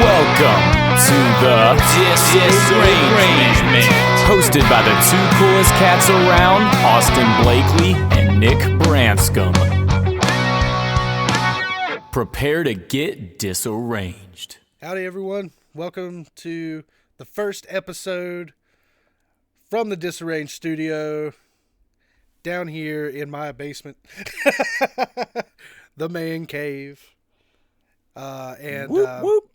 Welcome to the Disarrangement, hosted by the two coolest cats around, Austin Blakley and Nick Branscombe. Prepare to get disarranged. Howdy, everyone. Welcome to the first episode from the Disarranged studio down here in my basement, the man cave. Whoop, whoop.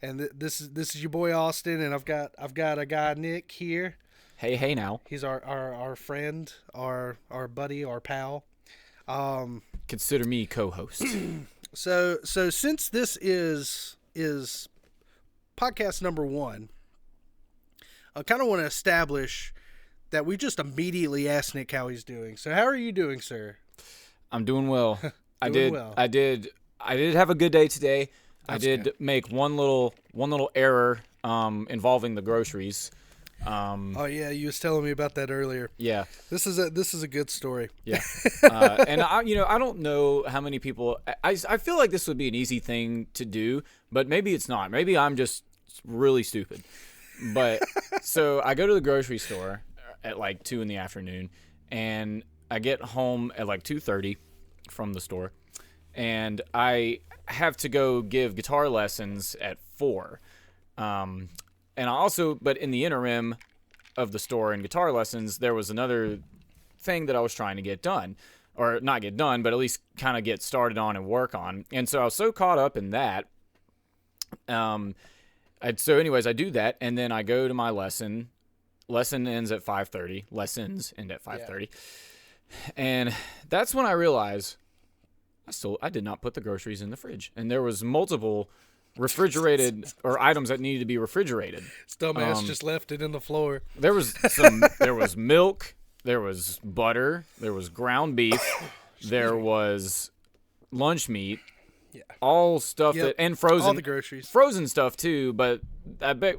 And this is your boy Austin, and I've got a guy Nick here. Hey now. He's our friend, our buddy, our pal. Consider me co-host. So since this is podcast number 1, I kind of want to establish that we just immediately asked Nick how he's doing. So how are you doing, sir? I'm doing well. I Well. did have a good day today. That's I did good. make one little error involving the groceries. Oh yeah, you was telling me about that earlier. Yeah. This is a good story. Yeah. And I don't know how many people. I feel like this would be an easy thing to do, but maybe it's not. Maybe I'm just really stupid. But so I go to the grocery store at like 2 p.m, and I get home at like 2:30 from the store, and I have to go give guitar lessons at 4. And I also, but in the interim of the store and guitar lessons, there was another thing that I was trying to get done, or not get done, but at least kind of get started on and work on. And so I was so caught up in that. So anyways, I do that, and then I go to my lesson. Lesson ends at 5:30. Lessons end at 5:30. Yeah. And that's when I realize I did not put the groceries in the fridge, and there was multiple refrigerated or items that needed to be refrigerated. This dumbass just left it in the floor. There was milk, there was butter, there was ground beef, there was lunch meat, yeah, all stuff Yep. and frozen, all the groceries, frozen stuff too. But I bet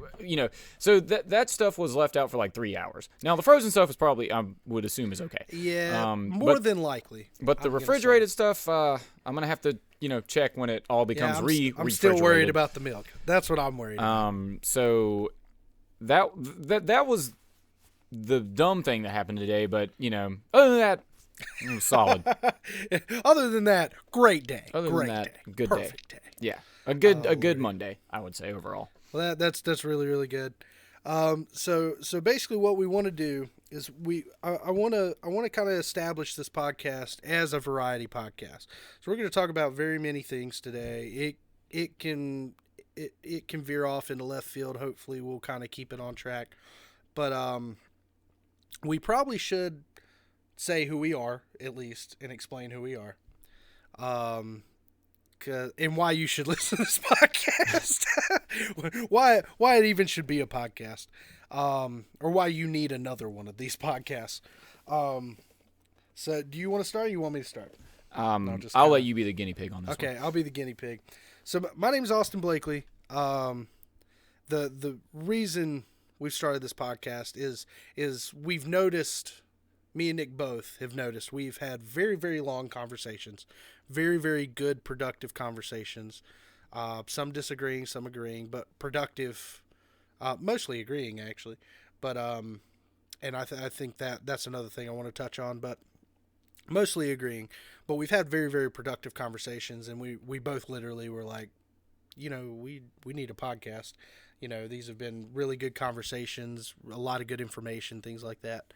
so that stuff was left out for like 3 hours. Now the frozen stuff is probably, I would assume, is okay. Yeah, more than likely. But the refrigerated stuff, I'm gonna have to check when it all becomes I'm still worried about the milk. That's what I'm worried about. So that was the dumb thing that happened today. But other than that, it was solid. Other than that, great day. Other great than that, day. good Perfect day. Yeah, a good Monday, I would say overall. Well, that's really, really good. So basically, what we want to do is I want to kind of establish this podcast as a variety podcast. So we're going to talk about very many things today. It can veer off into left field. Hopefully, we'll kind of keep it on track. But we probably should say who we are at least and explain who we are. And why you should listen to this podcast. why it even should be a podcast. Or why you need another one of these podcasts. So do you want to start or you want me to start? I'll let you be the guinea pig on this one. Okay, I'll be the guinea pig. So my name is Austin Blakley. The reason we've started this podcast is we've noticed, me and Nick both have noticed, we've had very, very long conversations. Very, very good, productive conversations. Some disagreeing, some agreeing, but productive. Mostly agreeing, actually. But and I think that's another thing I want to touch on. But mostly agreeing. But we've had very, very productive conversations, and we both literally were like, we need a podcast. These have been really good conversations, a lot of good information, things like that.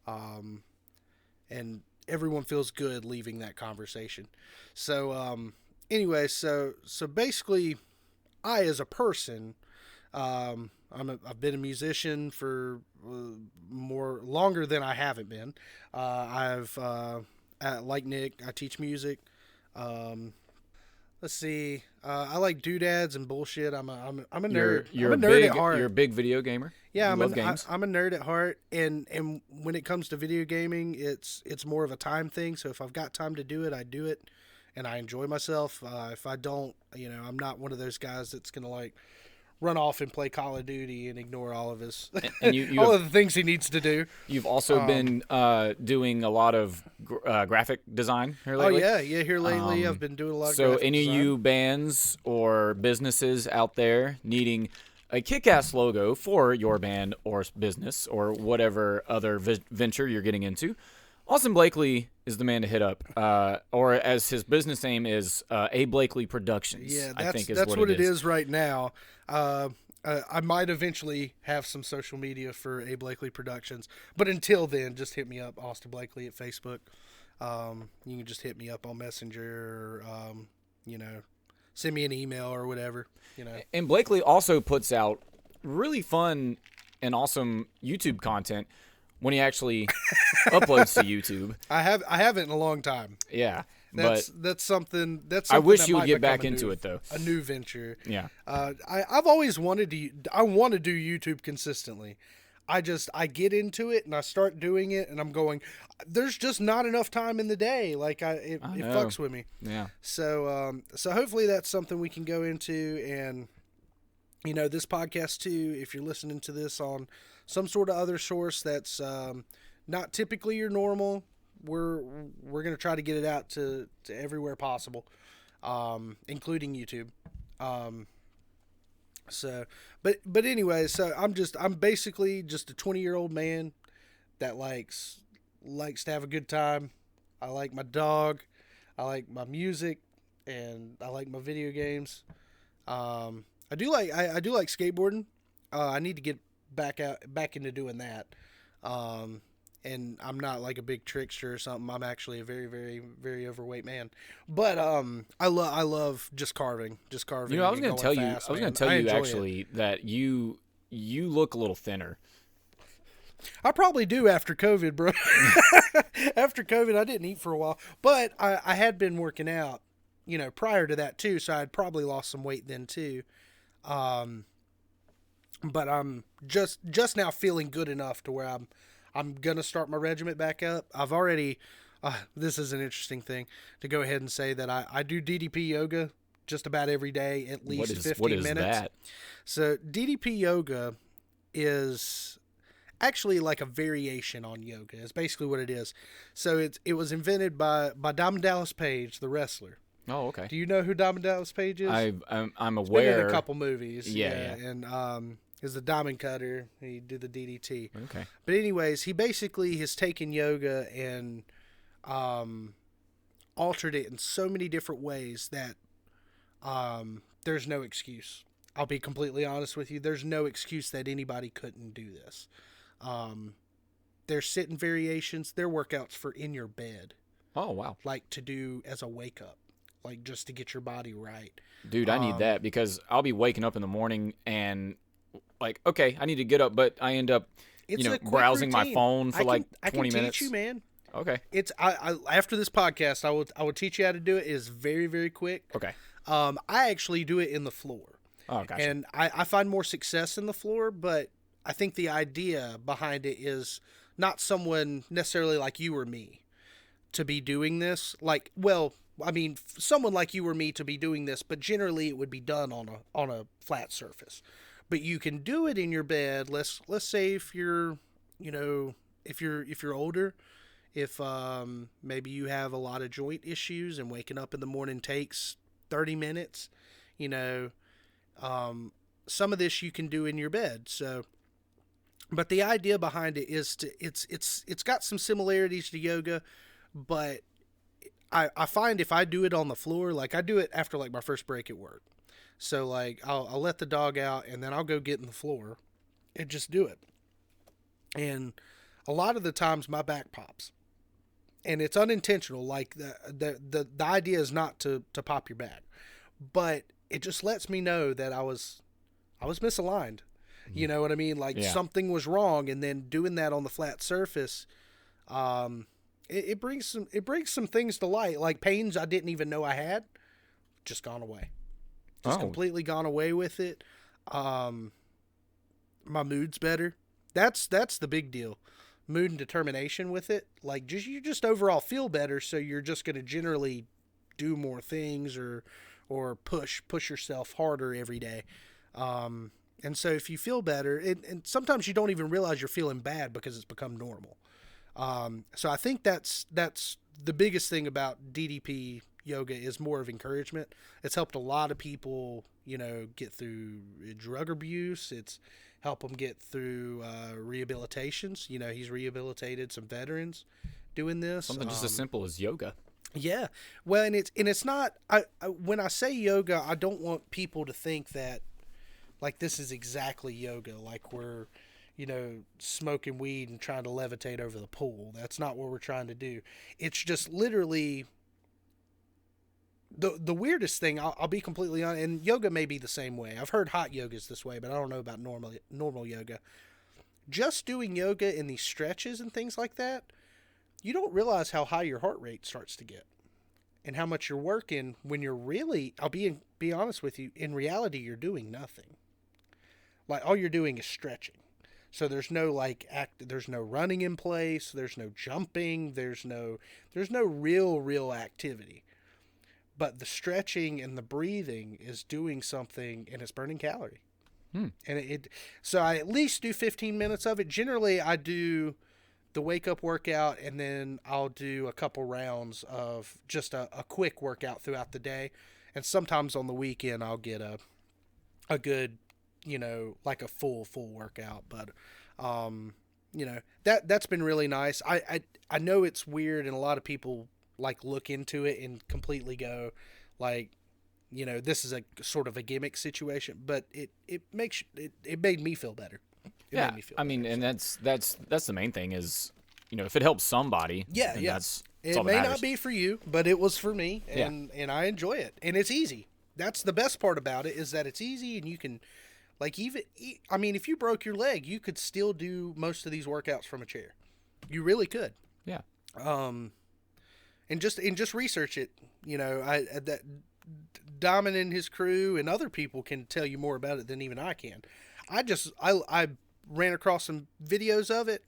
And everyone feels good leaving that conversation. So, anyway, so basically, I as a person, I've been a musician for longer than I haven't been. Like Nick, I teach music. Let's see. I like doodads and bullshit. I'm a nerd. I'm a nerd at heart. You're a big video gamer. Yeah, I'm a nerd at heart, and when it comes to video gaming, it's more of a time thing. So if I've got time to do it, I do it, and I enjoy myself. If I don't, I'm not one of those guys that's gonna like run off and play Call of Duty and ignore all of his And you all have, of the things he needs to do. you've also been doing a lot of graphic design here Oh lately. yeah, here lately I've been doing a lot of So graphic any design. of you bands or businesses out there needing a kick-ass logo for your band or business or whatever other venture you're getting into, Austin Blakley is the man to hit up. Or as his business name is, A. Blakley Productions. Yeah, I think that's what it is right now. I might eventually have some social media for A. Blakley Productions, but until then, just hit me up, Austin Blakley at Facebook. You can just hit me up on Messenger, or, send me an email or whatever. And Blakley also puts out really fun and awesome YouTube content when he actually uploads to YouTube. I haven't in a long time. Yeah. That's something. I wish that you would might get become back into it, though. A new venture. Yeah. I've always wanted to. I want to do YouTube consistently. I get into it and I start doing it and I'm going, there's just not enough time in the day. Like it fucks with me. Yeah. So hopefully that's something we can go into, and this podcast too, if you're listening to this on some sort of other source that's not typically your normal, we're going to try to get it out to everywhere possible, including YouTube. But anyway, so I'm basically just a 20-year-old man that likes to have a good time. I like my dog, I like my music, and I like my video games. I do like skateboarding. I need to get back into doing that. And I'm not like a big trickster or something. I'm actually a very, very, very overweight man. But I love just carving. I was going to tell you. I was going to tell you actually that you look a little thinner. I probably do after COVID, bro. After COVID, I didn't eat for a while, but I had been working out, prior to that too. So I'd probably lost some weight then too. But I'm just now feeling good enough to where I'm gonna start my regiment back up. I've already. This is an interesting thing to go ahead and say that I do DDP yoga just about every day, at least 15 minutes. That? So DDP yoga is actually like a variation on yoga. It's basically what it is. So it was invented by Diamond Dallas Page, the wrestler. Oh, okay. Do you know who Diamond Dallas Page is? I'm aware. He's been in a couple movies. Yeah. And is the Diamond Cutter. He did the DDT. Okay. But anyways, he basically has taken yoga and altered it in so many different ways that there's no excuse. I'll be completely honest with you. There's no excuse that anybody couldn't do this. There's sitting variations. They're workouts for in your bed. Oh, wow. Like to do as a wake up. Like just to get your body right. Dude, I need that because I'll be waking up in the morning and like, okay, I need to get up, but I end up, browsing my phone for 20 minutes. I can teach you, man. Okay. It's I after this podcast, I will teach you how to do it. It is very, very quick. Okay. I actually do it in the floor. Oh, gotcha. And I find more success in the floor, but I think the idea behind it is not someone necessarily like you or me to be doing this. Like, well, I mean, someone like you or me to be doing this, but generally it would be done on a flat surface. But you can do it in your bed. Let's say if you're, if you're older, if maybe you have a lot of joint issues and waking up in the morning takes 30 minutes, some of this you can do in your bed. So, but the idea behind it is it's got some similarities to yoga, but I find if I do it on the floor, like I do it after like my first break at work. So like I'll let the dog out and then I'll go get in the floor and just do it. And a lot of the times my back pops. And it's unintentional. Like the idea is not to pop your back. But it just lets me know that I was misaligned. You know what I mean? Like something was wrong, and then doing that on the flat surface, it brings some things to light, like pains I didn't even know I had, just gone away. Just completely gone away with it. My mood's better. That's the big deal. Mood and determination with it. Like you just overall feel better, so you're just going to generally do more things or push yourself harder every day. And so if you feel better, and sometimes you don't even realize you're feeling bad because it's become normal. So I think that's the biggest thing about DDP yoga is more of encouragement. It's helped a lot of people, get through drug abuse. It's helped them get through rehabilitations. He's rehabilitated some veterans doing this. Something just as simple as yoga. Yeah. Well, and it's not, when I say yoga, I don't want people to think that like this is exactly yoga, like we're, smoking weed and trying to levitate over the pool. That's not what we're trying to do. It's just literally the weirdest thing. I'll be completely honest, and yoga may be the same way. I've heard hot yoga's this way, but I don't know about normal yoga. Just doing yoga in these stretches and things like that, you don't realize how high your heart rate starts to get and how much you're working when you're really, I'll be honest with you, in reality, you're doing nothing. Like all you're doing is stretching. So there's no there's no running in place. There's no jumping. There's no real activity, but the stretching and the breathing is doing something and it's burning calorie. And so I at least do 15 minutes of it. Generally I do the wake up workout, and then I'll do a couple rounds of just a quick workout throughout the day. And sometimes on the weekend I'll get a good, like a full workout. But, that's been really nice. I know it's weird, and a lot of people like look into it and completely go like, this is a sort of a gimmick situation, but it made me feel better. Yeah, I mean, and that's the main thing is, if it helps somebody, that's all it that may matters. not be for you, but it was for me, and I enjoy it, and it's easy. That's the best part about it, is that it's easy, and you can, if you broke your leg, you could still do most of these workouts from a chair. You really could. Yeah. And just research it. That Diamond and his crew and other people can tell you more about it than even I can. I ran across some videos of it,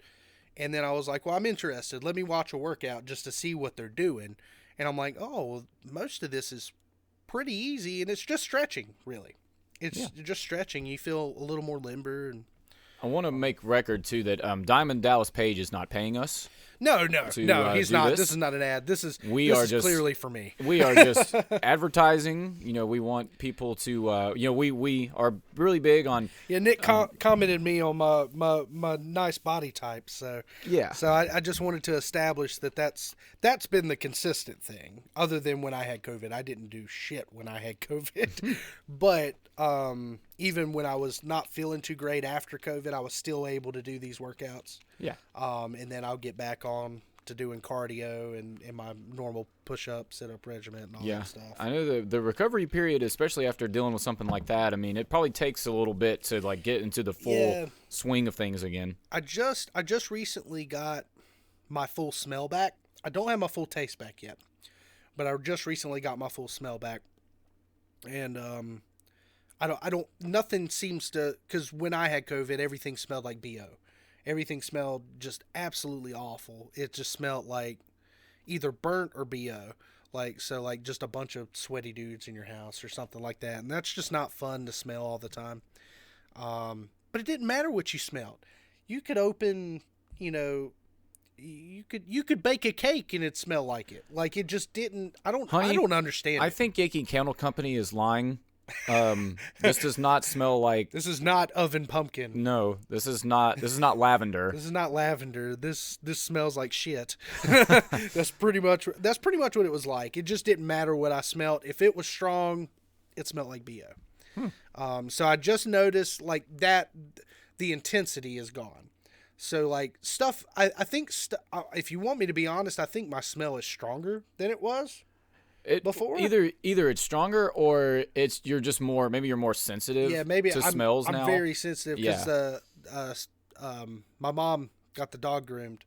and then I was like, well, I'm interested. Let me watch a workout just to see what they're doing. And I'm like, oh, well, most of this is pretty easy, and it's just stretching, really. It's just stretching. You feel a little more limber. And I want to make record, too, that Diamond Dallas Page is not paying us. No, he's not. This is not an ad. This is clearly for me. We are just advertising. We want people to, we are really big on. Yeah, Nick commented me on my nice body type. So yeah. So I just wanted to establish that's been the consistent thing. Other than when I had COVID, I didn't do shit when I had COVID. But even when I was not feeling too great after COVID, I was still able to do these workouts. Yeah. And then I'll get back on to doing cardio and my normal push-up, sit-up regimen and all that stuff. I know the recovery period, especially after dealing with something like that, I mean, it probably takes a little bit to get into the full swing of things again. I just recently got my full smell back. I don't have my full taste back yet, but I just recently got my full smell back. And nothing seems to, because when I had COVID, everything smelled like BO. Everything smelled just absolutely awful. It just smelled like either burnt or BO. Like just a bunch of sweaty dudes in your house or something like that. And that's just not fun to smell all the time. But it didn't matter what you smelled. You could open, you could bake a cake and it'd smell like it. Like it just didn't, I don't understand. I think Yankee Candle Company is lying. This does not smell like. This is not oven pumpkin. No, this is not lavender. This is not lavender. This smells like shit. That's pretty much what it was like. It just didn't matter what I smelled. If it was strong, it smelled like BO. So I just noticed like that the intensity is gone. So like stuff, I think if you want me to be honest, I think my smell is stronger than it was. Before either it's stronger or you're just more sensitive. Yeah, maybe to smells now. I'm very sensitive because my mom got the dog groomed.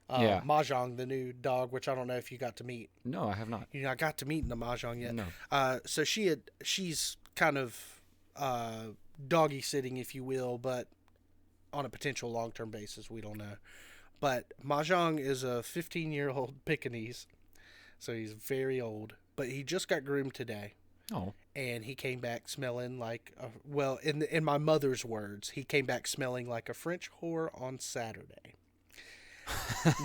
Mahjong, the new dog, which I don't know if you got to meet. No, I have not. I got to meet the Mahjong yet. No. So she's kind of doggy sitting, if you will, but on a potential long-term basis, we don't know. But Mahjong is a 15-year-old Pekingese. So he's very old, but he just got groomed today. Oh. And he came back smelling like, in my mother's words, he came back smelling like a French whore on Saturday.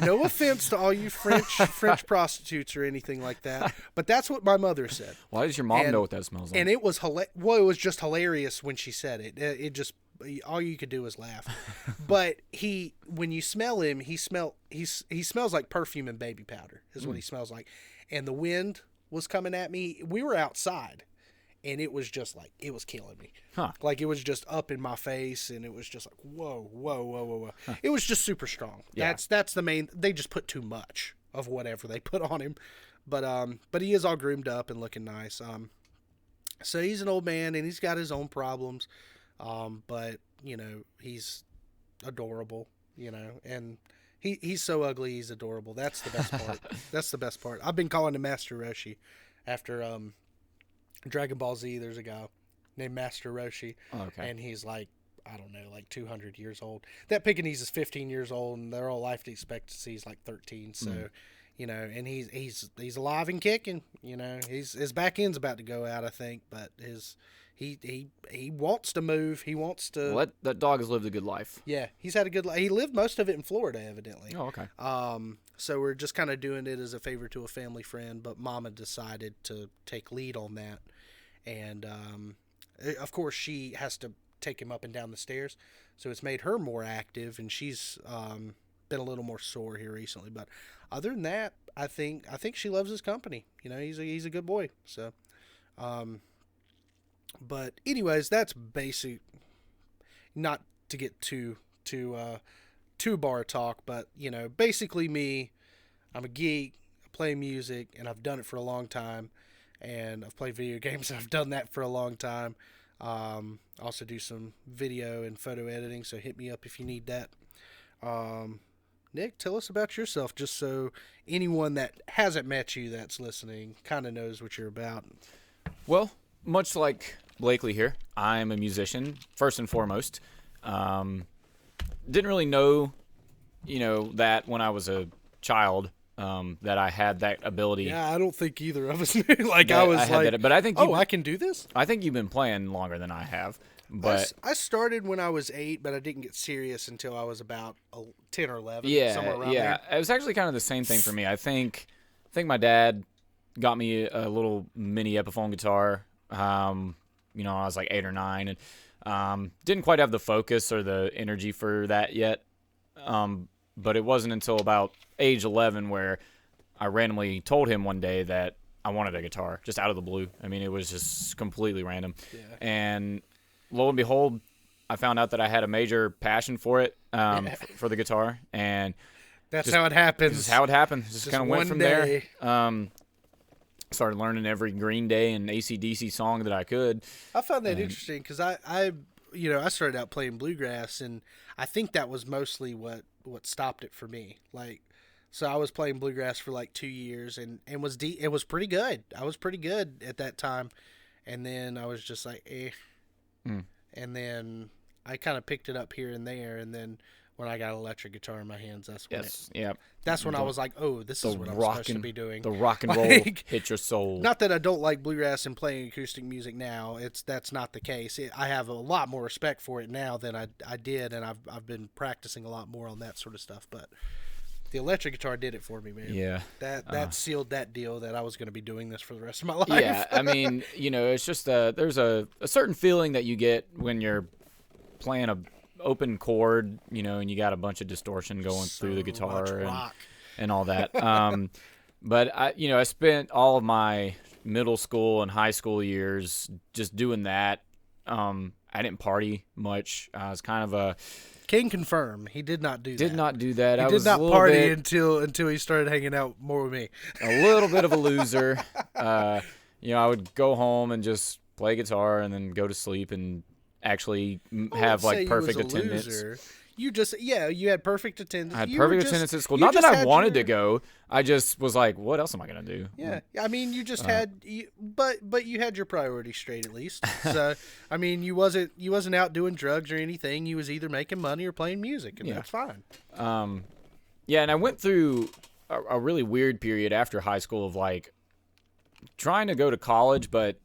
No offense to all you French prostitutes or anything like that, but that's what my mother said. Why does your mom know what that smells like? And it was it was just hilarious when she said it. It just, all you could do was laugh. But when you smell him, he smells like perfume and baby powder is what he smells like. And the wind was coming at me. We were outside. And it was just like, it was killing me. Huh. Like, it was just up in my face, and it was just like, whoa, whoa, whoa, whoa, whoa. Huh. It was just super strong. Yeah. That's the main, they just put too much of whatever they put on him. But he is all groomed up and looking nice. So he's an old man, and he's got his own problems. But, you know, he's adorable, you know, and he's so ugly, he's adorable. That's the best part. That's the best part. I've been calling him Master Roshi after, Dragon Ball Z, there's a guy named Master Roshi, and he's like, I don't know, like 200 years old. That Pekingese is 15 years old, and their whole life expectancy is like 13. So, you know, and he's alive and kicking. You know, his back end's about to go out, I think, but he wants to move. He wants to. Well, that dog has lived a good life. Yeah, he's had a good life. He lived most of it in Florida, evidently. Oh, okay. So we're just kind of doing it as a favor to a family friend, but Mama decided to take lead on that. And, of course, she has to take him up and down the stairs. So it's made her more active, and she's been a little more sore here recently. But other than that, I think she loves his company. You know, he's a good boy. So, but anyways, that's basic. Not to get too bar talk, but, you know, basically me, I'm a geek, I play music, and I've done it for a long time. And I've played video games, and I've done that for a long time. Also do some video and photo editing, so hit me up if you need that. Nick, tell us about yourself, just so anyone that hasn't met you that's listening kind of knows what you're about. Well, much like Blakley here, I'm a musician, first and foremost. Didn't really know, you know, that when I was a child. That I had that ability. Yeah, I don't think either of us knew. Like, I was like, but I think I can do this? I think you've been playing longer than I have. But I started when I was 8, but I didn't get serious until I was about 10 or 11. Yeah, somewhere around there. It was actually kind of the same thing for me. I think my dad got me a little mini Epiphone guitar. You know, I was like 8 or 9, and didn't quite have the focus or the energy for that yet. But it wasn't until about age 11 where I randomly told him one day that I wanted a guitar, just out of the blue. I mean, it was just completely random. Yeah. And lo and behold, I found out that I had a major passion for it, for the guitar. And that's how it happens. This is how it happened. Just kind of went from day. There. Started learning every Green Day and AC/DC song that I could. I found that interesting because I started out playing bluegrass, and I think that was mostly what stopped it for me. Like, so I was playing bluegrass for like 2 years, and it was pretty good. I was pretty good at that time, and then I was just like, and then I kind of picked it up here and there, and then when I got an electric guitar in my hands, that's when that's when I was like, oh, this is what I'm supposed to be doing. The rock and roll hit your soul. Not that I don't like bluegrass and playing acoustic music now. That's not the case. I have a lot more respect for it now than I did, and I've been practicing a lot more on that sort of stuff. But the electric guitar did it for me, man. Yeah. That sealed that deal that I was going to be doing this for the rest of my life. Yeah, I mean, you know, it's just there's a certain feeling that you get when you're playing a open chord, you know, and you got a bunch of distortion going through the guitar and all that. But I spent all of my middle school and high school years just doing that. I didn't party much. I was kind of a can confirm he did not do that. Did not do that. He did not party until he started hanging out more with me. A little bit of a loser. I would go home and just play guitar and then go to sleep and actually have like perfect attendance. Loser. You had perfect attendance. I had perfect attendance at school. Not that I wanted to go. I just was like, what else am I going to do? Yeah. I mean, you just but you had your priorities straight at least. So, I mean, you wasn't out doing drugs or anything. You was either making money or playing music, and that's fine. And I went through a really weird period after high school of like trying to go to college, but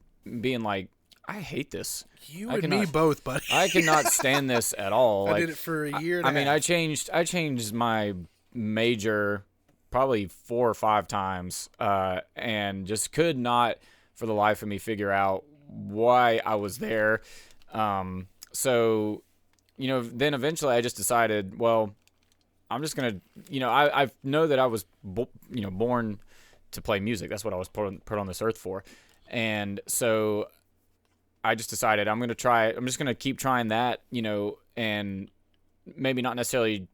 being like, I hate this. You and me both, buddy. I cannot stand this at all. I did it for a year and a half. I changed my major probably 4 or 5 times, and just could not for the life of me figure out why I was there. So, then eventually I just decided, well, I'm just going to, I know that I was, born to play music. That's what I was put on this earth for. And so I just decided I'm just going to keep trying that, and maybe not necessarily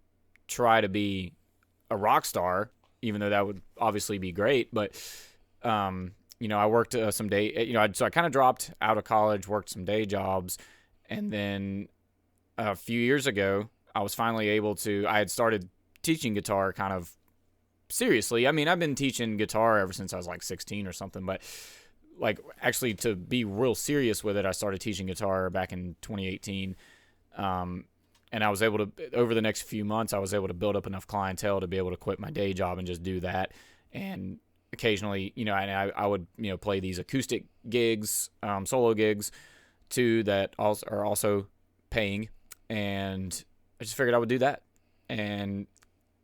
try to be a rock star, even though that would obviously be great. But, I worked some day, so I kind of dropped out of college, worked some day jobs. And then a few years ago, I was finally able to, I had started teaching guitar kind of seriously. I mean, I've been teaching guitar ever since I was like 16 or something, but like actually to be real serious with it, I started teaching guitar back in 2018. And I was able to, over the next few months, I was able to build up enough clientele to be able to quit my day job and just do that. And occasionally, and I would, play these acoustic gigs, solo gigs too, that also are also paying. And I just figured I would do that. And,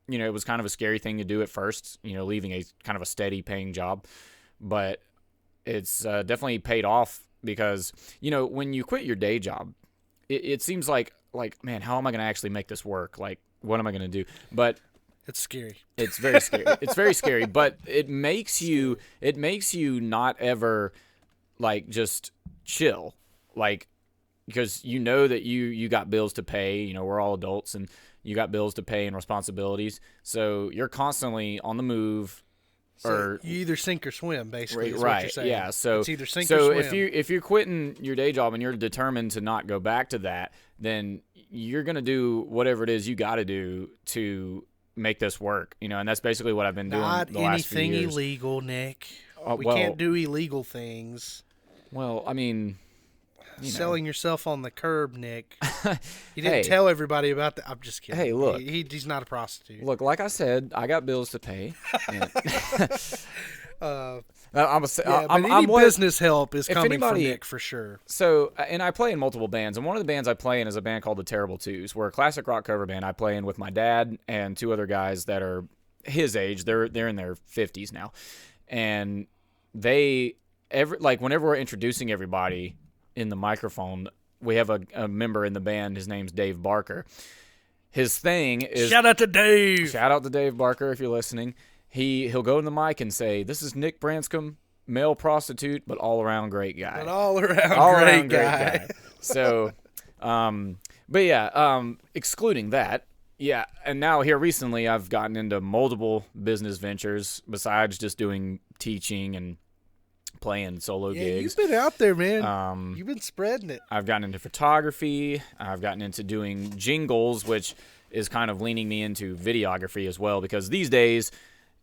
it was kind of a scary thing to do at first, leaving a kind of a steady paying job, but it's definitely paid off because, when you quit your day job, it seems like, man, how am I going to actually make this work? Like, what am I going to do? But it's scary. It's very scary. It's very scary, but it makes you not ever like just chill, like, because that you got bills to pay. We're all adults and you got bills to pay and responsibilities. So you're constantly on the move. So you either sink or swim, basically. Is Right. What you're saying. Yeah. So it's either sink or swim. So if you're quitting your day job and you're determined to not go back to that, then you're gonna do whatever it is you got to do to make this work. And that's basically what I've been doing the last few years. Not anything illegal, Nick. We can't do illegal things. Well, I mean, selling yourself on the curb, Nick. You didn't tell everybody about that. I'm just kidding. Hey, look. He's not a prostitute. Look, like I said, I got bills to pay. Business help is coming from Nick for sure. So, and I play in multiple bands, and one of the bands I play in is a band called the Terrible Twos. We're a classic rock cover band. I play in with my dad and 2 other guys that are his age. They're in their 50s now, and whenever we're introducing everybody in the microphone, we have a member in the band. His name's Dave Barker. His thing is, shout out to Dave. Shout out to Dave Barker if you're listening. He'll go in the mic and say, "This is Nick Branscombe, male prostitute, but all around great guy." But all around great guy. So, but yeah, excluding that, yeah. And now here recently, I've gotten into multiple business ventures besides just doing teaching and playing solo gigs. You've been out there, man. You've been spreading it. I've gotten into photography. I've gotten into doing jingles, which is kind of leaning me into videography as well, because these days,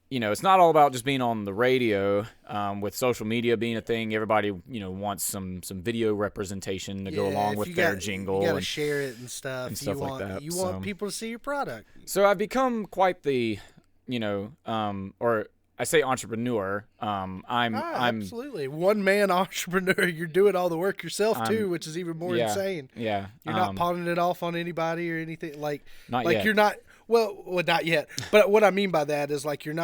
it's not all about just being on the radio. With social media being a thing, everybody, wants some video representation to go along with their jingle. You got to share it and stuff. And stuff like that. You want people to see your product. So I've become quite the, or I say entrepreneur. I'm absolutely one man entrepreneur. You're doing all the work yourself too, which is even more insane. Yeah, you're not pawning it off on anybody or anything. Not yet. You're not. Well, not yet. But what I mean by that is you're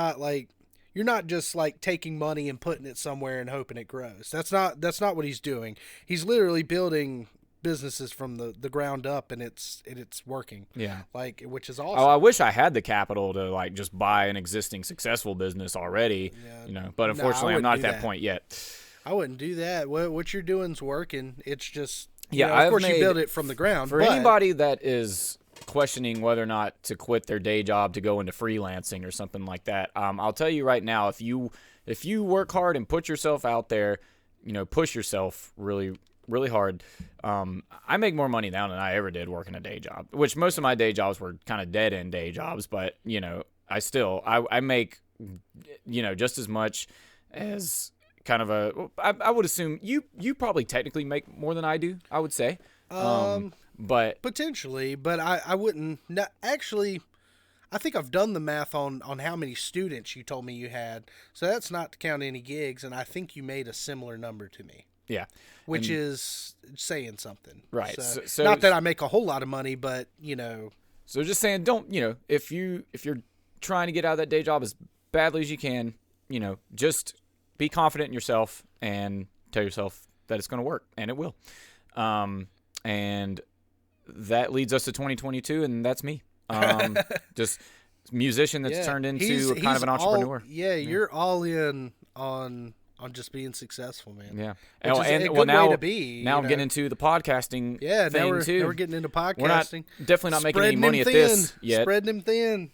not just taking money and putting it somewhere and hoping it grows. That's not what he's doing. He's literally building businesses from the ground up, and it's working. Yeah. Which is awesome. Oh, I wish I had the capital to just buy an existing successful business already. Yeah. But unfortunately I'm not at that point yet. I wouldn't do that. What you're doing's working. It's just of course you build it from the ground. For anybody that is questioning whether or not to quit their day job to go into freelancing or something like that, I'll tell you right now, if you work hard and put yourself out there, push yourself really, really hard. I make more money now than I ever did working a day job, which most of my day jobs were kind of dead end day jobs, but I make just as much as kind of I would assume you probably technically make more than I do, I would say. But potentially, but I wouldn't. No, actually, I think I've done the math on how many students you told me you had. So that's not to count any gigs, and I think you made a similar number to me. Yeah. which is saying something. Right. So not that I make a whole lot of money, but So just saying, don't, if you're trying to get out of that day job as badly as you can, just be confident in yourself and tell yourself that it's going to work, and it will. And that leads us to 2022, and that's me. Just musician that's turned into kind of an entrepreneur. You're all in on just being successful, man. Yeah. Which is a good way to be. Now I'm getting into the podcasting thing now we're, too. Now we're getting into podcasting. We're definitely not making any money at this yet. Spreading them thin.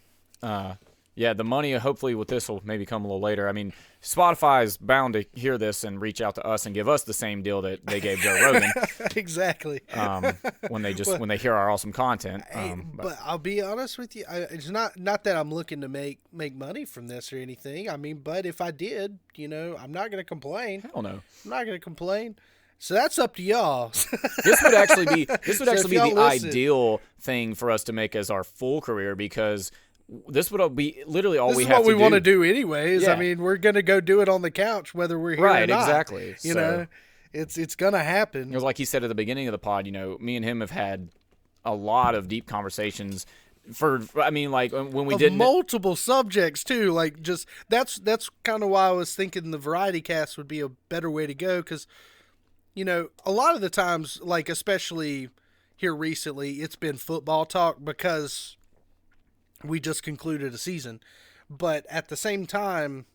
Yeah, the money hopefully with this will maybe come a little later. I mean, Spotify is bound to hear this and reach out to us and give us the same deal that they gave Joe Rogan. Exactly. When they hear our awesome content. But I'll be honest with you, it's not that I'm looking to make money from this or anything. I mean, but if I did, I'm not going to complain. Hell no. I'm not going to complain. So that's up to y'all. This would actually be the ideal thing for us to make as our full career, because this would be literally all we have to do. This is what we want to do anyways. Yeah. I mean, we're going to go do it on the couch whether we're here or not. Right, exactly. You know, it's going to happen. It was like he said at the beginning of the pod, me and him have had a lot of deep conversations when we did multiple subjects too. Like, just that's kind of why I was thinking the variety cast would be a better way to go, because a lot of the times, like especially here recently, it's been football talk because we just concluded a season. But at the same time,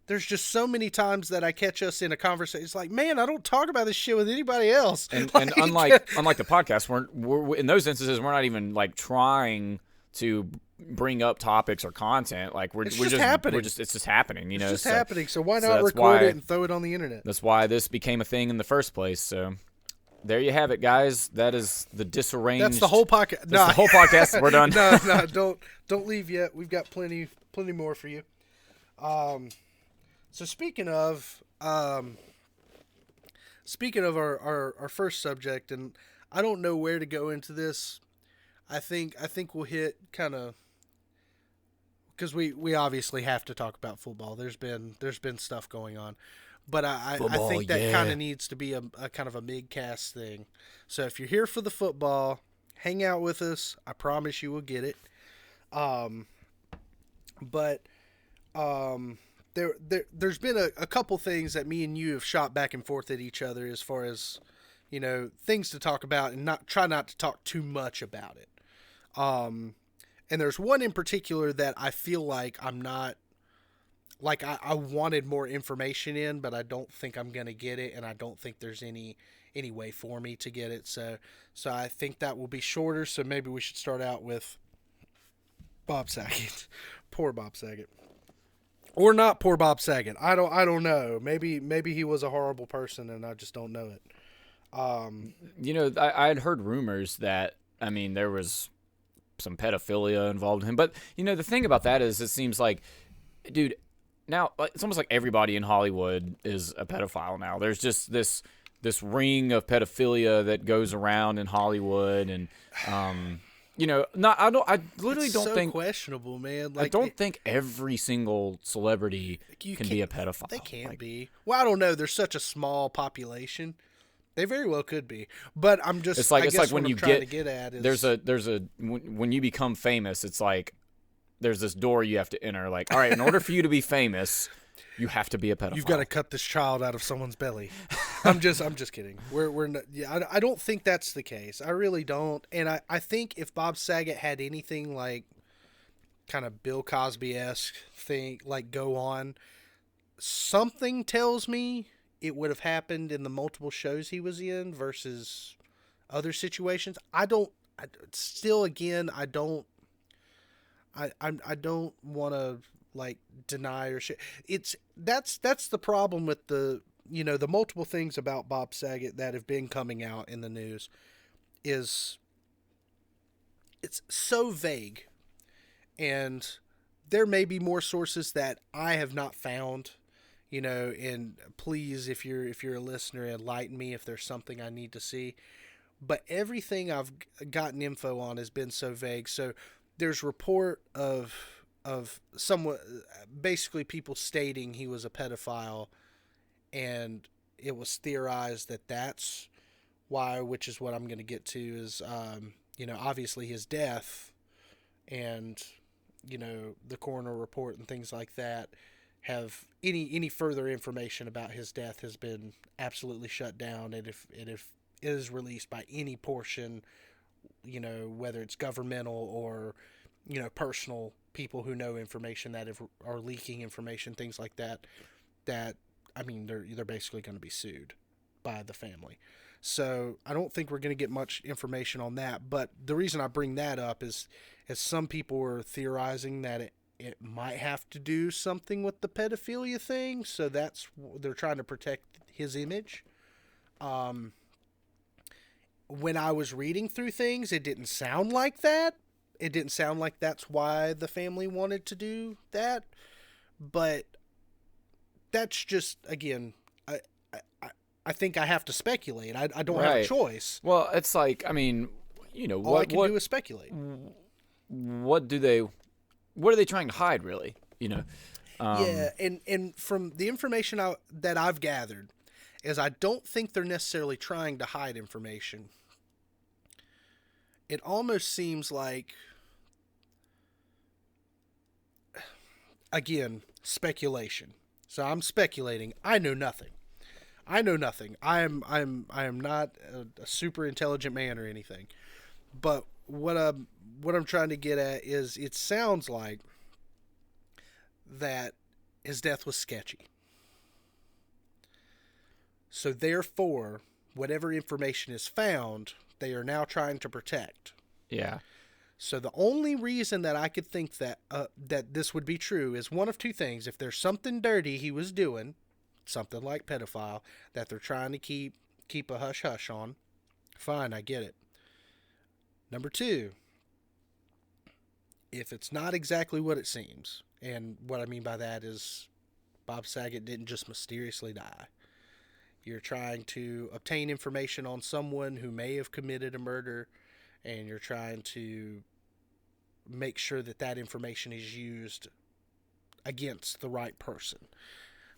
there's just so many times that I catch us in a conversation. It's like, man, I don't talk about this shit with anybody else. And unlike the podcast, we're in those instances, we're not even like trying to bring up topics or content. Like it's just happening. It's just happening. It's just happening. So why not record it and throw it on the internet? That's why this became a thing in the first place. So there you have it, guys. That is the Disarranged. That's the whole podcast. That's the whole podcast. We're done. No, don't leave yet. We've got plenty more for you. So speaking of our first subject, and I don't know where to go into this. I think we'll hit kind of, because we obviously have to talk about football. There's been stuff going on. But I think that kind of needs to be a kind of a mid-cast thing. So if you're here for the football, hang out with us. I promise you will get it. There's been a couple things that me and you have shot back and forth at each other as far as, things to talk about, and try not to talk too much about it. And there's one in particular that I feel like I'm not, like I wanted more information in, but I don't think I'm going to get it, and I don't think there's any way for me to get it. So I think that will be shorter, so maybe we should start out with Bob Saget. Poor Bob Saget. Or not poor Bob Saget. I don't know. Maybe he was a horrible person and I just don't know it. I had heard rumors that, there was some pedophilia involved in him. But, the thing about that is it seems like, dude, now it's almost like everybody in Hollywood is a pedophile now. There's just this ring of pedophilia that goes around in Hollywood, and I literally it's don't so think questionable, man. Like, I don't think every single celebrity can be a pedophile. They can't be. Well, I don't know. There's such a small population. They very well could be, but I'm just. It's like when you get there's when you become famous, it's like there's this door you have to enter. Like, all right, in order for you to be famous, you have to be a pedophile. You've got to cut this child out of someone's belly. I'm just kidding. We're not, I don't think that's the case. I really don't. And I think if Bob Saget had anything like kind of Bill Cosby-esque thing like go on, something tells me it would have happened in the multiple shows he was in versus other situations. I don't want to like deny or shit. That's the problem with the multiple things about Bob Saget that have been coming out in the news is it's so vague, and there may be more sources that I have not found, and please, if you're a listener, enlighten me if there's something I need to see. But everything I've gotten info on has been so vague. So there's report of someone, basically people stating he was a pedophile, and it was theorized that that's why, which is what I'm going to get to, is, obviously his death and, the coroner report and things like that have any further information about his death has been absolutely shut down. And if it is released by any portion, whether it's governmental or, personal people who know information that are leaking information, things like that, they're basically going to be sued by the family. So I don't think we're going to get much information on that. But the reason I bring that up is some people were theorizing that it might have to do something with the pedophilia thing. So they're trying to protect his image. When I was reading through things, it didn't sound like that. It didn't sound like that's why the family wanted to do that. But that's just, again, I think I have to speculate. I don't have a choice. Well, it's like, all I can do is speculate. What are they trying to hide, really? Yeah, and from the information that I've gathered, is I don't think they're necessarily trying to hide information. It almost seems like, again, speculation. So I'm speculating. I know nothing. I am not a super intelligent man or anything. But what I'm trying to get at is, it sounds like that his death was sketchy. So therefore, whatever information is found, they are now trying to protect. Yeah. So the only reason that I could think that this would be true is one of two things. If there's something dirty he was doing, something like pedophile, that they're trying to keep a hush-hush on, fine, I get it. Number two, if it's not exactly what it seems, and what I mean by that is Bob Saget didn't just mysteriously die. You're trying to obtain information on someone who may have committed a murder, and you're trying to make sure that information is used against the right person,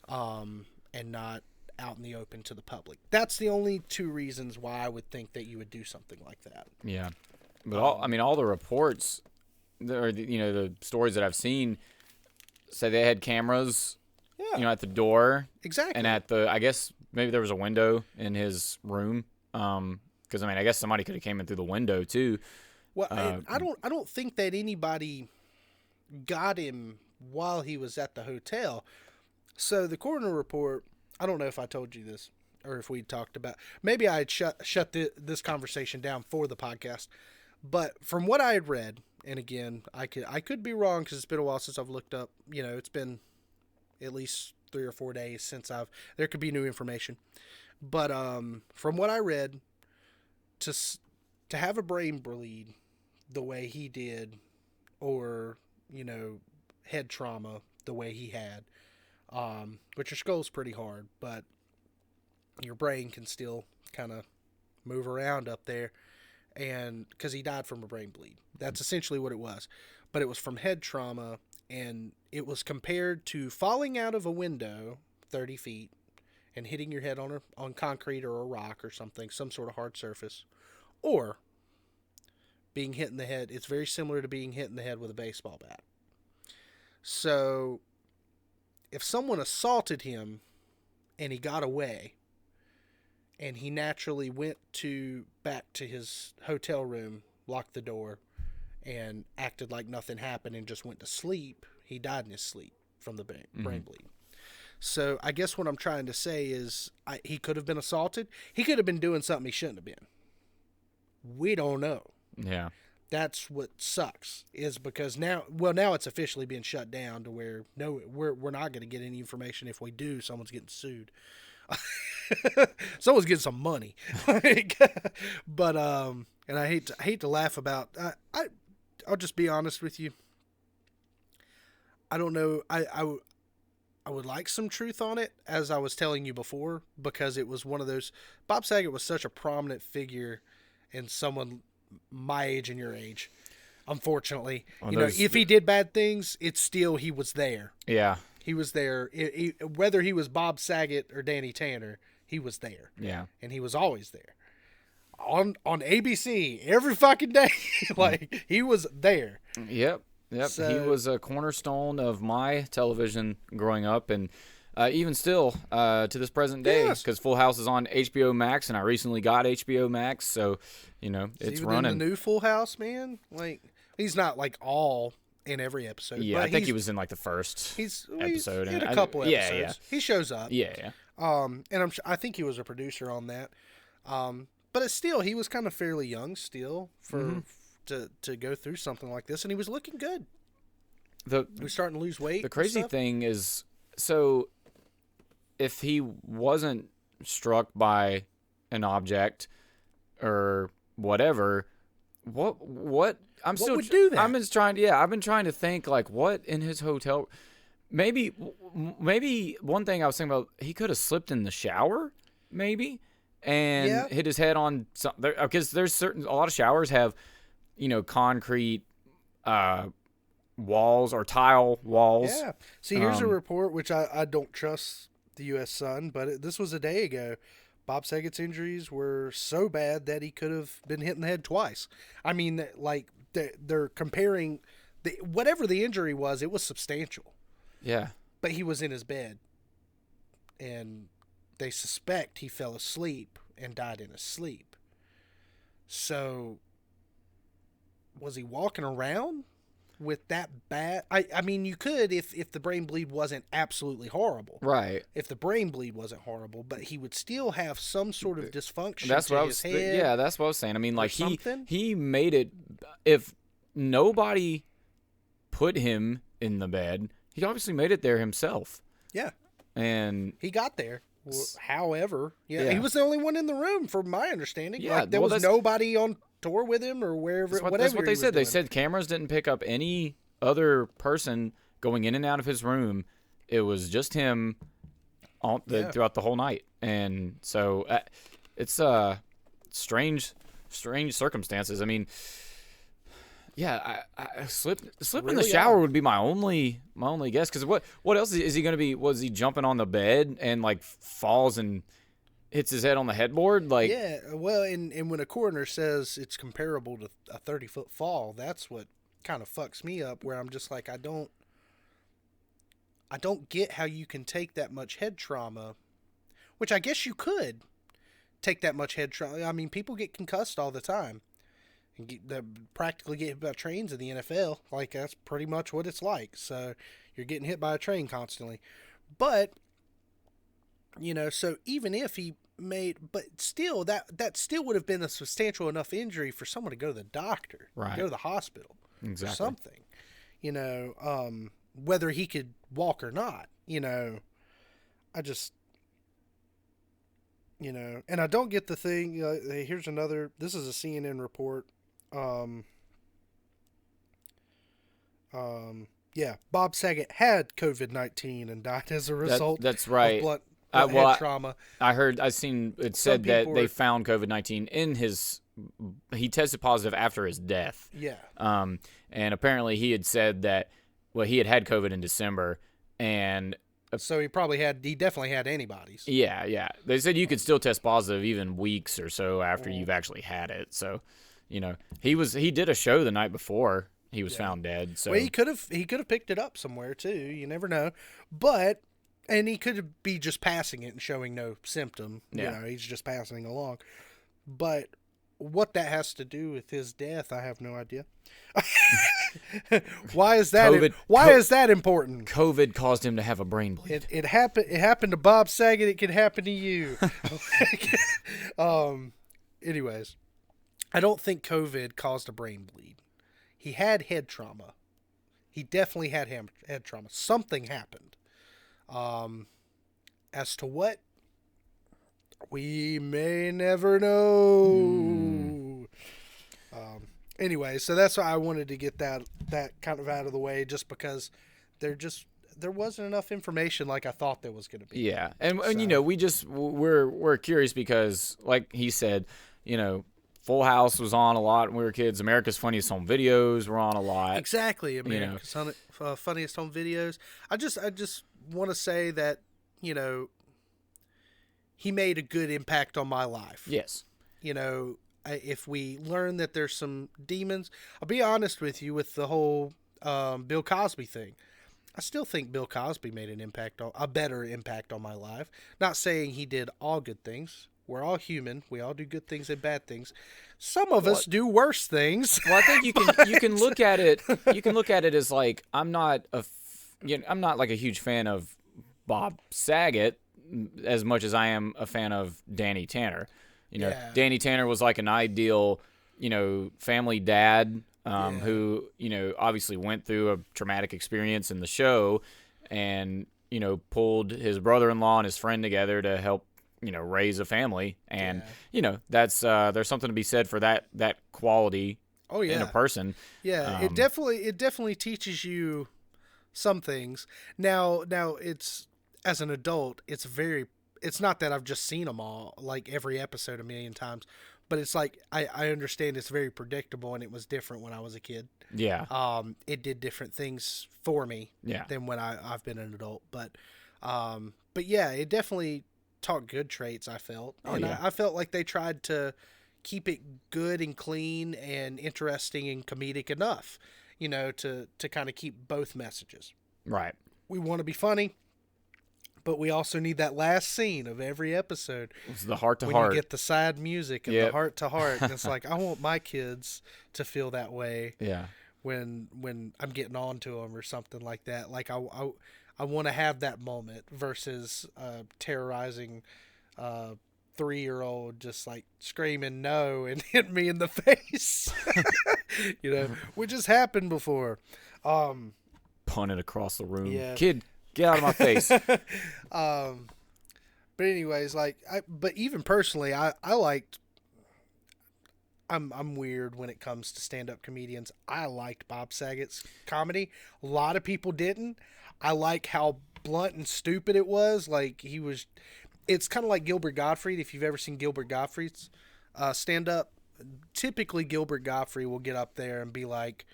and not out in the open to the public. That's the only two reasons why I would think that you would do something like that. Yeah. But all the reports, the stories that I've seen say they had cameras, at the door. Exactly. And I guess maybe there was a window in his room. Because I guess somebody could have came in through the window too. Well, I don't think that anybody got him while he was at the hotel. So the coroner report, I don't know if I told you this or if we talked about. Maybe I had shut this conversation down for the podcast. But from what I had read, and again, I could be wrong because it's been a while since I've looked up. It's been at least 3 or 4 days since there could be new information. But from what I read, to have a brain bleed the way he did, or head trauma the way he had, which your skull's pretty hard, but your brain can still kind of move around up there, and because he died from a brain bleed, that's essentially what it was. But it was from head trauma, and it was compared to falling out of a window 30 feet and hitting your head on concrete or a rock or something, some sort of hard surface, or being hit in the head. It's very similar to being hit in the head with a baseball bat. So if someone assaulted him and he got away, and he naturally went back to his hotel room, locked the door, and acted like nothing happened and just went to sleep, he died in his sleep from the brain bleed. So I guess what I'm trying to say is he could have been assaulted. He could have been doing something he shouldn't have been. We don't know. Yeah. That's what sucks, is because now it's officially been shut down to where we're not going to get any information. If we do, someone's getting sued. Someone's getting some money. But and I hate to laugh about. I'll just be honest with you. I don't know. I would like some truth on it, as I was telling you before, because it was one of those. Bob Saget was such a prominent figure in someone my age and your age. Unfortunately, if he did bad things, it's still he was there. Yeah, he was there. Whether he was Bob Saget or Danny Tanner, he was there. Yeah. And he was always there. On ABC every fucking day. Like, he was there. Yep. So, He was a cornerstone of my television growing up, and even still to this present day, because Full House is on HBO Max, and I recently got HBO Max, so it's even running. in the new Full House, man. Like, he's not like all in every episode. Yeah, but I think he was in like the first episode. He's in a couple episodes. Yeah. He shows up. Yeah. And I think he was a producer on that. But it's still, he was kind of fairly young still for to go through something like this, and he was looking good. He was starting to lose weight. The crazy thing is, so if he wasn't struck by an object or whatever, what I'm what would do that? I've been trying to think, like, what in his hotel. Maybe one thing I was thinking about, he could have slipped in the shower, maybe, and hit his head on something. Because there's a lot of showers have, concrete walls or tile walls. Yeah. See, here's a report, which I don't trust the U.S. Sun, but this was a day ago. Bob Saget's injuries were so bad that he could have been hit in the head twice. I mean, like, they're comparing, whatever the injury was, it was substantial. Yeah. But he was in his bed, and they suspect he fell asleep and died in his sleep. So, was he walking around with that bad? I mean, you could if the brain bleed wasn't absolutely horrible. Right. If the brain bleed wasn't horrible, but he would still have some sort of dysfunction that's to what his I was head. Yeah, that's what I was saying. I mean, like, something. he made it. If nobody put him in the bed, he obviously made it there himself. Yeah. And he got there. However, he was the only one in the room, from my understanding. Yeah, like, there was nobody on tour with him or wherever. That's what they said. They said cameras didn't pick up any other person going in and out of his room. It was just him throughout the whole night. And so it's strange circumstances. I mean, yeah, I slip in the shower would be my only guess. Because what else is he going to be? Was he jumping on the bed and, like, falls and hits his head on the headboard? Like, yeah, well, and when a coroner says it's comparable to a 30-foot fall, that's what kind of fucks me up. Where I'm just like, I don't get how you can take that much head trauma, which I guess you could take that much head trauma. I mean, people get concussed all the time. They practically get hit by trains in the NFL. Like, that's pretty much what it's like. So you're getting hit by a train constantly. But, so even if he but still, that still would have been a substantial enough injury for someone to go to the doctor, right? Go to the hospital, exactly. Or something. Whether he could walk or not. I just, and I don't get the thing. Here's another. This is a CNN report. Bob Saget had COVID-19 and died as a result. That's right. Of blunt head trauma. I seen it said that they found COVID-19 in his. He tested positive after his death. Yeah. And apparently he had said that. Well, he had COVID in December, and so he definitely had antibodies. Yeah. They said you could still test positive even weeks or so after you've actually had it. So, he did a show the night before he was found dead. So well, he could have picked it up somewhere too. You never know. And he could be just passing it and showing no symptom. Yeah. He's just passing along. But what that has to do with his death, I have no idea. Why is that? Why is that important? COVID caused him to have a brain bleed. It happened. It happened to Bob Saget. It could happen to you. Anyways, I don't think COVID caused a brain bleed. He had head trauma. He definitely had head trauma. Something happened. As to what, we may never know. Anyway, so that's why I wanted to get that kind of out of the way, just because there wasn't enough information like I thought there was going to be. Yeah, and we're curious because, like he said, Full House was on a lot when we were kids. America's Funniest Home Videos were on a lot. Exactly, America's Funniest Home Videos. I just want to say that he made a good impact on my life. Yes. You know, if we learn that there's some demons, I'll be honest with you with the whole Bill Cosby thing. I still think Bill Cosby made a better impact on my life. Not saying he did all good things. We're all human. We all do good things and bad things. Some of us do worse things. Well, I think you can look at it. You can look at it as like I'm not like a huge fan of Bob Saget as much as I am a fan of Danny Tanner. You know, Danny Tanner was like an ideal, family dad who, obviously went through a traumatic experience in the show and, pulled his brother-in-law and his friend together to help, raise a family. And, that's there's something to be said for that quality in a person. Yeah, it definitely teaches you some things. Now it's, as an adult, it's not that I've just seen them all, like every episode a million times, but it's like I understand it's very predictable, and it was different when I was a kid. Yeah. It did different things for me than when I've been an adult. But yeah, it definitely taught good traits, I felt. I felt like they tried to keep it good and clean and interesting and comedic enough, to kind of keep both messages. Right. We want to be funny, but we also need that last scene of every episode. It's the heart to when heart. you get the sad music and the heart to heart. And it's like, I want my kids to feel that way. Yeah. When I'm getting on to them or something like that. Like I want to have that moment versus terrorizing 3-year-old just like screaming no and hit me in the face. Which has happened before. Punted across the room. Yeah. Kid, get out of my face. But anyways, but even personally, I liked. I'm weird when it comes to stand-up comedians. I liked Bob Saget's comedy. A lot of people didn't. I like how blunt and stupid it was. Like he was. It's kind of like Gilbert Gottfried. If you've ever seen Gilbert Gottfried's stand-up, typically Gilbert Gottfried will get up there and be like,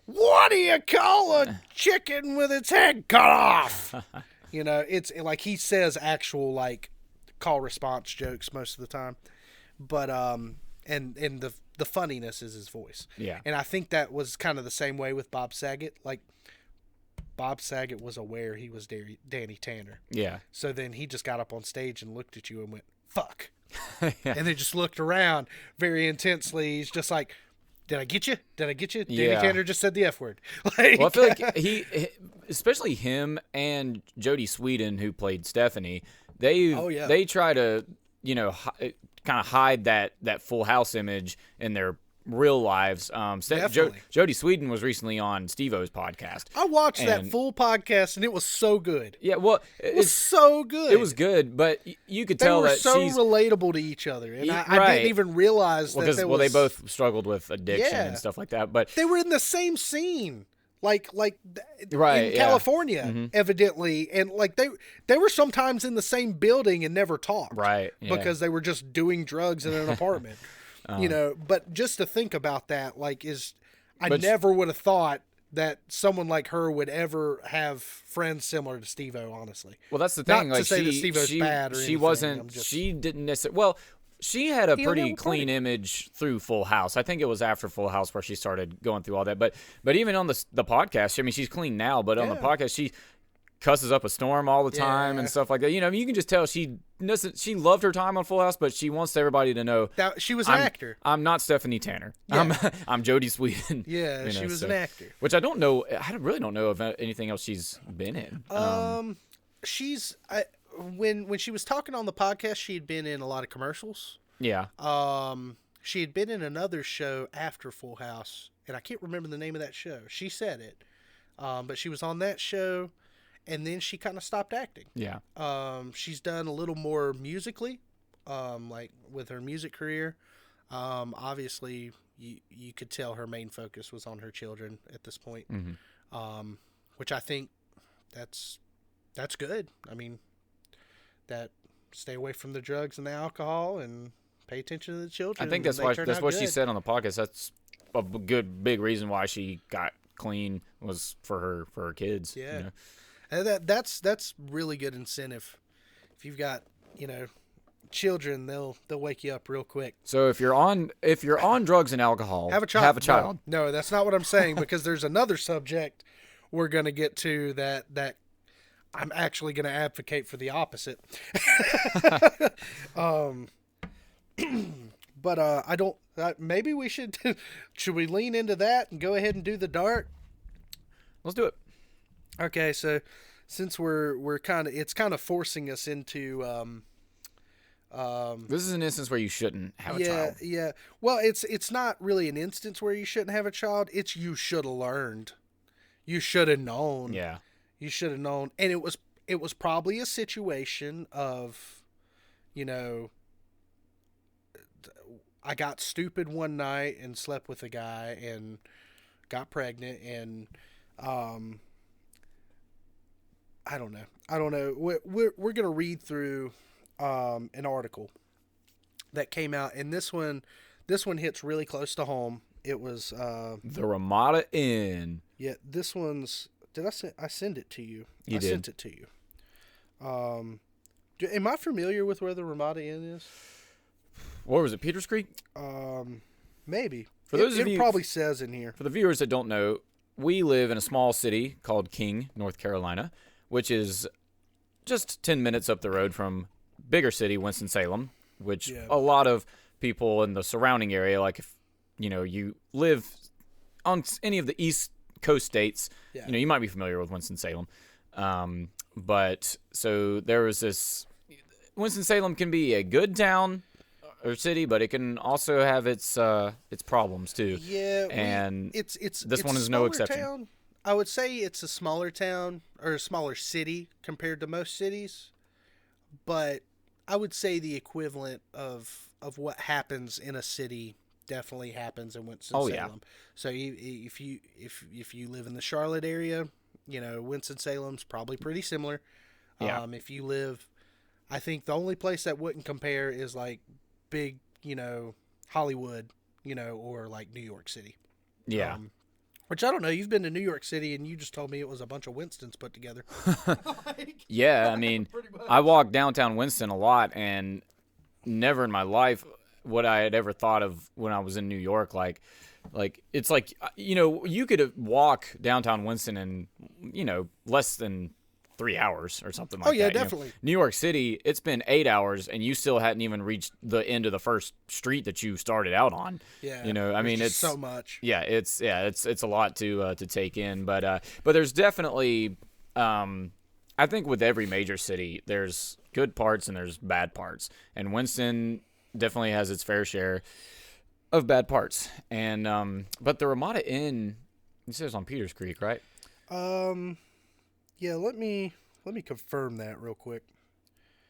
what do you call a chicken with its head cut off? It's like he says actual like call response jokes most of the time, but and the funniness is his voice. Yeah, and I think that was kind of the same way with Bob Saget. Like Bob Saget was aware he was Danny Tanner. Yeah. So then he just got up on stage and looked at you and went fuck, and then just looked around very intensely. He's just like, Did I get you? Danny Tanner just said the F word. Well, I feel like he, especially him and Jodie Sweetin, who played Stephanie, they try to, kind of hide that Full House image in their real lives. Jodie Sweetin was recently on Steve-O's podcast. I watched that full podcast, and it was so good. Yeah, well, it was so good. It was good, but you could tell that she's so relatable to each other, and I didn't even realize that. They both struggled with addiction and stuff like that. But they were in the same scene. Like in California, evidently, and like they were sometimes in the same building and never talked, right? Yeah. Because they were just doing drugs in an apartment, But just to think about that, I never would have thought that someone like her would ever have friends similar to Steve-O. Honestly, well, that's the thing. Not to say that Steve-O's bad or anything. She wasn't. She didn't necessarily. Well. She had a pretty clean image through Full House. I think it was after Full House where she started going through all that. But even on the podcast, I mean, she's clean now. But on the podcast, she cusses up a storm all the time and stuff like that. You can just tell she loved her time on Full House, but she wants everybody to know that she was an actor. I'm not Stephanie Tanner. Yeah. I'm Jodie Sweetin. Yeah, she was an actor. Which I don't know. I really don't know of anything else she's been in. She's. When she was talking on the podcast, she had been in a lot of commercials. Yeah. She had been in another show after Full House, and I can't remember the name of that show. She said it. But she was on that show, and then she kind of stopped acting. Yeah. She's done a little more musically, like with her music career. Obviously, you could tell her main focus was on her children at this point, which I think that's good. I mean, that stay away from the drugs and the alcohol and pay attention to the children. I think that's what she said on the podcast. That's a big reason why she got clean was for her kids. Yeah, and that's really good incentive. If you've got children, they'll wake you up real quick. So if you're on drugs and alcohol, Have a child. Have a child. No, that's not what I'm saying, because there's another subject we're going to get to that I'm actually going to advocate for the opposite. But I don't. Maybe we should we lean into that and go ahead and do the dark? Let's do it. Okay, so since we're it's kind of forcing us into. This is an instance where you shouldn't have a child. Yeah. Well, it's not really an instance where you shouldn't have a child. It's you should have learned. You should have known. Yeah. You should have known, and it was probably a situation of, I got stupid one night and slept with a guy and got pregnant, and I don't know. We're gonna read through an article that came out, and this one hits really close to home. It was the Ramada Inn. Yeah, this one's. Did I send it to you? I sent it to you. Am I familiar with where the Ramada Inn is? What was it, Peters Creek? Maybe. For those of you, it probably says in here. For the viewers that don't know, we live in a small city called King, North Carolina, which is just 10 minutes up the road from bigger city, Winston-Salem, which a lot of people in the surrounding area, like if you live on any of the East Coast states, you might be familiar with Winston-Salem. But so there was this. Winston-Salem can be a good town or city, but it can also have its problems too. Yeah, and it's this one is no exception. Town. I would say it's a smaller town or a smaller city compared to most cities, but I would say the equivalent of what happens in a city definitely happens in Winston-Salem. Oh, yeah. So if you live in the Charlotte area, Winston-Salem's probably pretty similar. Yeah. If you live, I think the only place that wouldn't compare is like big, Hollywood, or like New York City. Yeah. Which I don't know. You've been to New York City, and you just told me it was a bunch of Winstons put together. Yeah, I mean, I walk downtown Winston a lot, and never in my life would I had ever thought of when I was in New York. Like it's like you could walk downtown Winston in less than 3 hours or something like that. Oh yeah, definitely. New York City, it's been 8 hours, and you still hadn't even reached the end of the first street that you started out on. Yeah, I mean, it's so much. Yeah, it's a lot to take in, but there's definitely, I think with every major city, there's good parts and there's bad parts, and Winston definitely has its fair share of bad parts. And but the Ramada Inn, it says on Peters Creek, right? Yeah, let me confirm that real quick.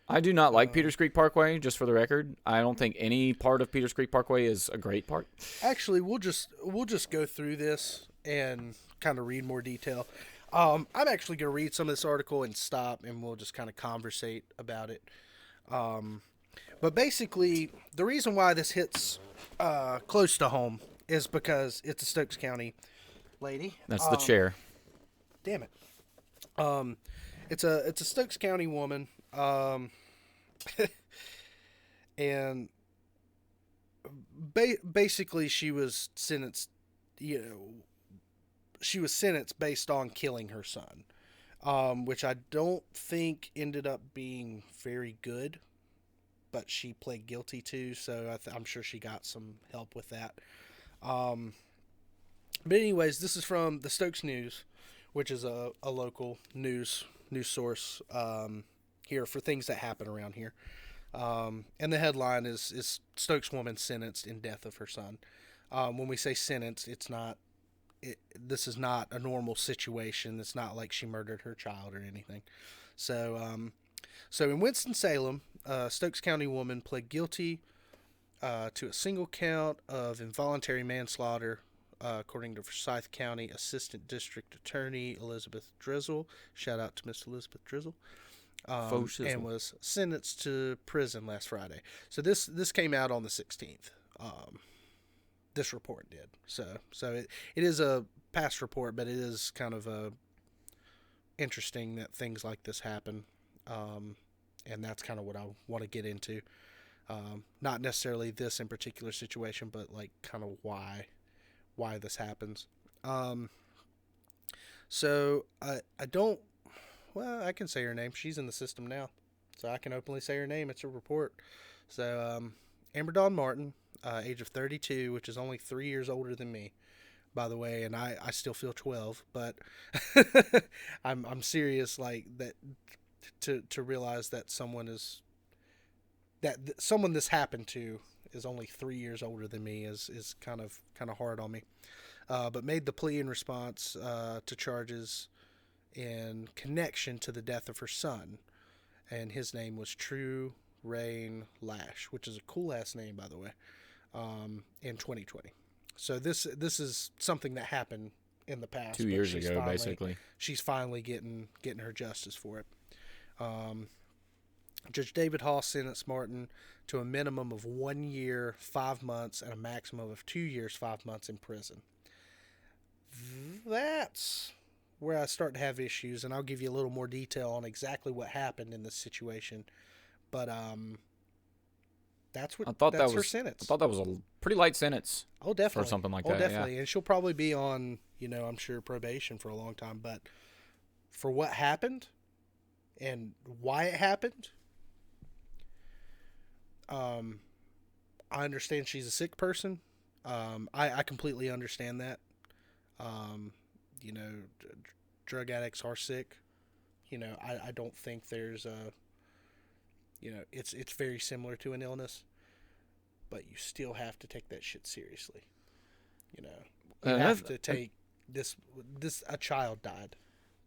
I do not like Peters Creek Parkway, just for the record. I don't think any part of Peters Creek Parkway is a great part. Actually, we'll just go through this and kind of read more detail. I'm actually going to read some of this article and stop, and we'll just kind of conversate about it. But basically, the reason why this hits close to home is because it's a Stokes County lady. That's the chair. Damn it. It's a Stokes County woman, and basically she was sentenced. She was sentenced based on killing her son, which I don't think ended up being very good, but she pled guilty to, so I'm sure she got some help with that. But anyways, this is from the Stokes News, which is a local news source here for things that happen around here. And the headline is Stokes woman sentenced in death of her son. When we say sentenced, this is not a normal situation. It's not like she murdered her child or anything. So in Winston-Salem, Stokes County woman pled guilty to a single count of involuntary manslaughter, according to Forsyth County Assistant District Attorney Elizabeth Drizzle. Shout out to Miss Elizabeth Drizzle. And was sentenced to prison last Friday. So this came out on the 16th. This report did. So it is a past report, but it is kind of interesting that things like this happen. and that's kind of what I want to get into. Not necessarily this in particular situation, but like kind of why this happens. So I don't. Well, I can say her name. She's in the system now, so I can openly say her name. It's a report. So Amber Dawn Martin, age of 32, which is only 3 years older than me, by the way, and I still feel 12. But I'm serious, like that. To realize that someone this happened to is only 3 years older than me is kind of hard on me. But made the plea in response to charges in connection to the death of her son, and his name was True Rain Lash, which is a cool ass name, by the way. In 2020. So this is something that happened in the past. 2 years ago, basically. She's finally getting her justice for it. Judge David Hall sentenced Martin to a minimum of 1 year, 5 months, and a maximum of 2 years, 5 months in prison. That's where I start to have issues, and I'll give you a little more detail on exactly what happened in this situation. But that's her sentence. I thought that was a pretty light sentence. Oh, definitely. Or something like that. Definitely. Yeah. And she'll probably be on, I'm sure, probation for a long time. But for what happened and why it happened, I understand she's a sick person. I completely understand that. Drug addicts are sick. I don't think there's it's very similar to an illness, but you still have to take that shit seriously. You have to take this. A child died.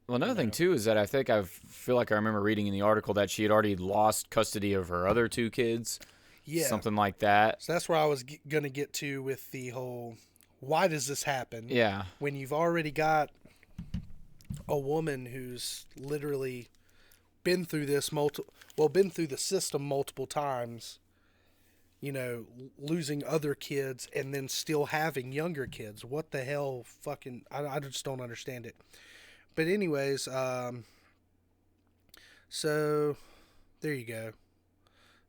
Well, another thing too is that I feel like I remember reading in the article that she had already lost custody of her other 2 kids. Yeah, something like that. So that's where I was going to get to with the whole, why does this happen? Yeah. When you've already got a woman who's literally been through this been through the system multiple times, losing other kids and then still having younger kids. What the hell fucking, I just don't understand it. But anyways, so there you go.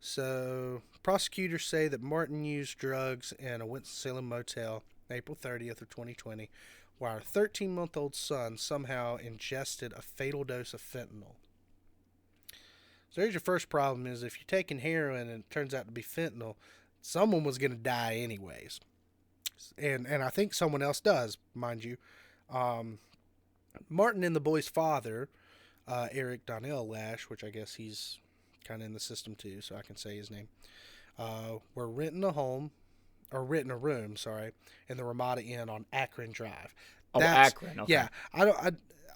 So prosecutors say that Martin used drugs in a Winston-Salem motel April 30th of 2020, while our 13-month-old son somehow ingested a fatal dose of fentanyl. So here's your first problem is if you're taking heroin and it turns out to be fentanyl, someone was going to die anyways. And I think someone else does, mind you. Martin and the boy's father, Eric Donnell Lash, which I guess he's kind of in the system too, so I can say his name, were renting a room, in the Ramada Inn on Akron Drive. Akron, okay. Yeah, I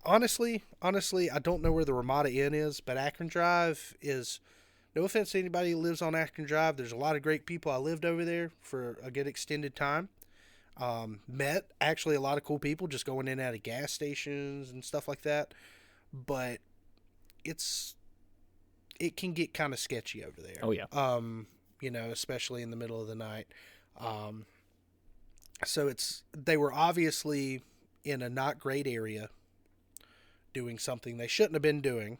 honestly, I don't know where the Ramada Inn is, but Akron Drive is, no offense to anybody who lives on Akron Drive, there's a lot of great people. I lived over there for a good extended time. Met actually a lot of cool people just going in and out of gas stations and stuff like that, but it can get kind of sketchy over there. Oh yeah. Especially in the middle of the night. So they were obviously in a not great area doing something they shouldn't have been doing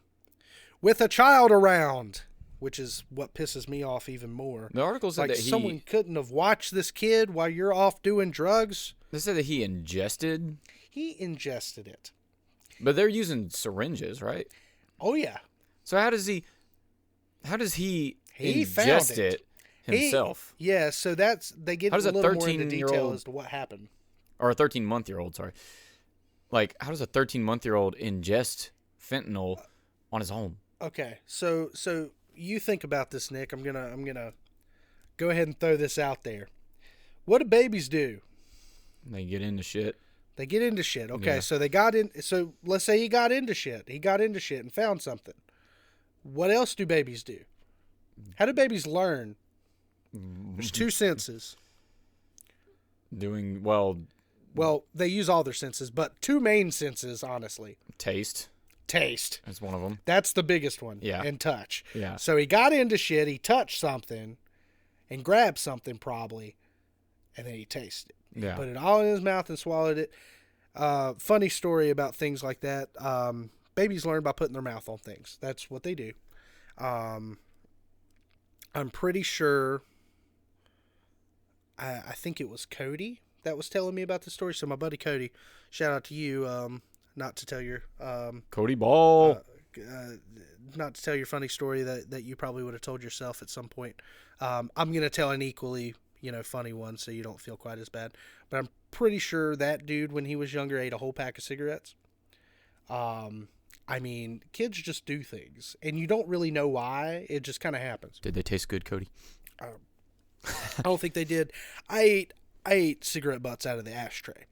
with a child around, which is what pisses me off even more. The article said that someone couldn't have watched this kid while you're off doing drugs. They said that he ingested it. But they're using syringes, right? Oh yeah. So how does he ingest it himself? So they get a little more into detail as to what happened. Or a 13-month-year-old, sorry. Like, how does a 13-month-year-old ingest fentanyl on his own? Okay, so you think about this, Nick. I'm gonna go ahead and throw this out there. What do babies do? They get into shit. Okay, Yeah. So let's say he got into shit. He got into shit and found something. What else do babies do? How do babies learn? There's 2 senses. Doing well. Well, they use all their senses, but 2 main senses, honestly. Taste. That's one of them. That's the biggest one. Yeah. And touch. Yeah. So he got into shit. He touched something and grabbed something probably, and then he tasted it. Yeah. He put it all in his mouth and swallowed it. Funny story about things like that. Babies learn by putting their mouth on things. That's what they do. I'm pretty sure. I think it was Cody that was telling me about the story. So my buddy Cody, shout out to you. Not to tell your Cody Ball. Not to tell your funny story that you probably would have told yourself at some point. I'm gonna tell an equally funny one, so you don't feel quite as bad. But I'm pretty sure that dude, when he was younger, ate a whole pack of cigarettes. I mean, kids just do things, and you don't really know why. It just kind of happens. Did they taste good, Cody? I don't think they did. I ate cigarette butts out of the ashtray,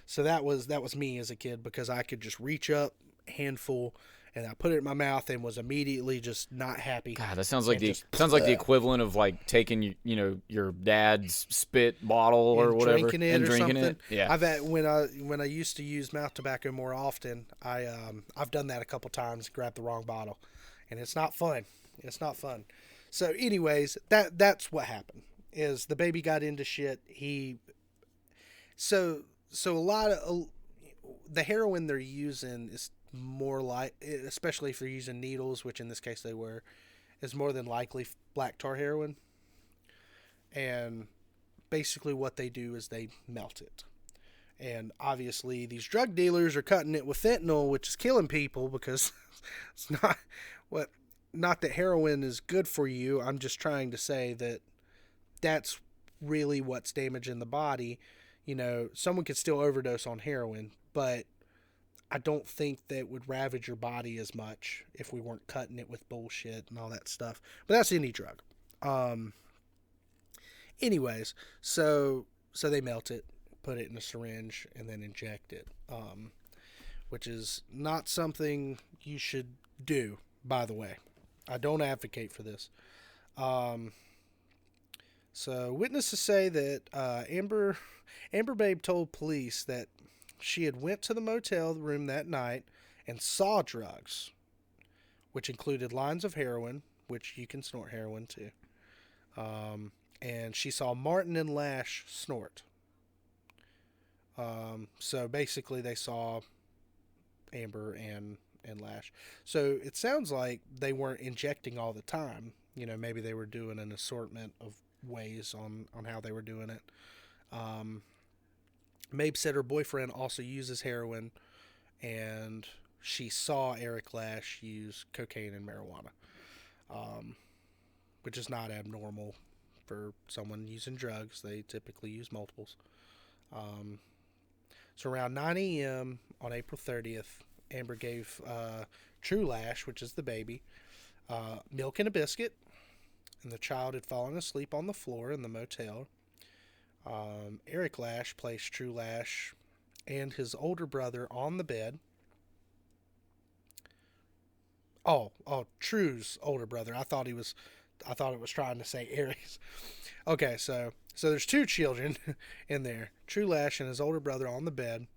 so that was me as a kid, because I could just reach up, handful, and I put it in my mouth and was immediately just not happy. God, that sounds like the equivalent of like taking your dad's spit bottle or whatever drinking it and or drinking something. it. Yeah, I've had, when I used to use mouth tobacco more often, I've done that a couple times, grabbed the wrong bottle, and it's not fun. It's not fun. So, anyways, that's what happened. Is the baby got into shit. So a lot of the heroin they're using is more like, especially if they're using needles, which in this case they were, is more than likely black tar heroin. And basically what they do is they melt it. And obviously these drug dealers are cutting it with fentanyl, which is killing people, because it's not that heroin is good for you. I'm just trying to say that that's really what's damaging the body. Someone could still overdose on heroin, but I don't think that would ravage your body as much if we weren't cutting it with bullshit and all that stuff. But that's any drug. Anyways, so they melt it, put it in a syringe, and then inject it, which is not something you should do, by the way. I don't advocate for this. So witnesses say that Amber Babe told police that she had went to the motel room that night and saw drugs, which included lines of heroin, which you can snort heroin too. And she saw Martin and Lash snort. So basically they saw Amber and Lash. So it sounds like they weren't injecting all the time. Maybe they were doing an assortment of ways on how they were doing it. Mabe said her boyfriend also uses heroin, and she saw Eric Lash use cocaine and marijuana, which is not abnormal for someone using drugs. They typically use multiples. So around 9 a.m. on April 30th, Amber gave True Lash, which is the baby, milk and a biscuit, and the child had fallen asleep on the floor in the motel. Eric Lash placed True Lash and his older brother on the bed. Oh, True's older brother. I thought it was trying to say Eric's. Okay, so there's two children in there. True Lash and his older brother on the bed.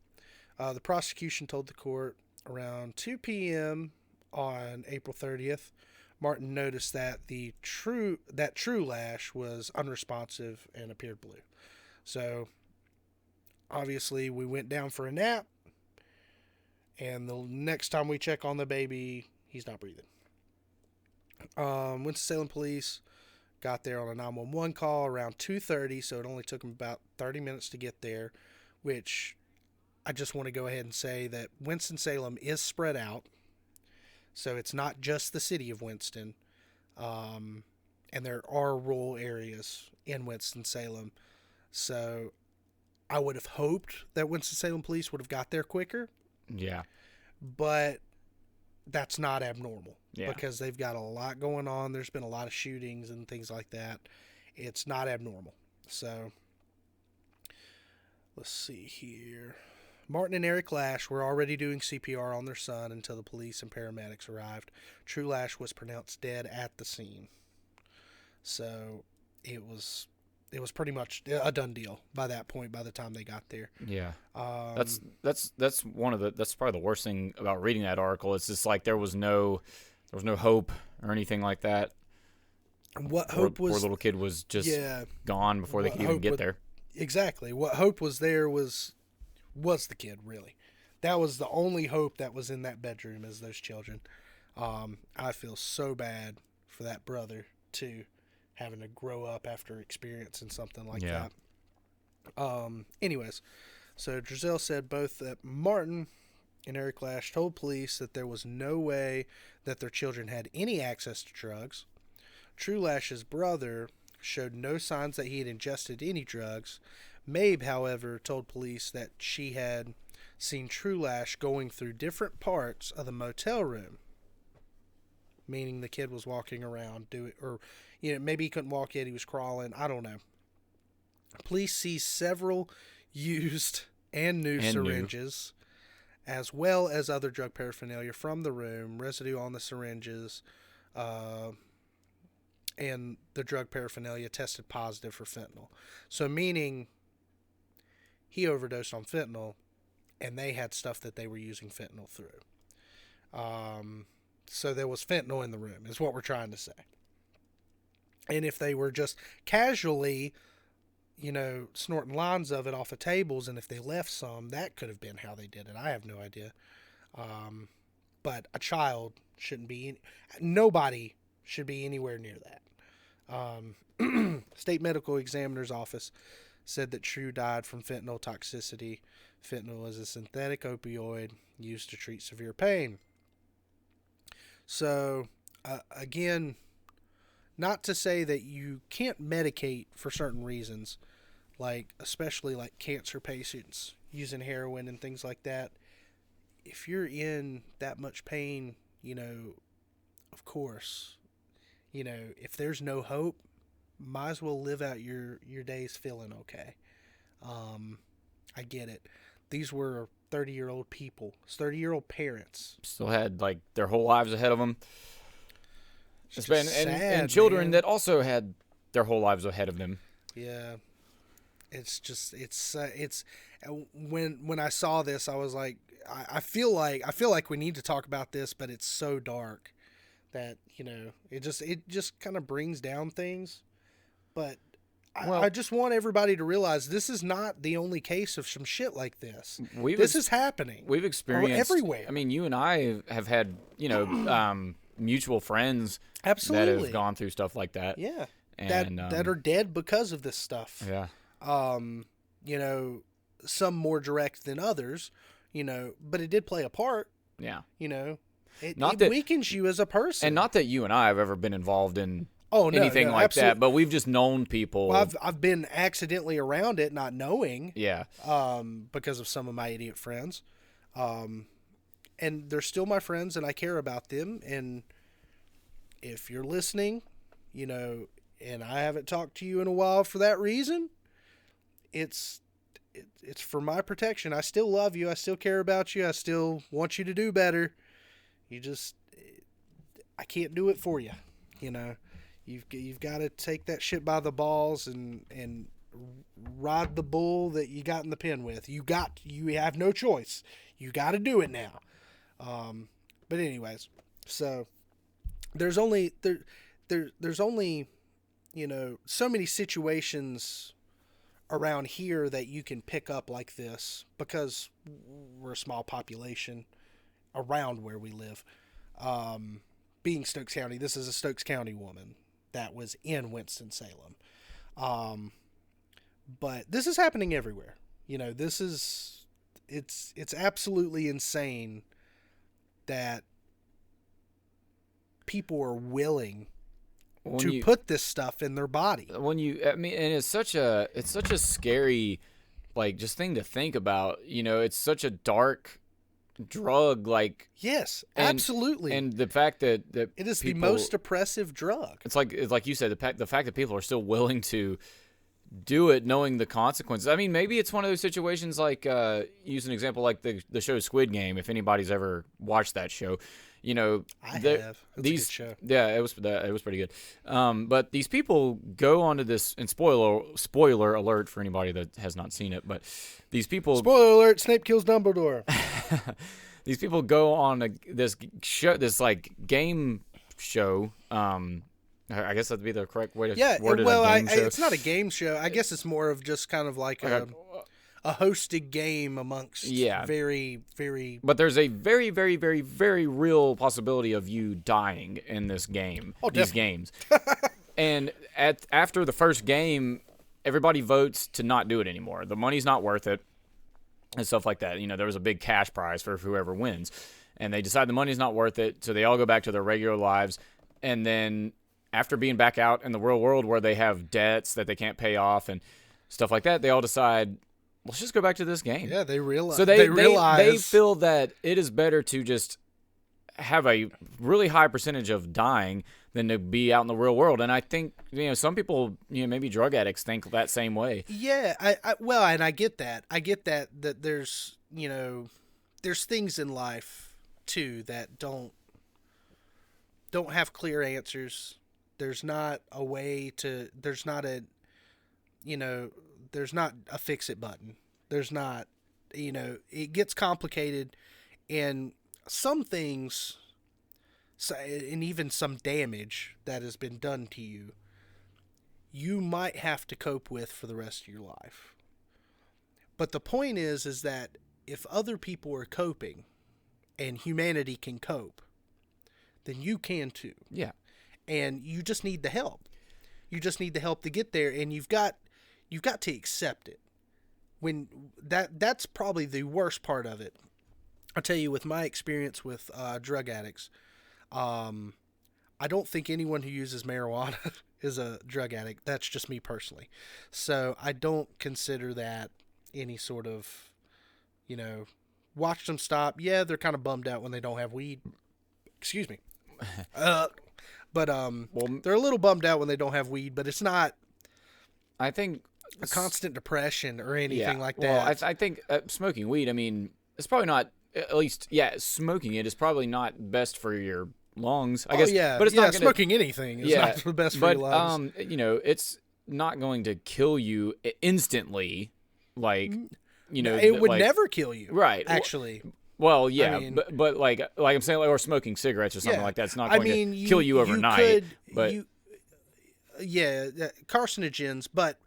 The prosecution told the court around 2 p.m. on April 30th, Martin noticed that True Lash was unresponsive and appeared blue. So obviously we went down for a nap, and the next time we check on the baby, he's not breathing. Winston-Salem police got there on a 911 call around 2:30, so it only took them about 30 minutes to get there, which I just want to go ahead and say that Winston-Salem is spread out, so it's not just the city of Winston, and there are rural areas in Winston-Salem, so I would have hoped that Winston-Salem police would have got there quicker. Yeah. But that's not abnormal. Yeah. Because they've got a lot going on. There's been a lot of shootings and things like that. It's not abnormal. So, let's see here. Martin and Eric Lash were already doing CPR on their son until the police and paramedics arrived. True Lash was pronounced dead at the scene. So, it was pretty much a done deal by that point, by the time they got there. Yeah. That's probably the worst thing about reading that article. It's just like there was no hope or anything like that. What hope was... Poor little kid was just gone before they could even get there. Exactly. What hope was there was the kid, really. That was the only hope that was in that bedroom, is those children. I feel so bad for that brother too, having to grow up after experiencing something like that. Anyways, so Giselle said both that Martin and Eric Lash told police that there was no way that their children had any access to drugs. True Lash's brother showed no signs that he had ingested any drugs. Mabe, however, told police that she had seen True Lash going through different parts of the motel room, meaning the kid was walking around, maybe he couldn't walk yet, he was crawling, I don't know. Police seized several used and new syringes, as well as other drug paraphernalia from the room, residue on the syringes, and the drug paraphernalia tested positive for fentanyl. So meaning he overdosed on fentanyl, and they had stuff that they were using fentanyl through. So there was fentanyl in the room, is what we're trying to say. And if they were just casually, snorting lines of it off of tables, and if they left some, that could have been how they did it. I have no idea. But a child shouldn't be, nobody should be anywhere near that. State Medical Examiner's Office said that True died from fentanyl toxicity. Fentanyl is a synthetic opioid used to treat severe pain. So, again, not to say that you can't medicate for certain reasons, especially cancer patients using heroin and things like that. If you're in that much pain, of course, if there's no hope, might as well live out your days feeling okay. I get it. These were 30-year-old people, 30-year-old parents. Still had their whole lives ahead of them. And children, man, that also had their whole lives ahead of them. Yeah. It's when I saw this, I was like, I feel like we need to talk about this, but it's so dark that, it just kind of brings down things. But I just want everybody to realize this is not the only case of some shit like this. This is happening. We've experienced everywhere. I mean, you and I have had, mutual friends absolutely that have gone through stuff like that. Yeah. And, that are dead because of this stuff. Yeah. Some more direct than others, but it did play a part. Yeah. It weakens you as a person. And not that you and I have ever been involved in anything like absolutely. that, but we've just known people. Well, I've been accidentally around it, not knowing. Yeah. Because of some of my idiot friends. And they're still my friends, and I care about them. And if you're listening, and I haven't talked to you in a while for that reason, it's for my protection. I still love you. I still care about you. I still want you to do better. I can't do it for you. You've got to take that shit by the balls and ride the bull that you got in the pen with. You have no choice. You got to do it now. But anyways, so there's only so many situations around here that you can pick up like this because we're a small population around where we live. Being Stokes County, this is a Stokes County woman that was in Winston-Salem. But this is happening everywhere. It's absolutely insane that people are willing to put this stuff in their body. And it's such a scary, just thing to think about. It's such a dark drug. Yes, absolutely. And the fact that it is the most oppressive drug. It's like you said, the fact that people are still willing to do it knowing the consequences. I mean, maybe it's one of those situations use an example like the show Squid Game, if anybody's ever watched that show. I have. It's a good show. Yeah, it was pretty good. But these people go onto this, and spoiler alert for anybody that has not seen it, but these people... Spoiler alert, Snape kills Dumbledore. These people go on this game show. I guess that'd be the correct way to word it. Yeah, well, it's not a game show. I guess it's more of just kind of like a hosted game amongst very, very... But there's a very, very, very, very real possibility of you dying in this game. Oh, these games. And after the first game, everybody votes to not do it anymore. The money's not worth it and stuff like that. You know, there was a big cash prize for whoever wins. And they decide the money's not worth it, so they all go back to their regular lives. And then after being back out in the real world where they have debts that they can't pay off and stuff like that, they all decide, let's just go back to this game. Yeah, they realize. So they feel that it is better to just have a really high percentage of dying than to be out in the real world. And I think, you know, some people, you know, maybe drug addicts think that same way. Yeah, well, and I get that. I get that there's, you know, there's things in life too that don't have clear answers. There's not a way to, there's not a, you know, there's not a fix it button. There's not, you know, it gets complicated, and some things, and even some damage that has been done to you, you might have to cope with for the rest of your life. But the point is that if other people are coping and humanity can cope, then you can too. Yeah. And you just need the help. You just need the help to get there, and you've got to accept it. When that's probably the worst part of it. I'll tell you, with my experience with drug addicts, I don't think anyone who uses marijuana is a drug addict. That's just me personally. So I don't consider that any sort of, you know, watch them stop. Yeah, they're kind of bummed out when they don't have weed. Excuse me. But they're a little bummed out when they don't have weed, but it's not, I think, a constant depression or anything like that. Well, I think smoking weed, I mean, it's probably not, at least, smoking it is probably not best for your lungs, I guess. Yeah, but it's not gonna, smoking anything is not the best for your lungs. You know, it's not going to kill you instantly, like, you know. It would never kill you. Right. Actually. Well, yeah, I mean, but like I'm saying, or smoking cigarettes or something like that, it's not going to kill you overnight. Carcinogens, but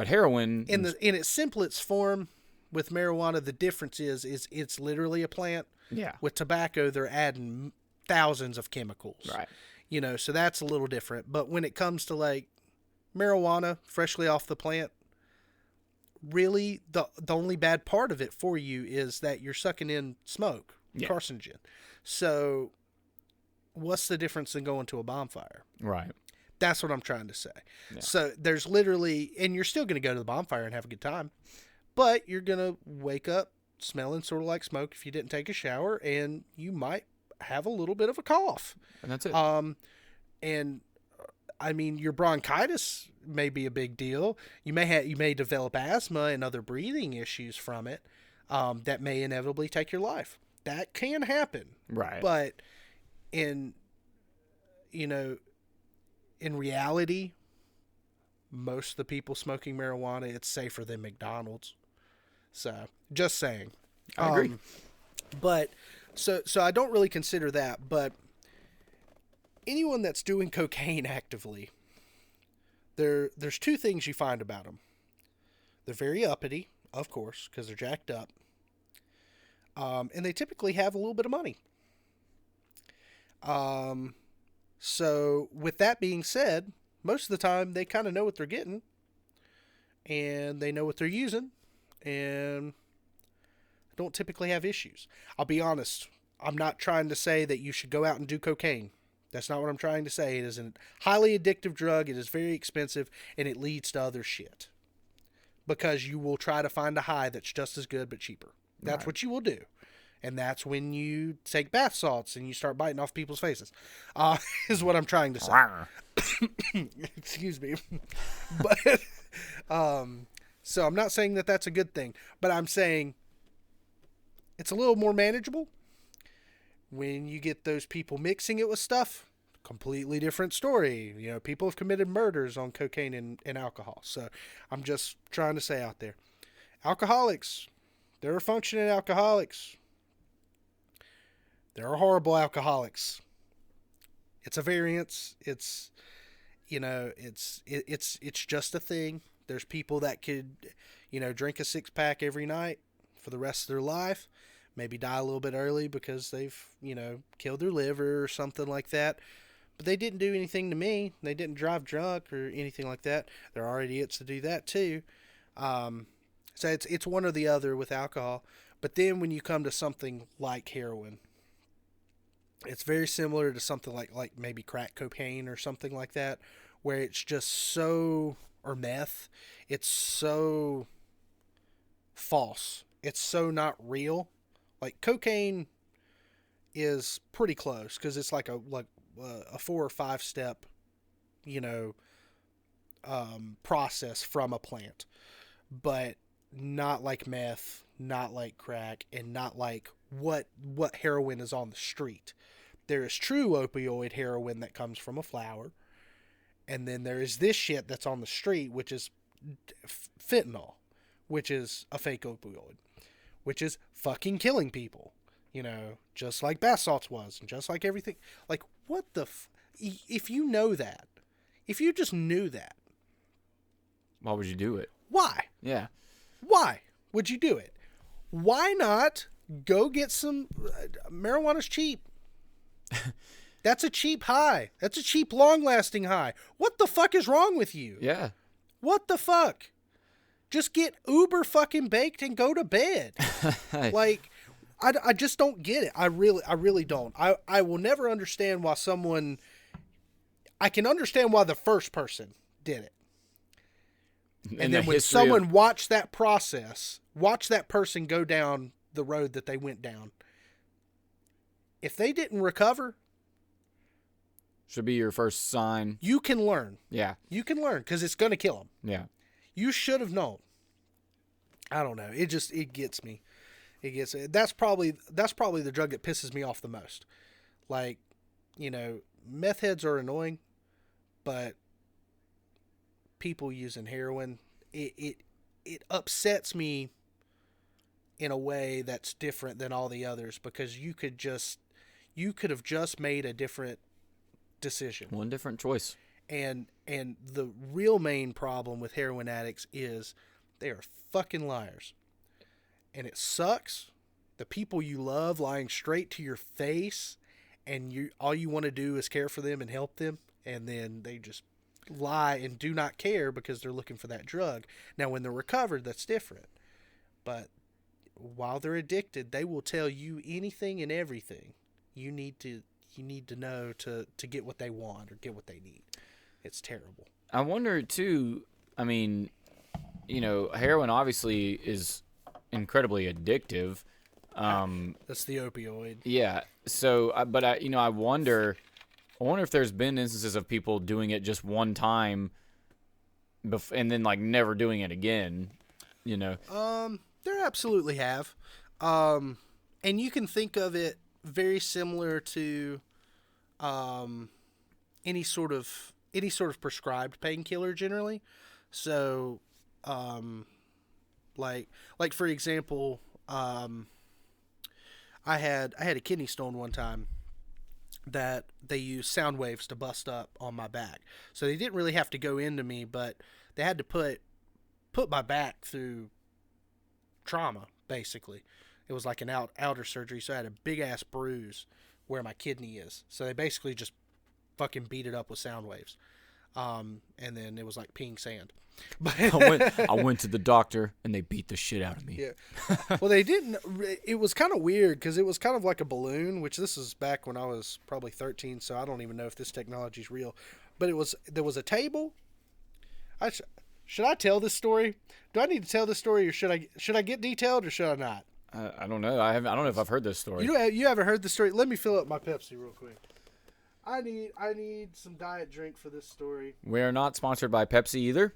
heroin in its simplest form with marijuana, the difference is it's literally a plant. Yeah. With tobacco, they're adding thousands of chemicals. Right. You know, so that's a little different. But when it comes to like marijuana, freshly off the plant, really the only bad part of it for you is that you're sucking in smoke, carcinogen. So what's the difference in going to a bonfire? Right. That's what I'm trying to say. Yeah. So there's literally, and you're still going to go to the bonfire and have a good time, but you're going to wake up smelling sort of like smoke if you didn't take a shower, and you might have a little bit of a cough. And that's it. And I mean, your bronchitis may be a big deal. You may develop asthma and other breathing issues from it, that may inevitably take your life. That can happen. Right. But in reality, most of the people smoking marijuana, it's safer than McDonald's. So, just saying. I agree. But so I don't really consider that, but anyone that's doing cocaine actively, there's two things you find about them. They're very uppity, of course, because they're jacked up. And they typically have a little bit of money. So with that being said, most of the time they kind of know what they're getting, and they know what they're using, and don't typically have issues. I'll be honest. I'm not trying to say that you should go out and do cocaine. That's not what I'm trying to say. It is a highly addictive drug. It is very expensive, and it leads to other shit. Because you will try to find a high that's just as good but cheaper. That's what you will do. And that's when you take bath salts and you start biting off people's faces. Is what I'm trying to say. Excuse me. But so I'm not saying that that's a good thing. But I'm saying it's a little more manageable. When you get those people mixing it with stuff, completely different story. You know, people have committed murders on cocaine and alcohol. So I'm just trying to say out there. Alcoholics, there are functioning alcoholics. There are horrible alcoholics. It's a variance. It's, you know, it's just a thing There's people that could, drink a 6-pack every night for the rest of their life, maybe die a little bit early because they've, killed their liver or something like that. But they didn't do anything to me. They didn't drive drunk or anything like that. There are idiots that do that too. So it's one or the other with alcohol. But then when you come to something like heroin, it's very similar to something like maybe crack cocaine or something like that, where it's just so, or meth, it's so false. It's so not real. Like cocaine is pretty close because it's like a 4 or 5 step, process from a plant, but not like meth, not like crack, and not like what heroin is on the street. There is true opioid heroin that comes from a flower, and then there is this shit that's on the street, which is fentanyl, which is a fake opioid, which is fucking killing people, just like bath salts was, and just like everything. Like, what the if you know that, if you just knew that, why would you do it? Why? Yeah. Why would you do it? Why not go get some marijuana's cheap. That's a cheap high. That's a cheap, long-lasting high. What the fuck is wrong with you? Yeah. What the fuck? Just get uber fucking baked and go to bed. Like, I just don't get it. I really don't. I will never understand why someone... I can understand why the first person did it. And then when someone watched that process, watched that person go down the road that they went down, if they didn't recover... Should be your first sign. You can learn. Yeah. You can learn because it's going to kill them. Yeah. You should have known. I don't know. It gets me. That's probably the drug that pisses me off the most. Like, meth heads are annoying, but people using heroin, it upsets me in a way that's different than all the others, because you could have just made a different decision. One different choice. And the real main problem with heroin addicts is they are fucking liars. And it sucks. The people you love lying straight to your face, and all you want to do is care for them and help them, and then they just lie and do not care because they're looking for that drug. Now, when they're recovered, that's different. But while they're addicted, they will tell you anything and everything you need to know to get what they want or get what they need. It's terrible. I wonder too, heroin obviously is incredibly addictive. That's the opioid. Yeah. So, but I wonder if there's been instances of people doing it just one time and then like never doing it again, There absolutely have. And you can think of it very similar to any sort of prescribed painkiller generally. So like for example, I had a kidney stone one time that they used sound waves to bust up on my back. So they didn't really have to go into me, but they had to put my back through trauma, basically. It was like an outer surgery, so I had a big ass bruise where my kidney is. So they basically just fucking beat it up with sound waves. And then it was like peeing sand. But I went to the doctor and they beat the shit out of me. Yeah. Well, they didn't. It was kind of weird because it was kind of like a balloon, which this is back when I was probably 13, so I don't even know if this technology is real. But there was a table. Should I tell this story? Do I need to tell this story, or should I get detailed, or should I not? I don't know. I don't know if I've heard this story. You haven't heard the story? Let me fill up my Pepsi real quick. I need some diet drink for this story. We are not sponsored by Pepsi either,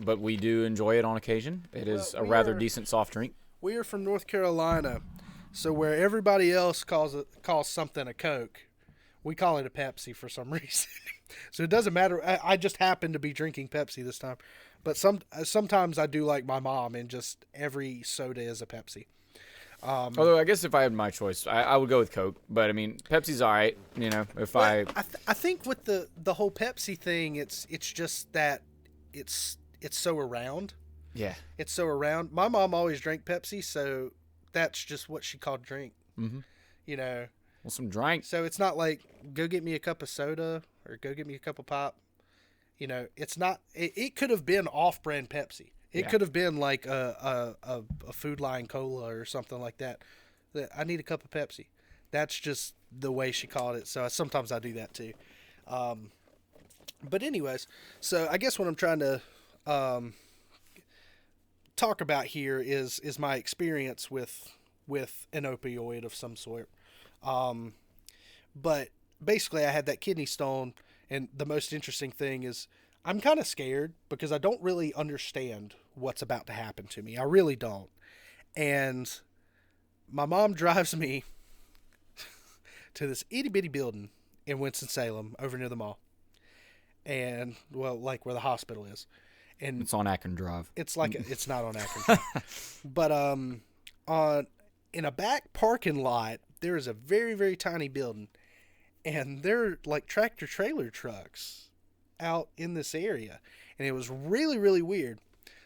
but we do enjoy it on occasion. It is a rather decent soft drink. We are from North Carolina, so where everybody else calls something a Coke, we call it a Pepsi for some reason. So it doesn't matter. I just happen to be drinking Pepsi this time. But sometimes I do like my mom, and just every soda is a Pepsi. Although I guess if I had my choice, I would go with Coke. But Pepsi's all right. I think with the whole Pepsi thing, it's just that it's it's so around. Yeah. It's so around. My mom always drank Pepsi, so that's just what she called drink. Mm-hmm. You know. Well, some drink. So it's not like, go get me a cup of soda or go get me a cup of pop. You know, it's not. It could have been off-brand Pepsi. It could have been like a Food Line Cola or something like that. I need a cup of Pepsi. That's just the way she called it. So sometimes I do that too. But anyways, so I guess what I'm trying to talk about here is my experience with an opioid of some sort. But basically I had that kidney stone, and the most interesting thing is I'm kind of scared because I don't really understand what's about to happen to me. I really don't. And my mom drives me to this itty bitty building in Winston-Salem over near the mall. And, well, like where the hospital is. And it's on Akron Drive. It's like it's not on Akron Drive. But in a back parking lot, there is a very, very tiny building. And there are like tractor trailer trucks out in this area. And it was really, really weird.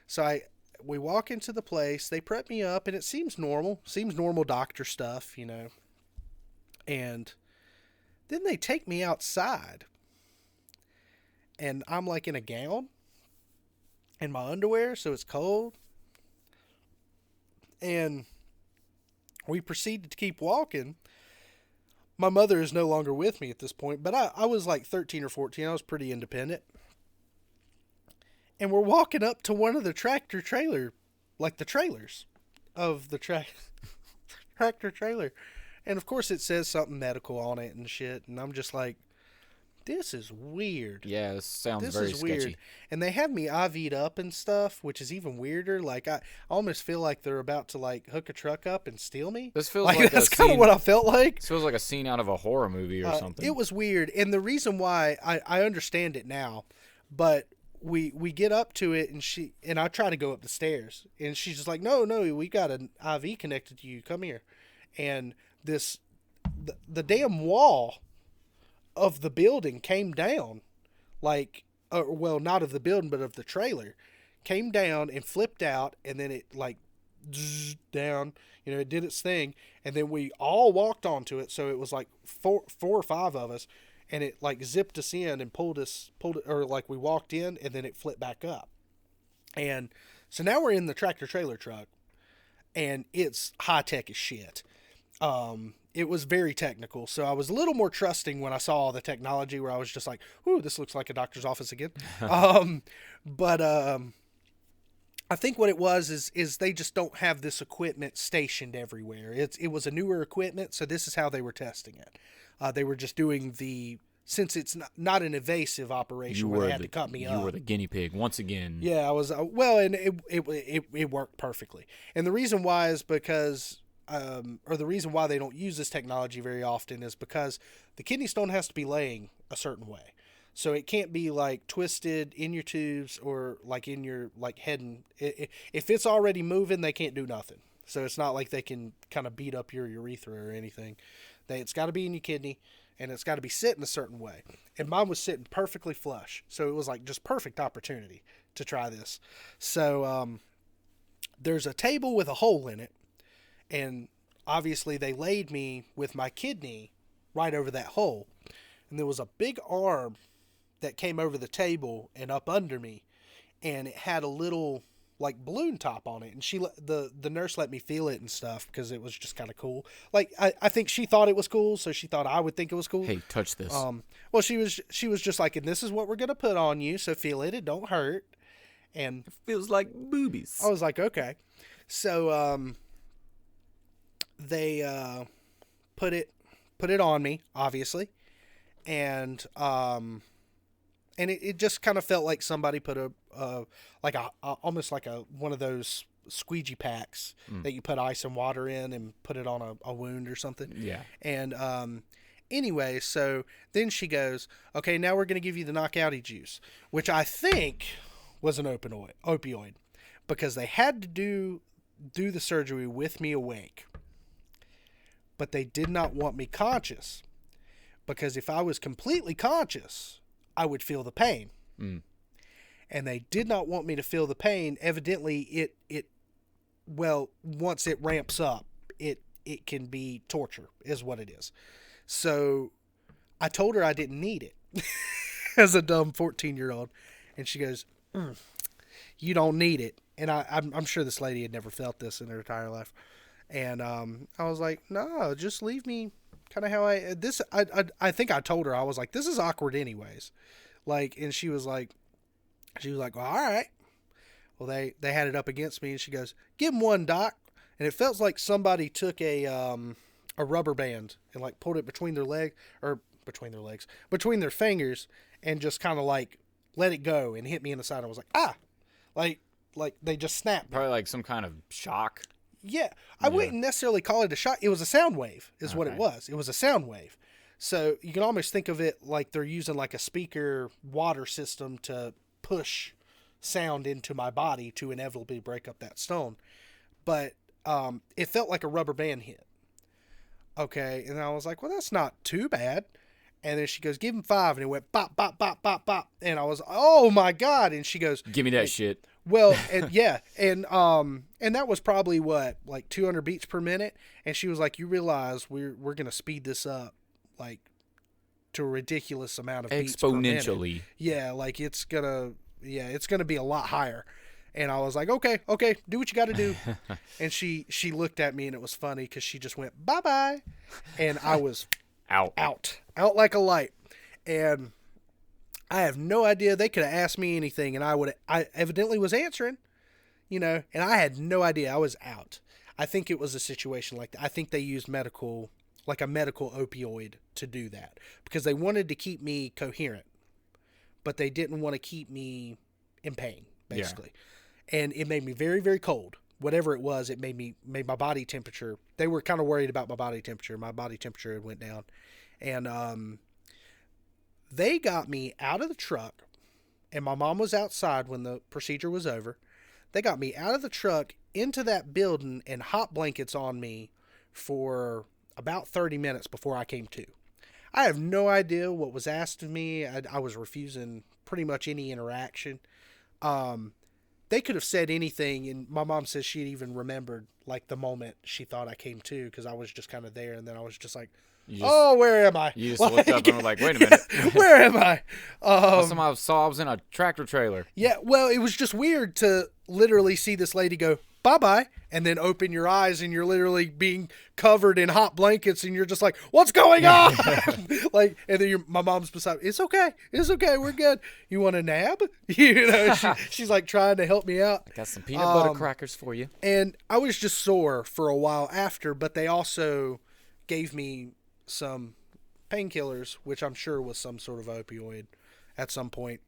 So we walk into the place, they prep me up, and it seems normal. Seems normal doctor stuff, you know. And then they take me outside. And I'm like in a gown and my underwear, so it's cold. And we proceeded to keep walking. My mother is no longer with me at this point, but I was like 13 or 14. I was pretty independent. And we're walking up to one of the tractor trailer, like the trailers of the tractor trailer. And of course it says something medical on it and shit. And I'm just like, this is weird. Yeah, this sounds very sketchy. Weird. And they have me IV'd up and stuff, which is even weirder. Like I almost feel like they're about to like hook a truck up and steal me. This feels like that's kind of what I felt like. This feels like a scene out of a horror movie or something. It was weird, and the reason why I understand it now, but we get up to it and I try to go up the stairs, and she's just like, no, we got an IV connected to you. Come here, and the damn wall of the building came down, like, well, not of the building, but of the trailer, came down and flipped out, and then it like down, you know, it did its thing, and then we all walked onto it, so it was like four or five of us, and it like zipped us in and pulled it, or like we walked in, and then it flipped back up, and so now we're in the tractor trailer truck, and it's high tech as shit. It was very technical, so I was a little more trusting when I saw all the technology, where I was just like, ooh, this looks like a doctor's office again. But I think what it was is they just don't have this equipment stationed everywhere. It was a newer equipment, so this is how they were testing it. They were just doing since it's not an invasive operation where they had to cut me up. You were the guinea pig once again. Yeah, I was, well, and it worked perfectly. And the reason why is because... or the reason why they don't use this technology very often is because the kidney stone has to be laying a certain way. So it can't be like twisted in your tubes or like in your like head. And if it's already moving, they can't do nothing. So it's not like they can kind of beat up your urethra or anything. It's got to be in your kidney, and it's got to be sitting a certain way. And mine was sitting perfectly flush. So it was like just perfect opportunity to try this. So there's a table with a hole in it. And obviously they laid me with my kidney right over that hole. And there was a big arm that came over the table and up under me. And it had a little like balloon top on it. And the nurse let me feel it and stuff because it was just kind of cool. Like I think she thought it was cool, so she thought I would think it was cool. Hey, touch this. Well, she was just like, and this is what we're going to put on you, so feel it. It don't hurt. And it feels like boobies. I was like, okay. So they put it on me, obviously, and it just kind of felt like somebody put almost like one of those squeegee packs that you put ice and water in and put it on a wound or something. Yeah. And anyway, so then she goes, okay, now we're going to give you the knockouty juice, which I think was an opioid, because they had to do the surgery with me awake. But they did not want me conscious, because if I was completely conscious, I would feel the pain. and they did not want me to feel the pain. Evidently, once it ramps up, it can be torture, is what it is. So I told her I didn't need it as a dumb 14-year-old, and she goes, "You don't need it." And I'm sure this lady had never felt this in her entire life. And I was like, "No, just leave me kind of how I think I told her, I was like, this is awkward anyways." Like, and she was like, "Well, all right." Well, they had it up against me, and she goes, "Give him one, doc." And it felt like somebody took a rubber band and like pulled it between their fingers, and just kind of like let it go and hit me in the side. I was like, ah, like they just snapped. Probably like some kind of shock. Yeah, I wouldn't necessarily call it a shock. It was a sound wave, is what it was. It was a sound wave. So you can almost think of it like they're using like a speaker water system to push sound into my body to inevitably break up that stone. But it felt like a rubber band hit. Okay, and I was like, well, that's not too bad. And then she goes, "Give him 5," and it went bop, bop, bop, bop, bop. And I was, oh my God. And she goes, "Give me that shit." Well, and yeah, and that was probably like 200 beats per minute. And she was like, "You realize we're gonna speed this up like to a ridiculous amount of beats per minute." Exponentially. Yeah, like it's gonna be a lot higher. And I was like, okay, do what you got to do. And she looked at me, and it was funny because she just went, "Bye-bye." And I was out like a light. And I have no idea. They could have asked me anything, and I evidently was answering, and I had no idea. I was out. I think it was a situation like that. I think they used a medical opioid to do that because they wanted to keep me coherent, but they didn't want to keep me in pain, basically. Yeah. And it made me very, very cold. Whatever it was, it made my body temperature. They were kind of worried about my body temperature. My body temperature had went down. And they got me out of the truck, and my mom was outside when the procedure was over. They got me out of the truck into that building and hot blankets on me for about 30 minutes before I came to. I have no idea what was asked of me. I was refusing pretty much any interaction. They could have said anything, and my mom says she even remembered like the moment she thought I came to, because I was just kind of there, and then I was just like, where am I? You just looked up and were like, wait a minute. Where am I? Somehow saw I was in a tractor trailer. Yeah, well, it was just weird to literally see this lady go, "Bye-bye," and then open your eyes, and you're literally being covered in hot blankets, and you're just like, "What's going on?" Like, and then my mom's beside me. It's okay, we're good. You want a nab? She's like trying to help me out. I got some peanut butter crackers for you. And I was just sore for a while after, but they also gave me some painkillers, which I'm sure was some sort of opioid at some point.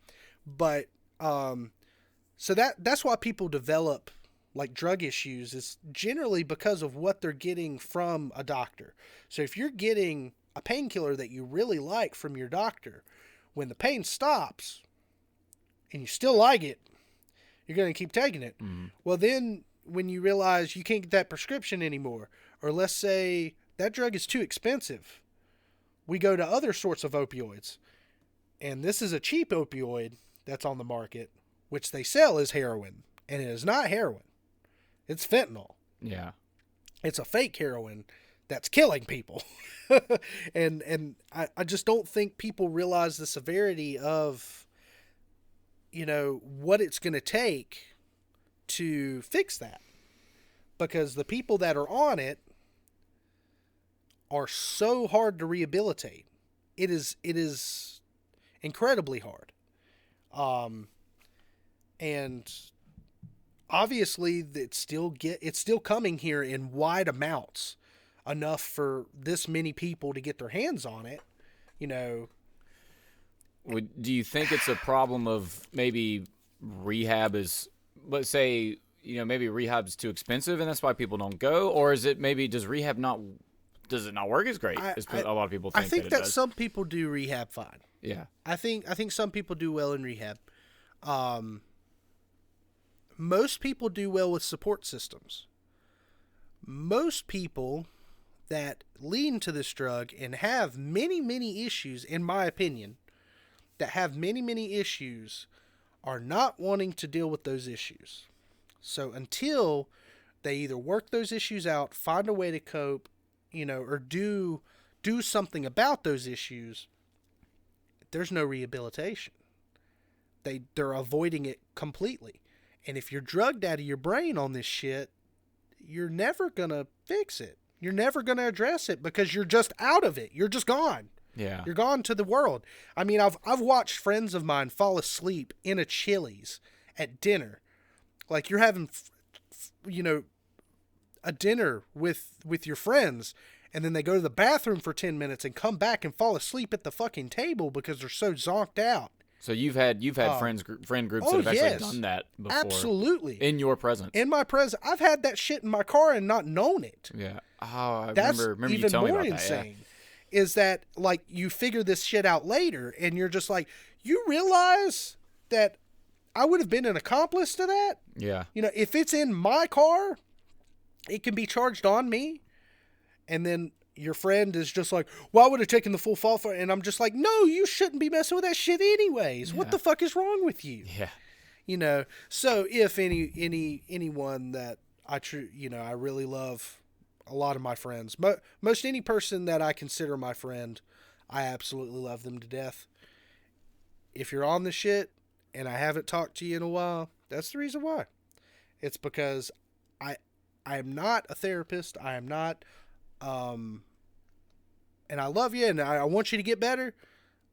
But so that's why people develop like drug issues, is generally because of what they're getting from a doctor. So if you're getting a painkiller that you really like from your doctor, when the pain stops and you still like it, you're going to keep taking it. Mm-hmm. Well, then when you realize you can't get that prescription anymore, or let's say that drug is too expensive, we go to other sorts of opioids. And this is a cheap opioid that's on the market, which they sell as heroin. And it is not heroin. It's fentanyl. Yeah. It's a fake heroin that's killing people. and I just don't think people realize the severity of, what it's going to take to fix that. Because the people that are on it are so hard to rehabilitate. It is incredibly hard. And obviously it's still coming here in wide amounts, enough for this many people to get their hands on it. Do you think it's a problem of maybe rehab is, let's say, maybe rehab's too expensive and that's why people don't go? Or is it maybe does it not work as great as a lot of people think? I think that some people do rehab fine. Yeah. I think some people do well in rehab. Most people do well with support systems. Most people that lean to this drug and have many, many issues, in my opinion, that have many, many issues, are not wanting to deal with those issues. So until they either work those issues out, find a way to cope, or do something about those issues, there's no rehabilitation. They're avoiding it completely. And if you're drugged out of your brain on this shit, you're never going to fix it. You're never going to address it because you're just out of it. You're just gone. Yeah. You're gone to the world. I mean, I've watched friends of mine fall asleep in a Chili's at dinner. Like you're having, a dinner with your friends, and then they go to the bathroom for 10 minutes and come back and fall asleep at the fucking table because they're so zonked out. So you've had friend groups that have actually done that before. Absolutely. In your presence. In my presence. I've had that shit in my car and not known it. Yeah. Oh, That's remember you even telling me more about insane. that. Yeah. Is that like you figure this shit out later and you're just like, you realize that I would have been an accomplice to that? Yeah. If it's in my car, it can be charged on me. And then your friend is just like, well, I would have taken the full fall for it. And I'm just like, no, you shouldn't be messing with that shit anyways. Yeah. What the fuck is wrong with you? Yeah. So if anyone that I really love, a lot of my friends, most any person that I consider my friend, I absolutely love them to death. If you're on the shit and I haven't talked to you in a while, that's the reason why. It's because I am not a therapist. I am not, and I love you and I want you to get better,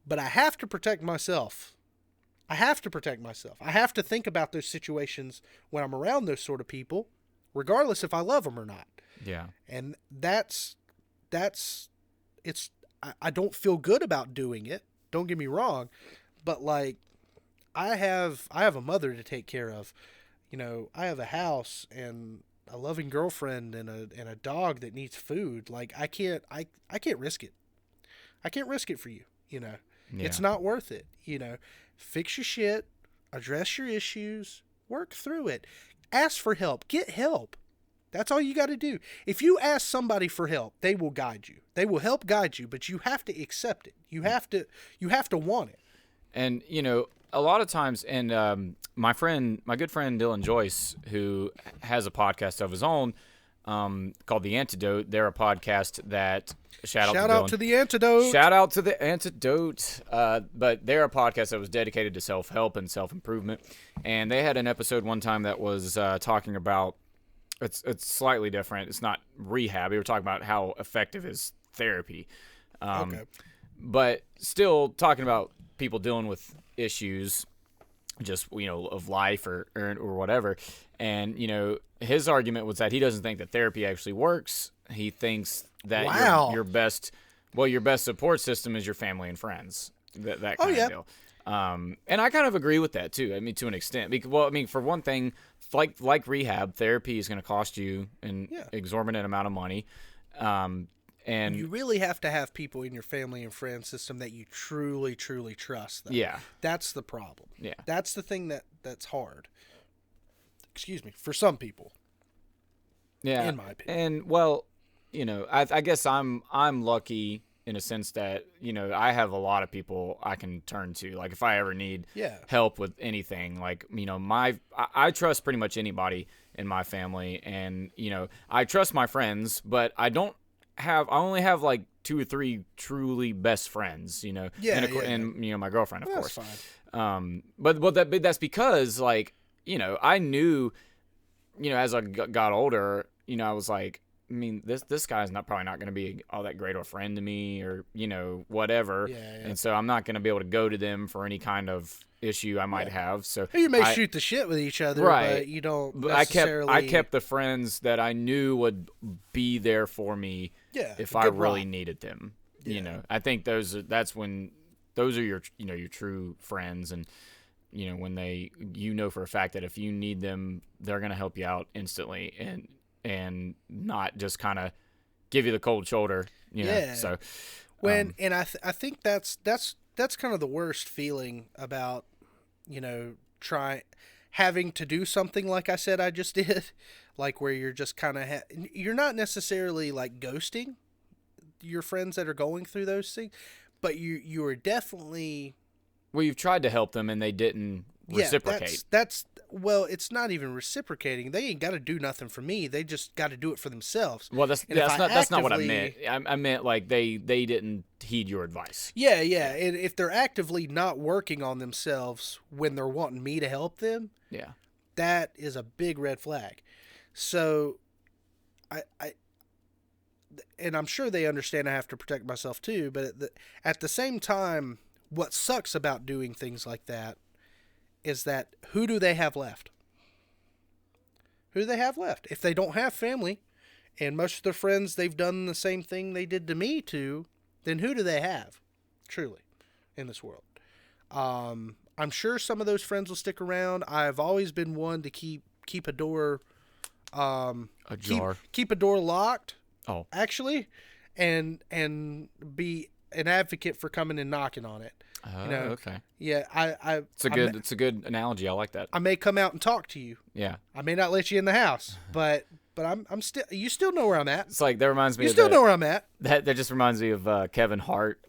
but I have to protect myself. I have to think about those situations when I'm around those sort of people, regardless if I love them or not. Yeah. And I don't feel good about doing it. Don't get me wrong, but like I have a mother to take care of. I have a house and a loving girlfriend and a dog that needs food. Like I can't risk it. I can't risk it for you. Yeah. It's not worth it. Fix your shit, address your issues, work through it, ask for help, get help. That's all you got to do. If you ask somebody for help, they will guide you. They will help guide you, but you have to accept it. You have to want it. And, a lot of times, and my good friend Dylan Joyce, who has a podcast of his own called The Antidote, they're a podcast that, shout out to The Antidote. Shout out to The Antidote. But they're a podcast that was dedicated to self-help and self-improvement. And they had an episode one time that was talking about, it's slightly different. It's not rehab. They were talking about how effective is therapy. Okay. But still talking about people dealing with issues just, of life or whatever. And, his argument was that he doesn't think that therapy actually works. He thinks that your best support system is your family and friends. That kind of deal. And I kind of agree with that too. I mean, to an extent, because, for one thing, like rehab, therapy is going to cost you an exorbitant amount of money. And you really have to have people in your family and friend system that you truly, truly trust. Though. Yeah. That's the problem. Yeah. That's the thing that's hard. Excuse me. For some people. Yeah. In my opinion. And, I guess I'm lucky in a sense that, I have a lot of people I can turn to. Like, if I ever need help with anything, like, I trust pretty much anybody in my family. And, I trust my friends, but I only have like 2 or 3 truly best friends, and my girlfriend, of course. Fine. But that's because, like, I knew, as I got older, I was like, this guy's probably not going to be all that great of a friend to me, or whatever. And so I'm not going to be able to go to them for any kind of issue I might have. So you may shoot the shit with each other, right? But you don't. But necessarily... I kept the friends that I knew would be there for me. If I really needed them. I think those are your your true friends, and when they for a fact that if you need them, they're going to help you out instantly and not just kind of give you the cold shoulder, So and I think that's kind of the worst feeling about having to do something like I said I just did, like where you're just kind of you're not necessarily like ghosting your friends that are going through those things, but you are definitely you've tried to help them and they didn't reciprocate. That's well, it's not even reciprocating. They ain't got to do nothing for me. They just got to do it for themselves. Well, that's not what I meant. I meant like they didn't heed your advice. Yeah. And if they're actively not working on themselves when they're wanting me to help them, Yeah. that is a big red flag. So, and I'm sure they understand I have to protect myself too. But at the same time, what sucks about doing things like that is that who do they have left? Who do they have left? If they don't have family, and most of their friends, they've done the same thing they did to me to, then who do they have, truly, in this world? I'm sure some of those friends will stick around. I've always been one to keep a door ajar. Keep a door locked. Oh, actually, and be an advocate for coming and knocking on it. Okay. Yeah, it's a good analogy. I like that. I may come out and talk to you. Yeah. I may not let you in the house, but I'm still. You still know where I'm at. It's like that reminds me. You still know where I'm at. That just reminds me of Kevin Hart.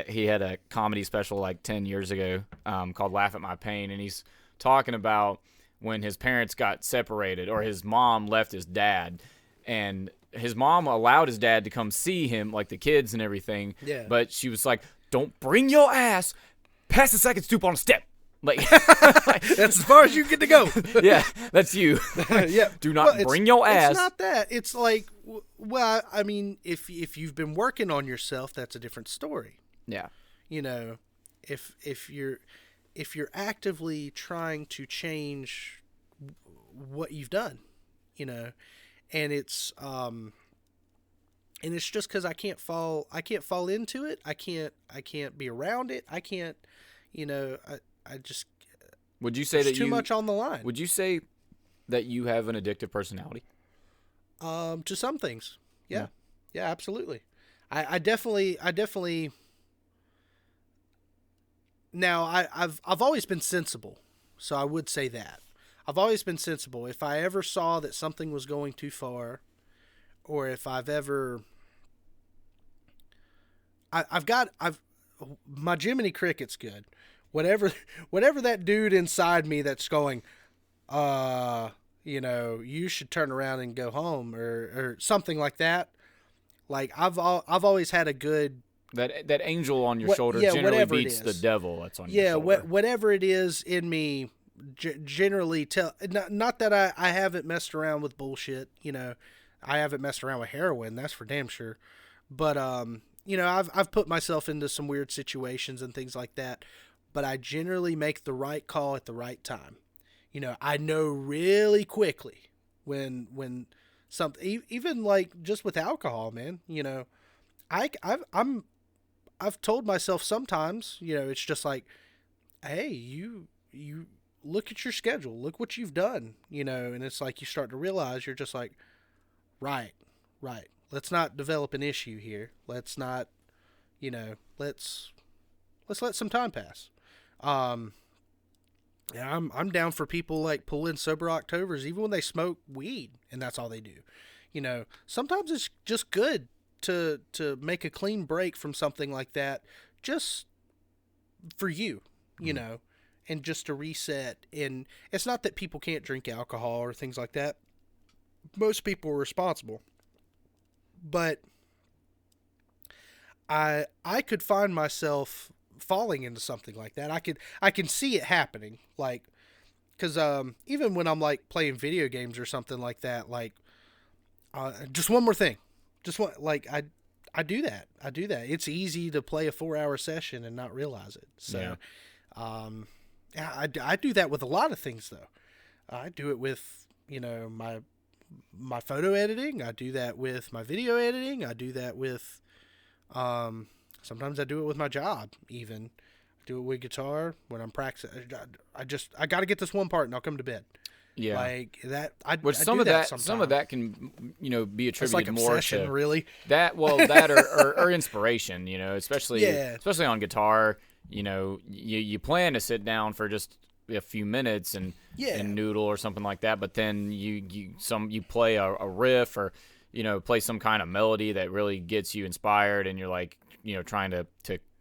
He had a comedy special like 10 years ago called "Laugh at My Pain," and he's talking about when his parents got separated, or his mom left his dad, and his mom allowed his dad to come see him, like the kids and everything. Yeah. But she was like, "Don't bring your ass past the second stoop on a step." Like that's as far as you get to go. Yeah, that's you. Yeah. Do not bring your ass. It's not that. It's like, well, I mean, if you've been working on yourself, that's a different story. Yeah. You know, if you're actively trying to change what you've done, you know, and it's just because I can't fall into it. I can't be around it. I can't, you know, I just. Would you say that too much on the line? Would you say that you have an addictive personality? To some things, yeah, absolutely. I definitely. Now I've always been sensible, so I would say that I've always been sensible. If I ever saw that something was going too far, or if I've my Jiminy Cricket's good. Whatever that dude inside me that's going, you know, you should turn around and go home, or something like that. Like I've always had a good that angel on your shoulder generally beats the devil that's on your shoulder. Whatever it is in me, generally not that I haven't messed around with bullshit. You know, I haven't messed around with heroin. That's for damn sure. But you know, I've put myself into some weird situations and things like that. But I generally make the right call at the right time. You know, I know really quickly when something, even like just with alcohol, man. You know, I've told myself sometimes, you know, it's just like, hey, you look at your schedule, look what you've done, you know, and it's like you start to realize you're just like, right. Let's not develop an issue here. Let's not, you know, let's let some time pass. Yeah, I'm down for people like pulling sober Octobers even when they smoke weed and that's all they do. You know, sometimes it's just good to make a clean break from something like that, just for you know, and just to reset. And it's not that people can't drink alcohol or things like that. Most people are responsible, but I could find myself falling into something like that. I can see it happening, like, because even when I'm like playing video games or something like that, like just one more thing, just one, like I do that. It's easy to play a 4-hour session and not realize it. So I do that with a lot of things though. I do it with, you know, my photo editing. I do that with my video editing. I do that with sometimes I do it with my job, even. I do it with guitar when I'm practicing. I got to get this one part and I'll come to bed. Yeah. Like that. Some of that can, you know, be attributed like more obsession, to really. That, well, that or inspiration, you know, especially on guitar, you know, you plan to sit down for just a few minutes and noodle or something like that, but then you play a riff or, you know, play some kind of melody that really gets you inspired and you're like, you know, trying to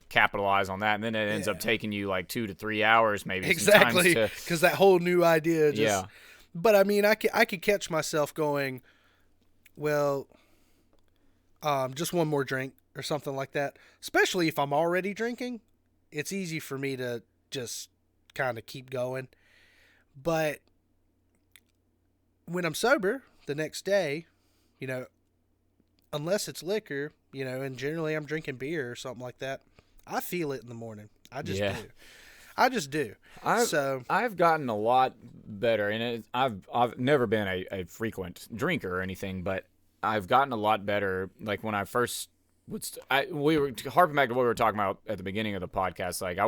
capitalize on that, and then it ends up taking you like 2 to 3 hours maybe. Exactly, because that whole new idea just... Yeah. But, I mean, I could catch myself going, well, just one more drink or something like that. Especially if I'm already drinking, it's easy for me to just kind of keep going. But when I'm sober the next day, you know, unless it's liquor, you know, and generally I'm drinking beer or something like that, I feel it in the morning. I just do. I just do. I've gotten a lot better, and I've never been a frequent drinker or anything, but I've gotten a lot better. Like when I first we were harping back to what we were talking about at the beginning of the podcast. Like I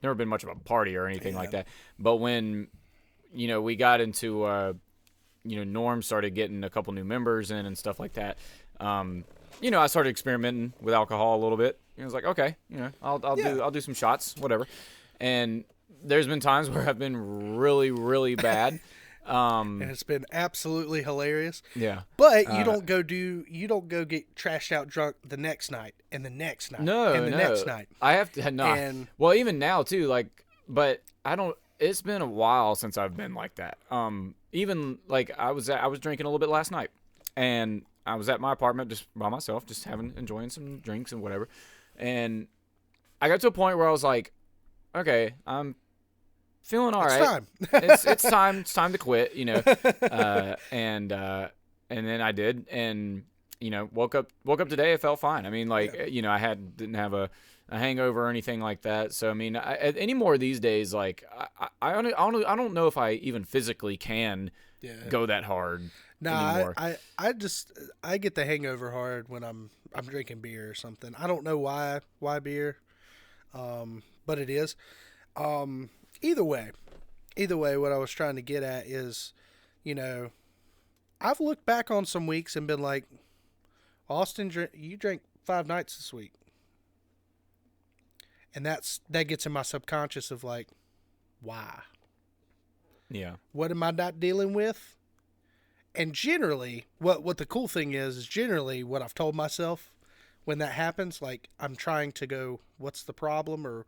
never been much of a party or anything like that. But when, you know, we got into, you know, Norm started getting a couple new members in and stuff like that. You know, I started experimenting with alcohol a little bit. I was like, okay, you know, I'll do some shots, whatever. And there's been times where I've been really, really bad. And it's been absolutely hilarious. Yeah. But you don't go get trashed out drunk the next night and the next night and the next night. I have to not. Well, even now too, like, but I don't. It's been a while since I've been like that. Even like I was drinking a little bit last night, and I was at my apartment just by myself, just enjoying some drinks and whatever. And I got to a point where I was like, okay, I'm feeling all right. It's time. It's time to quit, you know. And then I did, and you know, woke up today. I felt fine. I mean, like you know, didn't have a hangover or anything like that. So I mean, any more these days, like I don't know if I even physically can go that hard. Nah, I get the hangover hard when I'm drinking beer or something. I don't know why beer, but it is. Either way, what I was trying to get at is, you know, I've looked back on some weeks and been like, Austin, you drank 5 nights this week. And that gets in my subconscious of like, why? Yeah. What am I not dealing with? And generally, what the cool thing is generally what I've told myself when that happens, like I'm trying to go, what's the problem, or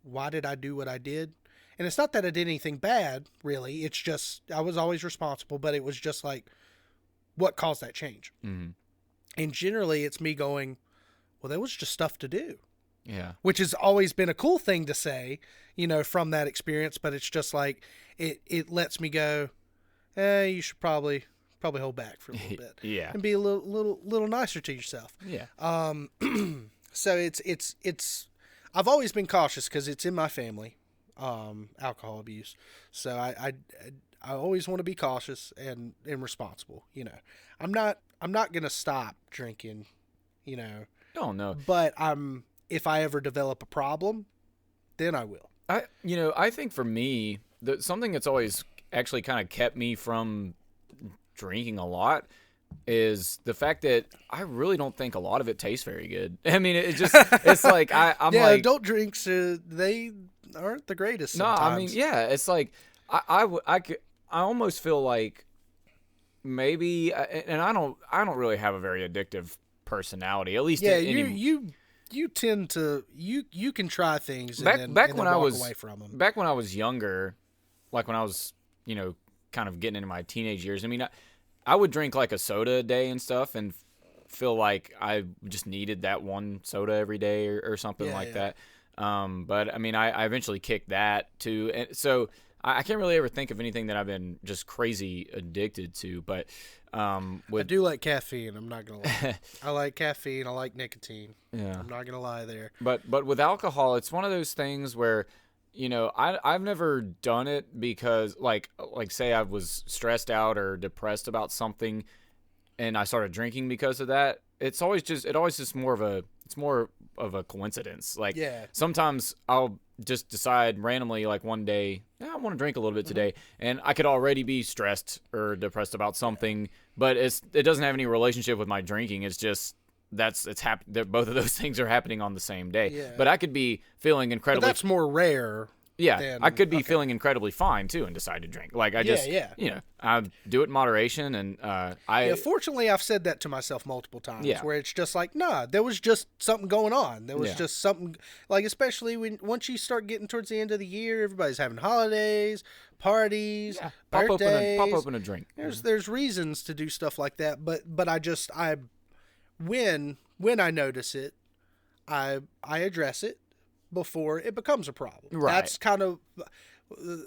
why did I do what I did? And it's not that I did anything bad, really. It's just I was always responsible, but it was just like, what caused that change? Mm-hmm. And generally, it's me going, well, there was just stuff to do. Yeah. Which has always been a cool thing to say, you know, from that experience. But it's just like it lets me go, you should probably hold back for a little bit. Yeah. And be a little nicer to yourself. Yeah. So it's I've always been cautious because it's in my family, alcohol abuse. So I always want to be cautious and responsible. You know, I'm not gonna stop drinking. You know. Oh no. But if I ever develop a problem, then I will. I think for me, something that's always actually kind of kept me from drinking a lot is the fact that I really don't think a lot of it tastes very good. I mean, it's like I'm yeah, like adult drinks they aren't the greatest sometimes. No, I mean, yeah, it's like I almost feel like maybe, and I don't really have a very addictive personality, at least you tend to you can try things back and when then I walk was away from them. Back when I was younger, like when I was, you know, kind of getting into my teenage years. I mean, I would drink like a soda a day and stuff and feel like I just needed that one soda every day or something like that. But I mean, I eventually kicked that too. And so I can't really ever think of anything that I've been just crazy addicted to, but I do like caffeine. I'm not gonna lie. I like caffeine. I like nicotine. Yeah, I'm not gonna lie there. But with alcohol, it's one of those things where, you know, I've never done it because like say I was stressed out or depressed about something, and I started drinking because of that. It's always just more of a coincidence. Like sometimes I'll just decide randomly, like one day, I want to drink a little bit today, and I could already be stressed or depressed about something, but it doesn't have any relationship with my drinking. It's just both of those things are happening on the same day. But I could be feeling incredibly. But that's more rare Yeah, then I could be okay. feeling incredibly fine too and decide to drink. Like I just, I do it in moderation, and fortunately, I've said that to myself multiple times. Yeah. Where it's just like, nah, there was just something going on. There was just something like, especially once you start getting towards the end of the year, everybody's having holidays, parties, birthdays. Pop open a drink. There's reasons to do stuff like that, but when I notice it, I address it before it becomes a problem. Right. That's kind of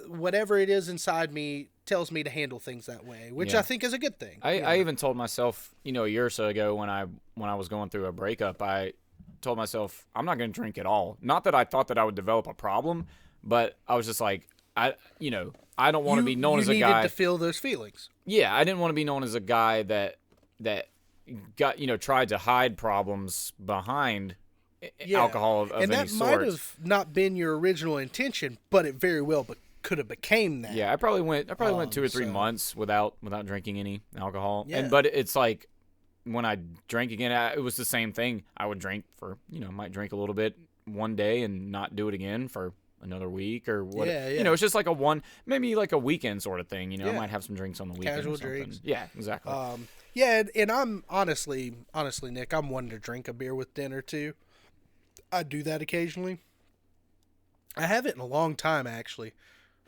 whatever it is inside me tells me to handle things that way, which I think is a good thing. I even told myself, a year or so ago when I was going through a breakup, I told myself I'm not going to drink at all. Not that I thought that I would develop a problem, but I was just like, I don't want to be known as a guy. You needed to feel those feelings. Yeah, I didn't want to be known as a guy that got tried to hide problems behind alcohol of and any that sort. might have not been your original intention, but it very well could have became that. Yeah, I probably went 2 or 3 months without drinking any alcohol. Yeah. But it's like when I drank again, it was the same thing. I would drink for might drink a little bit one day and not do it again for another week or what. Yeah. It's just like maybe like a weekend sort of thing. I might have some drinks on the weekend. Casual or something. drinks. Yeah, exactly. And I'm honestly, Nick, I'm one to drink a beer with dinner too. I do that occasionally. I haven't in a long time, actually.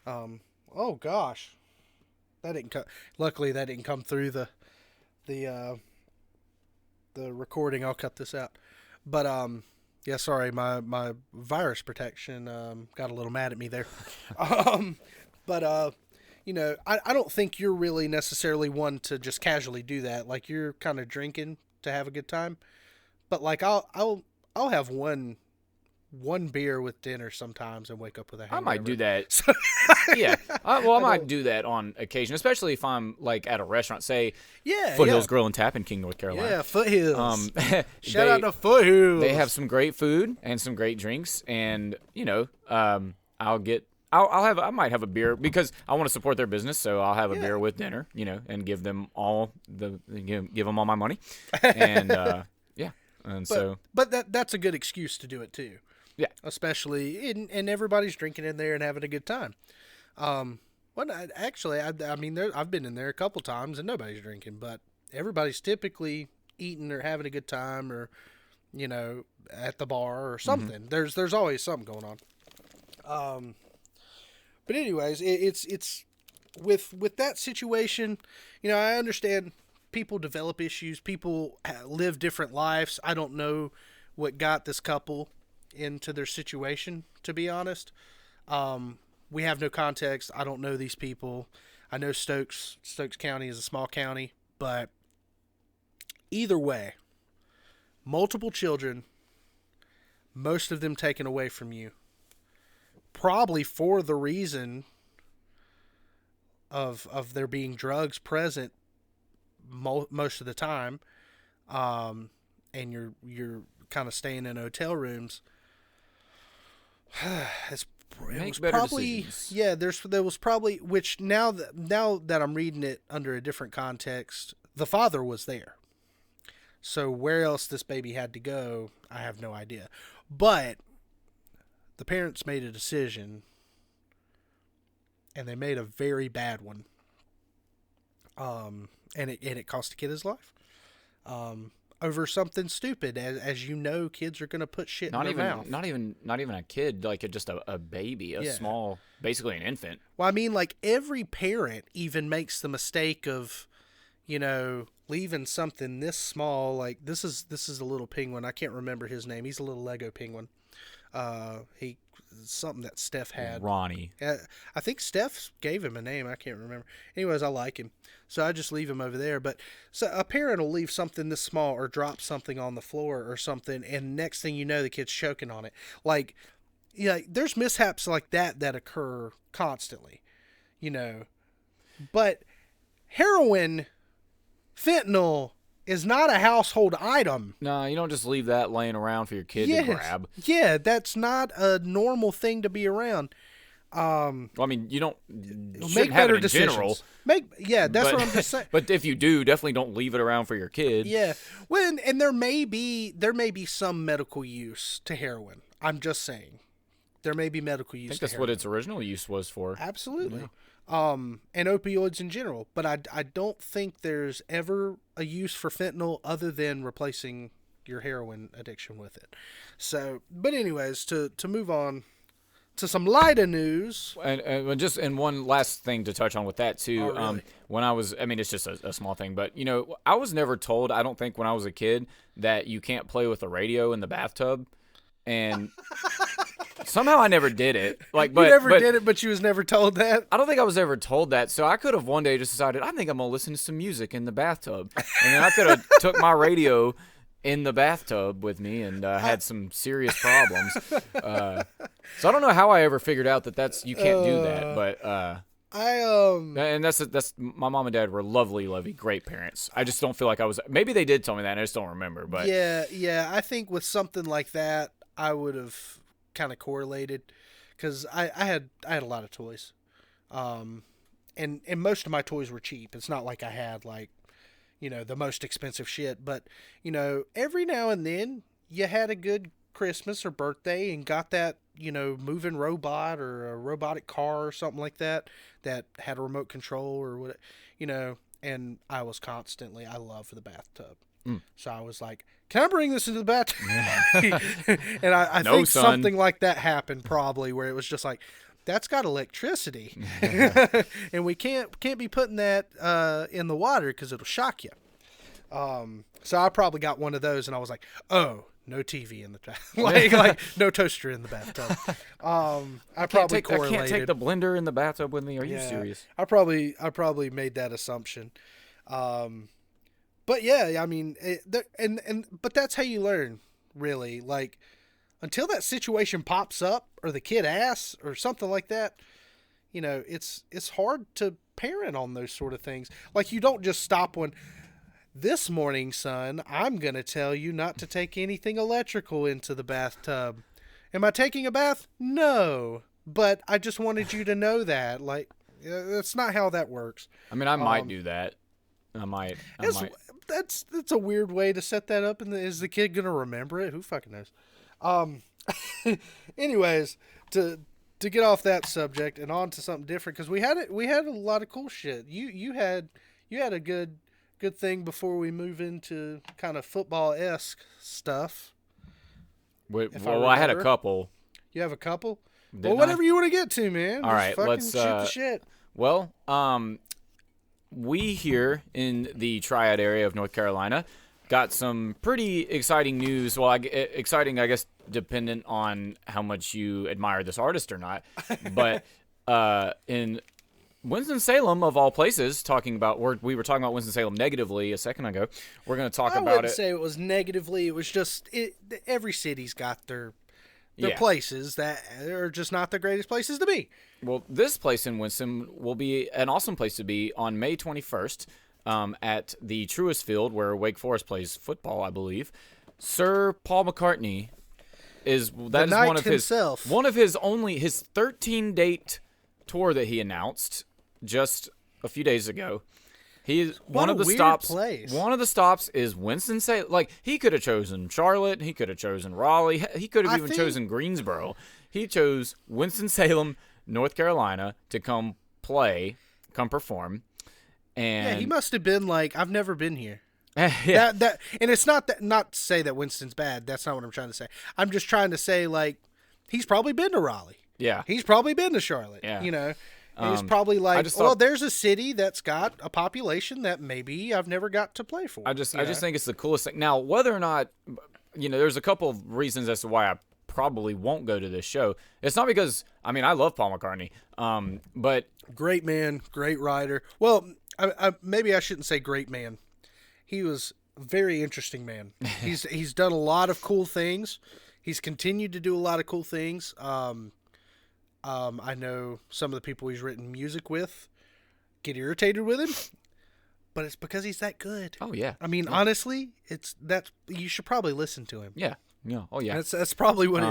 Oh gosh, that didn't come. Luckily, that didn't come through the recording. I'll cut this out. But yeah, sorry, my virus protection got a little mad at me there. But I don't think you're really necessarily one to just casually do that. Like, you're kind of drinking to have a good time. But like I'll have one beer with dinner sometimes and wake up with a hangover. I might do that. Yeah. I might do that on occasion, especially if I'm like at a restaurant, say Foothills Grill and Tap in King, North Carolina. Yeah, Foothills. Shout out to Foothills. They have some great food and some great drinks, and I might have a beer because I want to support their business, so I'll have a beer with dinner, and give them all my money, and But that's a good excuse to do it too. Yeah, especially and everybody's drinking in there and having a good time. I've been in there a couple times and nobody's drinking, but everybody's typically eating or having a good time, or at the bar or something. Mm-hmm. There's always something going on. But anyways, it's with that situation. I understand people develop issues. People live different lives. I don't know what got this couple into their situation, to be honest. We have no context. I don't know these people. I know Stokes County is a small county, but either way, multiple children, most of them taken away from you, probably for the reason of there being drugs present most of the time, and you're kind of staying in hotel rooms. It was probably decisions. Yeah. There was probably, which now that I'm reading it under a different context, the father was there. So where else this baby had to go, I have no idea. But the parents made a decision, and they made a very bad one. And it cost the kid his life. Over something stupid, as kids are going to put shit in their mouth. Not even a kid, like just a baby, small, basically an infant. Well, I mean, like, every parent even makes the mistake of, leaving something this small. Like, this is a little penguin. I can't remember his name. He's a little Lego penguin. Something that Steph had. Ronnie. I think Steph gave him a name. I can't remember. Anyways, I like him, so I just leave him over there. But so a parent will leave something this small or drop something on the floor or something, and next thing you know, the kid's choking on it. Like, there's mishaps like that occur constantly, But heroin, fentanyl, is not a household item. No, you don't just leave that laying around for your kid to grab. Yeah, that's not a normal thing to be around. Well, I mean, you don't make better decisions. General. That's what I'm just saying. But if you do, definitely don't leave it around for your kid. Yeah. Well, and there may be some medical use to heroin. I'm just saying. There may be medical use. I think that's what its original use was for. Absolutely. And opioids in general. But I don't think there's ever a use for fentanyl other than replacing your heroin addiction with it. So, but anyways, to move on to some lighter news. And one last thing to touch on with that too. Oh, really? When I was, I mean, it's just a small thing, but I was never told, I don't think when I was a kid, that you can't play with a radio in the bathtub. And somehow I never did it. Like, but you never did it, but you was never told that. I don't think I was ever told that. So I could have one day just decided, I think I'm gonna listen to some music in the bathtub, and then I could have took my radio in the bathtub with me and had some serious problems. So I don't know how I ever figured out that you can't do that, but and that's my mom and dad were lovely, great parents. I just don't feel like I was. Maybe they did tell me that, and I just don't remember. But yeah, I think with something like that, I would have kind of correlated, because I had a lot of toys, and most of my toys were cheap. It's not like I had the most expensive shit, but every now and then you had a good Christmas or birthday and got that moving robot or a robotic car or something like that had a remote control or what, and I was constantly, I love the bathtub. So I was like, can I bring this into the bathtub? And I think something like that happened probably, where it was just like, that's got electricity, and we can't be putting that in the water because it'll shock you. So I probably got one of those, and I was like, oh, no TV in the like no toaster in the bathtub. I probably correlated. I can't take the blender in the bathtub with me. Are you serious? I probably made that assumption. But yeah, I mean, but that's how you learn, really. Like, until that situation pops up, or the kid asks, or something like that, it's hard to parent on those sort of things. Like, you don't just stop when, this morning, son, I'm going to tell you not to take anything electrical into the bathtub. Am I taking a bath? No. But I just wanted you to know that. Like, that's not how that works. I mean, I might do that. I might. That's a weird way to set that up. And is the kid going to remember it? Who fucking knows? Anyways, to get off that subject and on to something different, because we had a lot of cool shit. You had a good thing before we move into kind of football-esque stuff. I had a couple. You have a couple? Whatever you want to get to, man. All right, let's shoot the shit. Well, we here in the Triad area of North Carolina got some pretty exciting news. Well, exciting, I guess, dependent on how much you admire this artist or not. But in Winston-Salem, of all places, we were talking about Winston-Salem negatively a second ago. We're going to talk about it. I wouldn't say it was negatively. It was just every city's got their places that are just not the greatest places to be. Well, this place in Winston will be an awesome place to be on May 21st at the Truist Field, where Wake Forest plays football, I believe. Sir Paul McCartney is one of his 13-date tour that he announced just a few days ago. One of the stops is Winston-Salem. Like, he could have chosen Charlotte, he could have chosen Raleigh, he could have even chosen Greensboro. He chose Winston-Salem, North Carolina to come perform. And he must have been like, I've never been here. Yeah. And it's not to say that Winston's bad. That's not what I'm trying to say. I'm just trying to say, like, he's probably been to Raleigh. Yeah. He's probably been to Charlotte. Yeah. And he's probably like, there's a city that's got a population that maybe I've never got to play for. I just think it's the coolest thing. Now, whether or not, there's a couple of reasons as to why I probably won't go to this show. It's not because, I love Paul McCartney, but great man, great writer. Well, maybe I shouldn't say great man. He was a very interesting man. He's done a lot of cool things. He's continued to do a lot of cool things. I know some of the people he's written music with get irritated with him, but it's because he's that good. Oh yeah. Honestly, you should probably listen to him. Yeah. Yeah. Oh yeah. That's probably what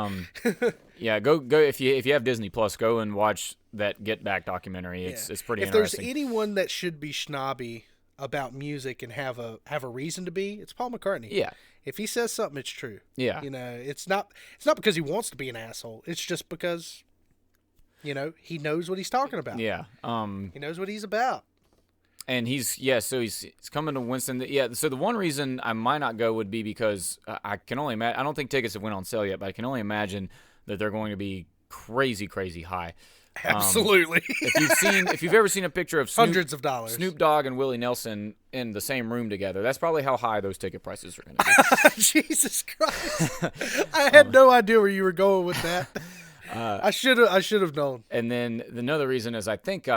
yeah, go if you have Disney Plus, go and watch that Get Back documentary. It's pretty interesting. If there's anyone that should be snobby about music and have a reason to be, it's Paul McCartney. Yeah. If he says something, it's true. Yeah. It's not because he wants to be an asshole. It's just because, he knows what he's talking about. Yeah. He knows what he's about. And he's coming to Winston. Yeah, so the one reason I might not go would be because I can only imagine. I don't think tickets have went on sale yet, but I can only imagine that they're going to be crazy, crazy high. Absolutely. If you've ever seen a picture of hundreds of dollars, Snoop Dogg and Willie Nelson in the same room together, that's probably how high those ticket prices are going to be. Jesus Christ! I had no idea where you were going with that. I should have known. And then another reason is I think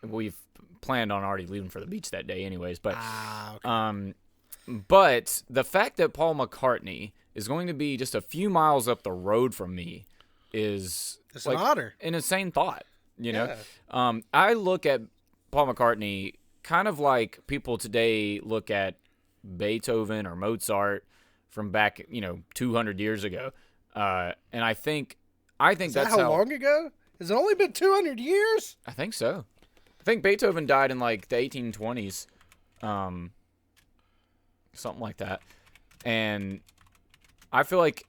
we've planned on already leaving for the beach that day, anyways. But okay. But the fact that Paul McCartney is going to be just a few miles up the road from me is it's an honor. An insane thought, know. I look at Paul McCartney kind of like people today look at Beethoven or Mozart from back, 200 years ago. And I think that's how long ago? Has it only been 200 years? I think so. I think Beethoven died in like the 1820s. Something like that. And I feel like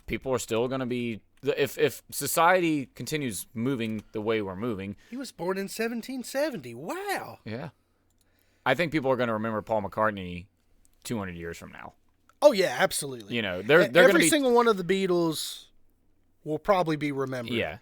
people are still going to be, if society continues moving the way we're moving. He was born in 1770. Wow. Yeah. I think people are going to remember Paul McCartney 200 years from now. Oh, yeah, absolutely. They're going to be. Every single one of the Beatles will probably be remembered. Yeah.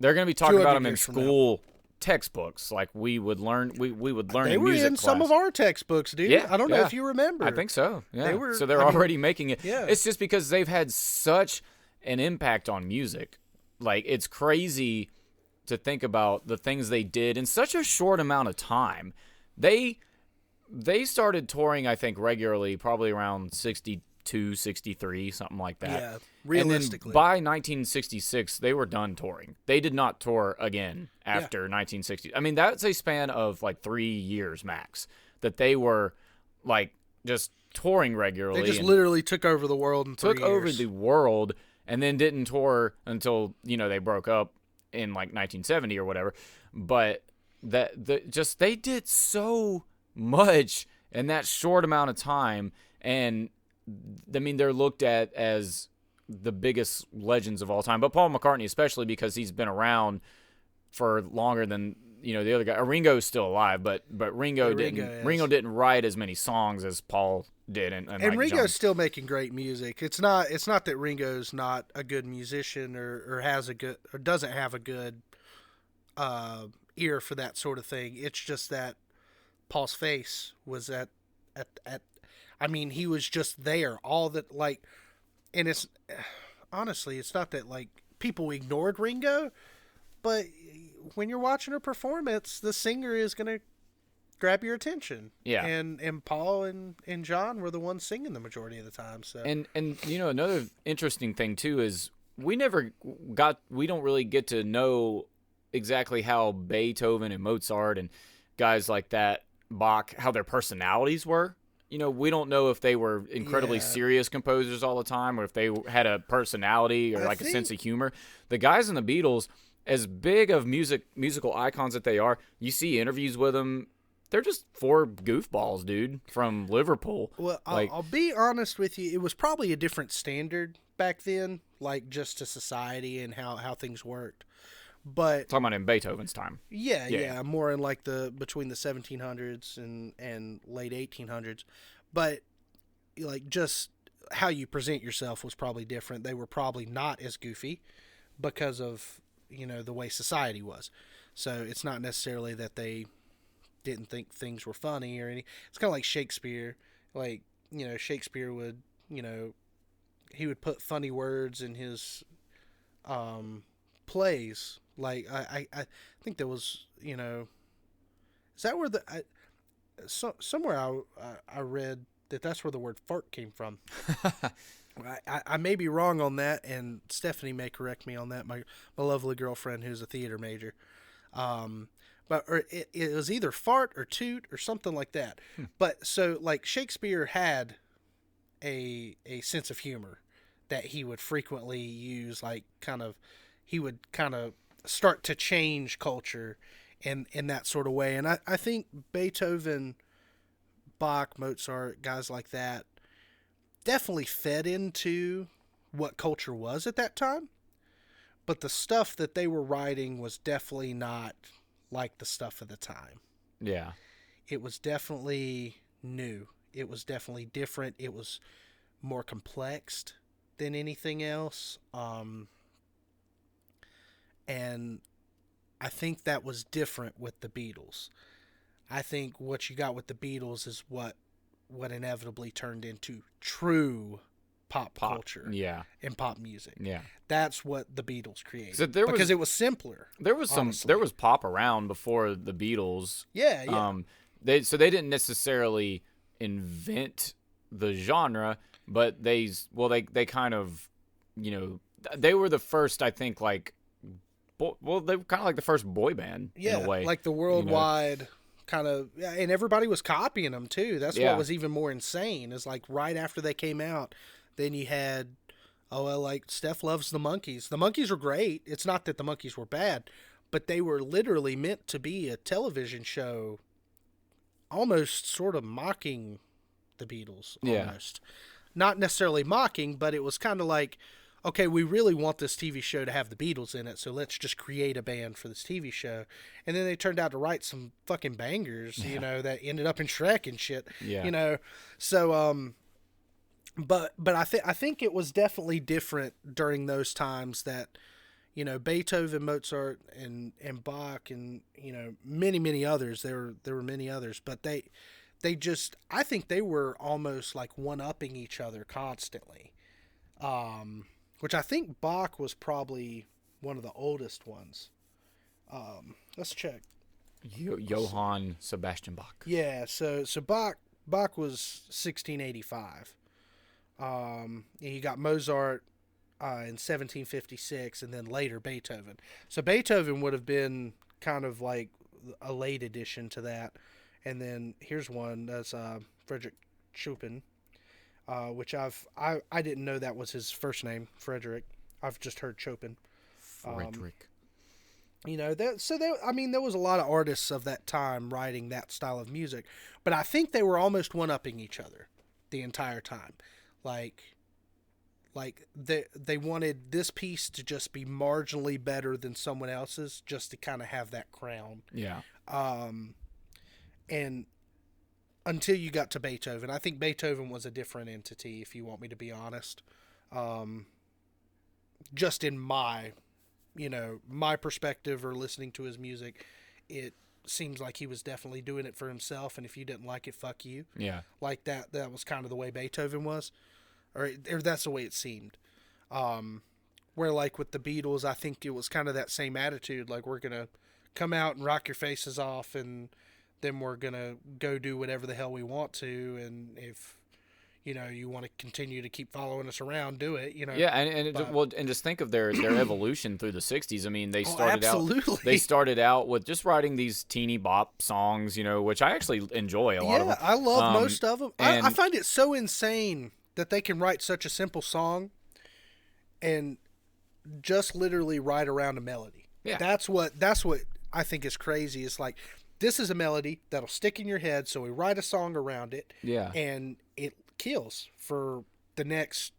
They're going to be talking about them in school textbooks, like we would learn. We would learn. They were in in some of our textbooks, dude. Yeah, I don't know if you remember. I think so. Yeah. So they're already making it. Yeah. It's just because they've had such an impact on music. Like, it's crazy to think about the things they did in such a short amount of time. They started touring, I think, regularly, probably around 62, 63, something like that. Yeah, realistically. And then by 1966, they were done touring. They did not tour again after 1960. I mean, that's a span of like 3 years max that they were like just touring regularly. They just literally took over the world in 3 years. Took over the world and then didn't tour until, they broke up in like 1970 or whatever. But they did so much in that short amount of time. And I mean, they're looked at as the biggest legends of all time, but Paul McCartney especially, because he's been around for longer than the other guy. Ringo's still alive, but Ringo didn't write as many songs as Paul did, and like Ringo's still making great music. It's not that Ringo's not a good musician or has a good or doesn't have a good ear for that sort of thing. It's just that Paul's face was at I mean, he was just there. All that, like, and it's honestly, it's not that like people ignored Ringo, but when you're watching a performance, the singer is gonna grab your attention. Yeah. And Paul and John were the ones singing the majority of the time. So and another interesting thing too is we don't really get to know exactly how Beethoven and Mozart and guys like that, Bach, how their personalities were. We don't know if they were incredibly serious composers all the time or if they had a personality or a sense of humor. The guys in the Beatles, as big of musical icons that they are, you see interviews with them, they're just four goofballs, dude, from Liverpool. Well, I'll be honest with you. It was probably a different standard back then, like just to society and how things worked. But talking about in Beethoven's time. Yeah, more in like between the 1700s and late 1800s. But like just how you present yourself was probably different. They were probably not as goofy because of, the way society was. So it's not necessarily that they didn't think things were funny or any. It's kind of like Shakespeare. Like, Shakespeare would, he would put funny words in his plays. Like, I think there was, is that where somewhere I read that's where the word fart came from. I may be wrong on that, and Stephanie may correct me on that, my lovely girlfriend who's a theater major. But it was either fart or toot or something like that. But so, like, Shakespeare had a sense of humor that he would frequently use, like, he would kind of start to change culture in that sort of way. And I think Beethoven Bach, Mozart, guys like that definitely fed into what culture was at that time. But the stuff that they were writing was definitely not like the stuff of the time. Yeah. It was definitely new. It was definitely different. It was more complex than anything else. And I think that was different with the Beatles. I think what you got with the Beatles is what inevitably turned into true pop culture, and pop music. Yeah, that's what the Beatles created. Because it was simpler. There was there was pop around before the Beatles. Yeah. They didn't necessarily invent the genre, but they kind of, they were the first, I think, like, well, they were kind of like the first boy band in a way, like the worldwide kind of, and everybody was copying them too. That's what was even more insane. Is like right after they came out, then you had, like Steph loves the Monkees. The Monkees were great. It's not that the Monkees were bad, but they were literally meant to be a television show, almost sort of mocking the Beatles. Almost, not necessarily mocking, but it was kind of like, okay, we really want this TV show to have the Beatles in it, so let's just create a band for this TV show. And then they turned out to write some fucking bangers, that ended up in Shrek and shit. Yeah. So but I think it was definitely different during those times that, Beethoven, Mozart, and Bach, and many others. There were many others, but they just, I think they were almost like one-upping each other constantly. Which I think Bach was probably one of the oldest ones. Let's check. Johann Sebastian Bach. Yeah, so Bach was 1685. You got Mozart in 1756, and then later Beethoven. So Beethoven would have been kind of like a late addition to that. And then here's one that's Frederick Chopin. Which I didn't know that was his first name, Frederick. I've just heard Chopin. Frederick. There was a lot of artists of that time writing that style of music, but I think they were almost one-upping each other the entire time. Like they wanted this piece to just be marginally better than someone else's, just to kind of have that crown. Yeah. And until you got to Beethoven. I think Beethoven was a different entity, if you want me to be honest. Just in my perspective or listening to his music, it seems like he was definitely doing it for himself, and if you didn't like it, fuck you. Yeah. Like that was kind of the way Beethoven was. Or that's the way it seemed. Where like with the Beatles, I think it was kind of that same attitude, like we're going to come out and rock your faces off, and then we're going to go do whatever the hell we want to. And if, you want to continue to keep following us around, do it, Yeah, and just think of their evolution through the 60s. I mean, they started out with just writing these teeny bop songs, which I actually enjoy a lot of them. Yeah, I love most of them. I find it so insane that they can write such a simple song and just literally write around a melody. Yeah. That's what I think is crazy. It's like, this is a melody that'll stick in your head, so we write a song around it. Yeah. And it kills for the next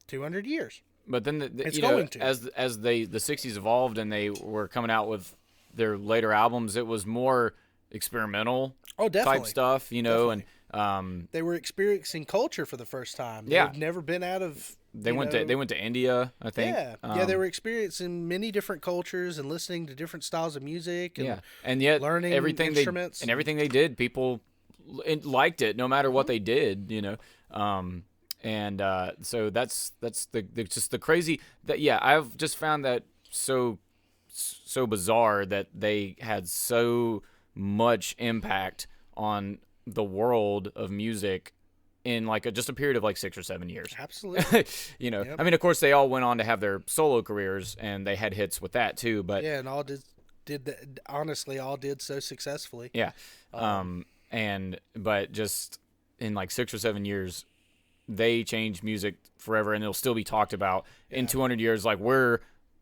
200 years. But then as the 60s evolved and they were coming out with their later albums, it was more experimental type stuff, Definitely. And they were experiencing culture for the first time. Yeah. They've never been out of They went to India, I think. Yeah, they were experiencing many different cultures and listening to different styles of music. And and yet learning instruments. And everything they did, people liked it no matter what they did, so that's just the crazy that I've just found that so bizarre that they had so much impact on the world of music in like just a period of like 6 or 7 years. Absolutely. Yep. I mean, of course they all went on to have their solo careers and they had hits with that too, but and all did that, honestly, all did so successfully. Yeah. But just in like 6 or 7 years, they changed music forever, and it'll still be talked about in 200 years. Like we're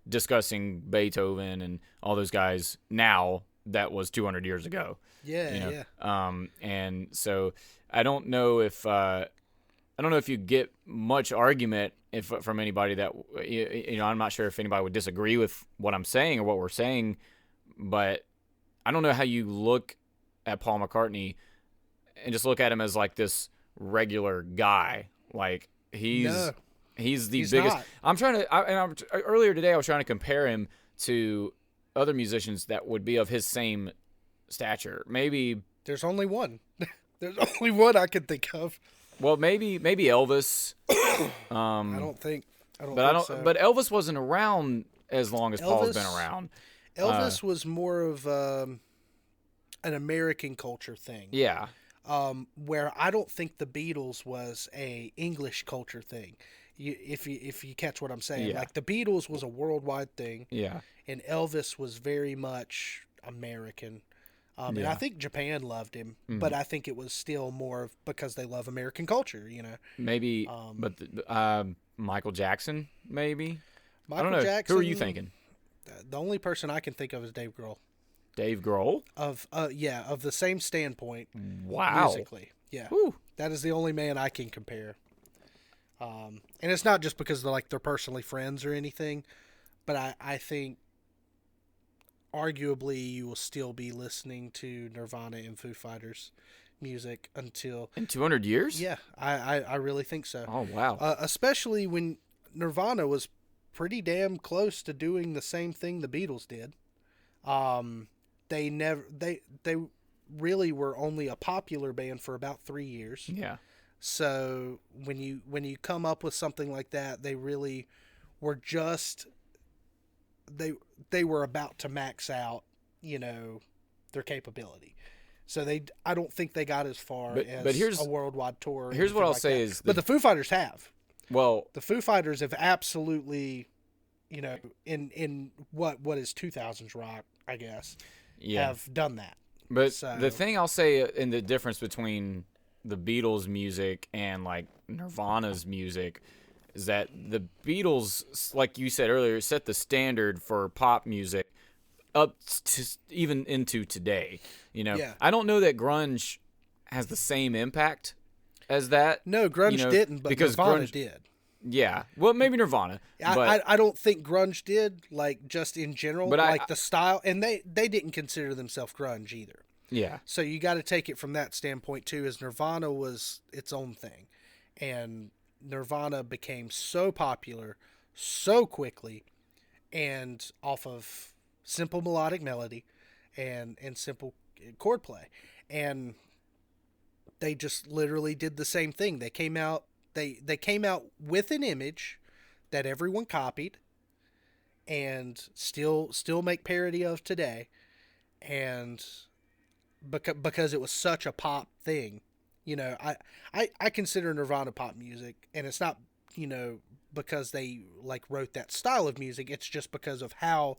discussing Beethoven and all those guys now, that was 200 years ago. Yeah. And so I don't know if you get much argument from anybody that I'm not sure if anybody would disagree with what I'm saying or what we're saying, but I don't know how you look at Paul McCartney and just look at him as like this regular guy. Like he's the biggest. Not. Earlier today I was trying to compare him to other musicians that would be of his same stature. Maybe there's only one. There's only one I can think of. Well, maybe Elvis. I don't think so. But Elvis wasn't around as long as Paul's been around. Elvis was more of an American culture thing. Yeah. Where I don't think the Beatles was a English culture thing. If you catch what I'm saying, yeah. Like the Beatles was a worldwide thing. Yeah. And Elvis was very much American. And I think Japan loved him, but I think it was still more because they love American culture, Maybe, but Michael Jackson, maybe? I don't know. Jackson, who are you thinking? The only person I can think of is Dave Grohl. Dave Grohl? Of the same standpoint. Wow. Musically. Yeah. Whew. That is the only man I can compare. And it's not just because they're personally friends or anything, but I think arguably you will still be listening to Nirvana and Foo Fighters music until... In 200 years? Yeah, I really think so. Oh, wow. Especially when Nirvana was pretty damn close to doing the same thing the Beatles did. They really were only a popular band for about 3 years. Yeah. So when you come up with something like that, they really were just... They were about to max out, their capability. So I don't think they got as far as here's a worldwide tour. Here's what I'll say is... But the Foo Fighters have. Well... The Foo Fighters have absolutely, in what is 2000s rock, I guess, have done that. But the thing I'll say in the difference between the Beatles' music and, like, Nirvana's music... is that the Beatles, like you said earlier, set the standard for pop music up to even into today. Yeah. I don't know that grunge has the same impact as that. No, grunge didn't, but because Nirvana grunge, did. Yeah, well, maybe Nirvana. I don't think grunge did, like, just in general, but the style, and they didn't consider themselves grunge either. Yeah. So you got to take it from that standpoint too, as Nirvana was its own thing, and Nirvana became so popular so quickly and off of simple melodic melody and simple chord play. And they just literally did the same thing. They came out with an image that everyone copied and still make parody of today. And because it was such a pop thing. I consider Nirvana pop music, and it's not, because they wrote that style of music. It's just because of how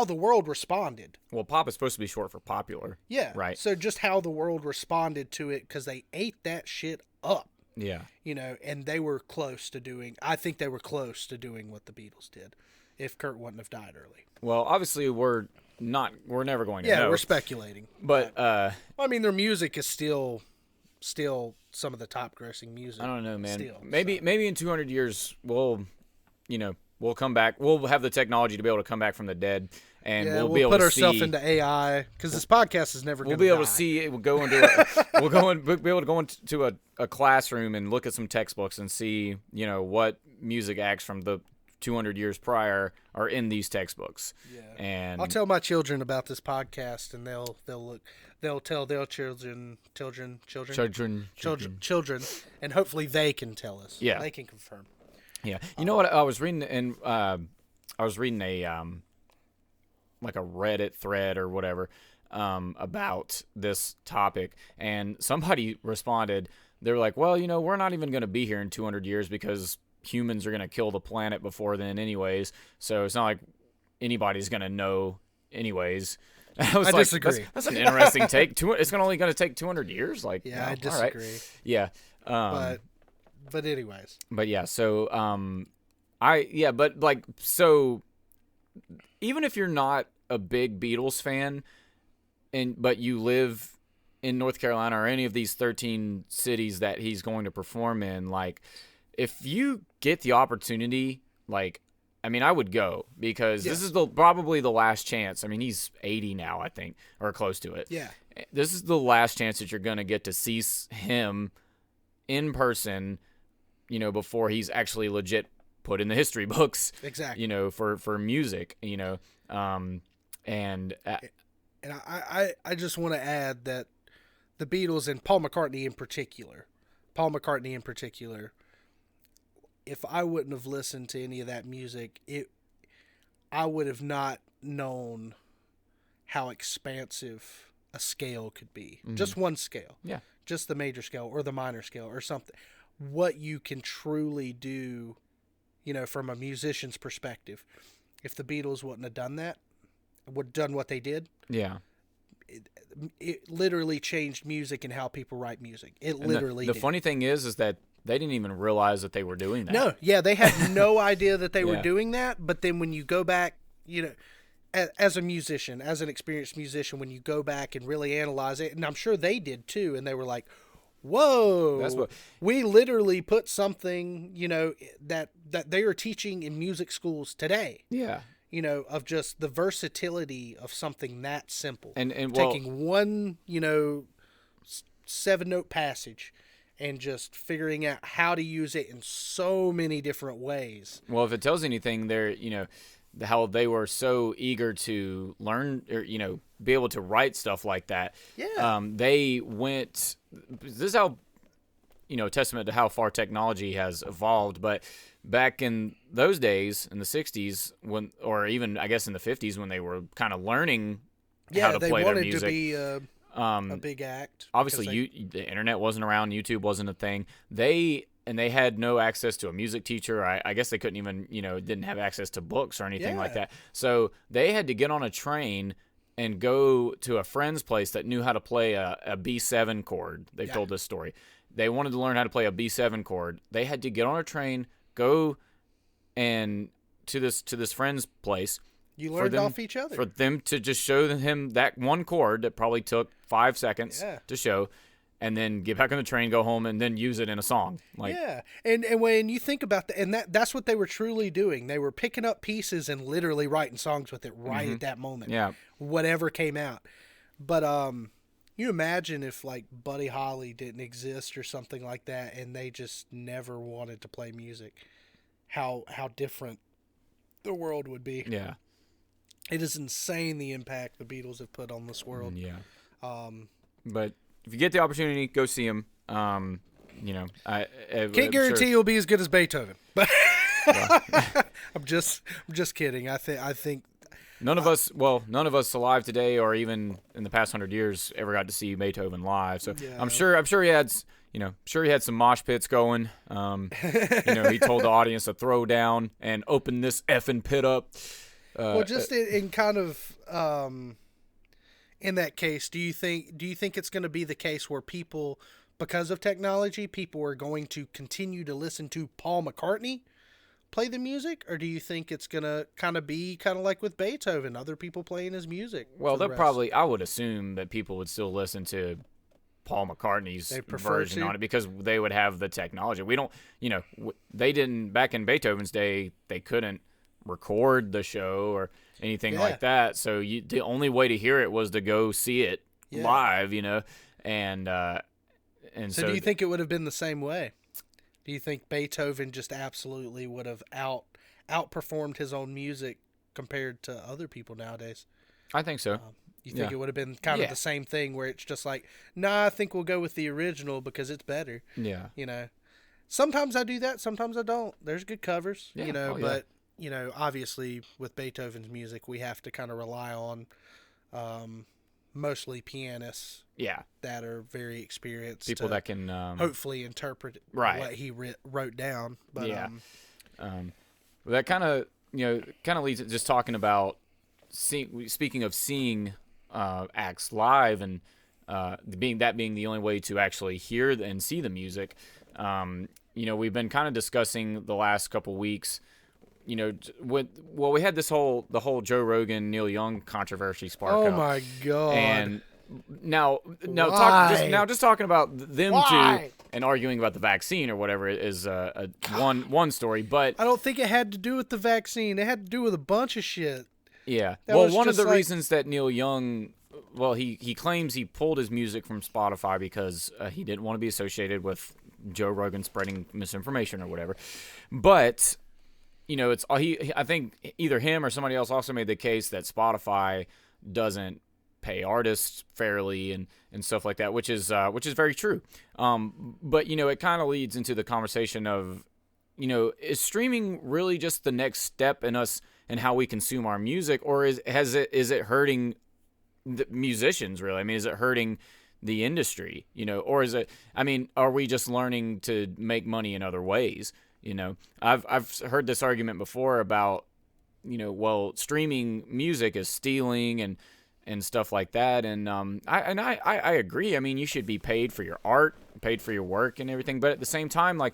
the world responded. Well, pop is supposed to be short for popular. Yeah. Right. So just how the world responded to it, because they ate that shit up. Yeah. And they were close to doing, I think they were close to doing what the Beatles did if Kurt wouldn't have died early. Well, obviously we're never going to know. Yeah, we're speculating. But, their music is still some of the top grossing music. I don't know, man. Maybe in 200 years we'll come back. We'll have the technology to be able to come back from the dead, and we'll be able put to ourselves see, into AI, because this podcast is never. We'll be able to see. We'll be able to go into a classroom and look at some textbooks and see what music acts from the 200 years prior are in these textbooks. Yeah. And I'll tell my children about this podcast, and they'll tell their children, and hopefully they can tell us. Yeah. They can confirm. Yeah. You know what? I was reading a like a Reddit thread or whatever about this topic, and somebody responded. They were like, well, we're not even going to be here in 200 years because humans are going to kill the planet before then anyways, so it's not like anybody's going to know anyways. I disagree. That's an interesting take. It's only going to take 200 years? I disagree. Right. Yeah. But anyways. But yeah, so so even if you're not a big Beatles fan, but you live in North Carolina or any of these 13 cities that he's going to perform in, like, if you get the opportunity, like, I mean, I would go, because this is probably the last chance. I mean, he's 80 now, I think, or close to it. Yeah. This is the last chance that you're going to get to see him in person, you know, before he's actually legit put in the history books. Exactly. You know, for music, you know. And I just want to add that the Beatles and Paul McCartney in particular, if I wouldn't have listened to any of that music, I would have not known how expansive a scale could be. Mm-hmm. Just one scale. Yeah. Just the major scale or the minor scale or something. What you can truly do, you know, from a musician's perspective. If the Beatles wouldn't have done that, done what they did. Yeah. It literally changed music and how people write music. It literally did. The funny thing is that they didn't even realize that they were doing that. No, yeah, they had no idea that they were doing that. But then when you go back, you know, as a musician, as an experienced musician, when you go back and really analyze it, and I'm sure they did too, and they were like, whoa, we literally put something, you know, that they are teaching in music schools today. Yeah. You know, of just the versatility of something that simple. And taking one, you know, 7-note passage and just figuring out how to use it in so many different ways. Well, if it tells anything, they're, you know, how they were so eager to learn, or, you know, be able to write stuff like that. Yeah. This is how, you know, testament to how far technology has evolved. But back in those days, in the 60s, or even, I guess, in the 50s, when they were kind of learning how to play their music. Yeah, they wanted to be a big act. Obviously, the internet wasn't around. YouTube wasn't a thing. They had no access to a music teacher. I guess they couldn't even, you know, didn't have access to books or anything like that. So they had to get on a train and go to a friend's place that knew how to play a B7 chord. They've told this story. They wanted to learn how to play a B7 chord. They had to get on a train, go and to this friend's place. You learned off each other. For them to just show him that one chord that probably took 5 seconds to show, and then get back on the train, go home, and then use it in a song. Like, yeah, and when you think about that, and that's what they were truly doing. They were picking up pieces and literally writing songs with it right at that moment. Yeah. Whatever came out. But you imagine if, like, Buddy Holly didn't exist or something like that, and they just never wanted to play music, how different the world would be. Yeah. It is insane the impact the Beatles have put on this world. Yeah. But if you get the opportunity, go see him. You know, can't guarantee he'll be as good as Beethoven, but I'm just kidding. I think none of us alive today, or even in the past 100 years, ever got to see Beethoven live. So I'm sure he had, you know, he had some mosh pits going. You know, he told the audience to throw down and open this effing pit up. Well, just in kind of in that case, do you think it's going to be the case where people, because of technology, people are going to continue to listen to Paul McCartney play the music, or do you think it's going to kind of be like with Beethoven, other people playing his music? Well, they'll probably, I would assume that people would still listen to Paul McCartney's version on it, because they would have the technology. We don't, you know, they didn't, back in Beethoven's day, they couldn't record the show or anything like that, so the only way to hear it was to go see it live, you know. And so do you think it would have been the same way? Do you think Beethoven just absolutely would have outperformed his own music compared to other people nowadays? I think so. You think it would have been kind of the same thing, where it's just like, nah, I think we'll go with the original because it's better. Yeah. You know, sometimes I do that, sometimes I don't. There's good covers, you know, but you know, obviously with Beethoven's music, we have to kind of rely on mostly pianists that are very experienced. People that can hopefully interpret what he wrote down. But, that kind of leads to just talking about, speaking of seeing acts live, and being the only way to actually hear and see the music. You know, we've been kind of discussing the last couple weeks we had the whole Joe Rogan Neil Young controversy spark Oh up. my God. And now Why? just talking about them Why? two and arguing about the vaccine or whatever is one story, but I don't think it had to do with the vaccine. It had to do with a bunch of shit. yeah. That Well, was one of just the like- reasons that Neil Young, he claims he pulled his music from Spotify because he didn't want to be associated with Joe Rogan spreading misinformation or whatever. But it's I think either him or somebody else also made the case that Spotify doesn't pay artists fairly and stuff like that, which is very true. But it kind of leads into the conversation of, is streaming really just the next step in us and how we consume our music, or is it hurting the musicians really? I mean, is it hurting the industry? Or is it? I mean, are we just learning to make money in other ways? I've heard this argument before about, streaming music is stealing and stuff like that, and I agree. I mean, you should be paid for your art, paid for your work and everything, but at the same time, like,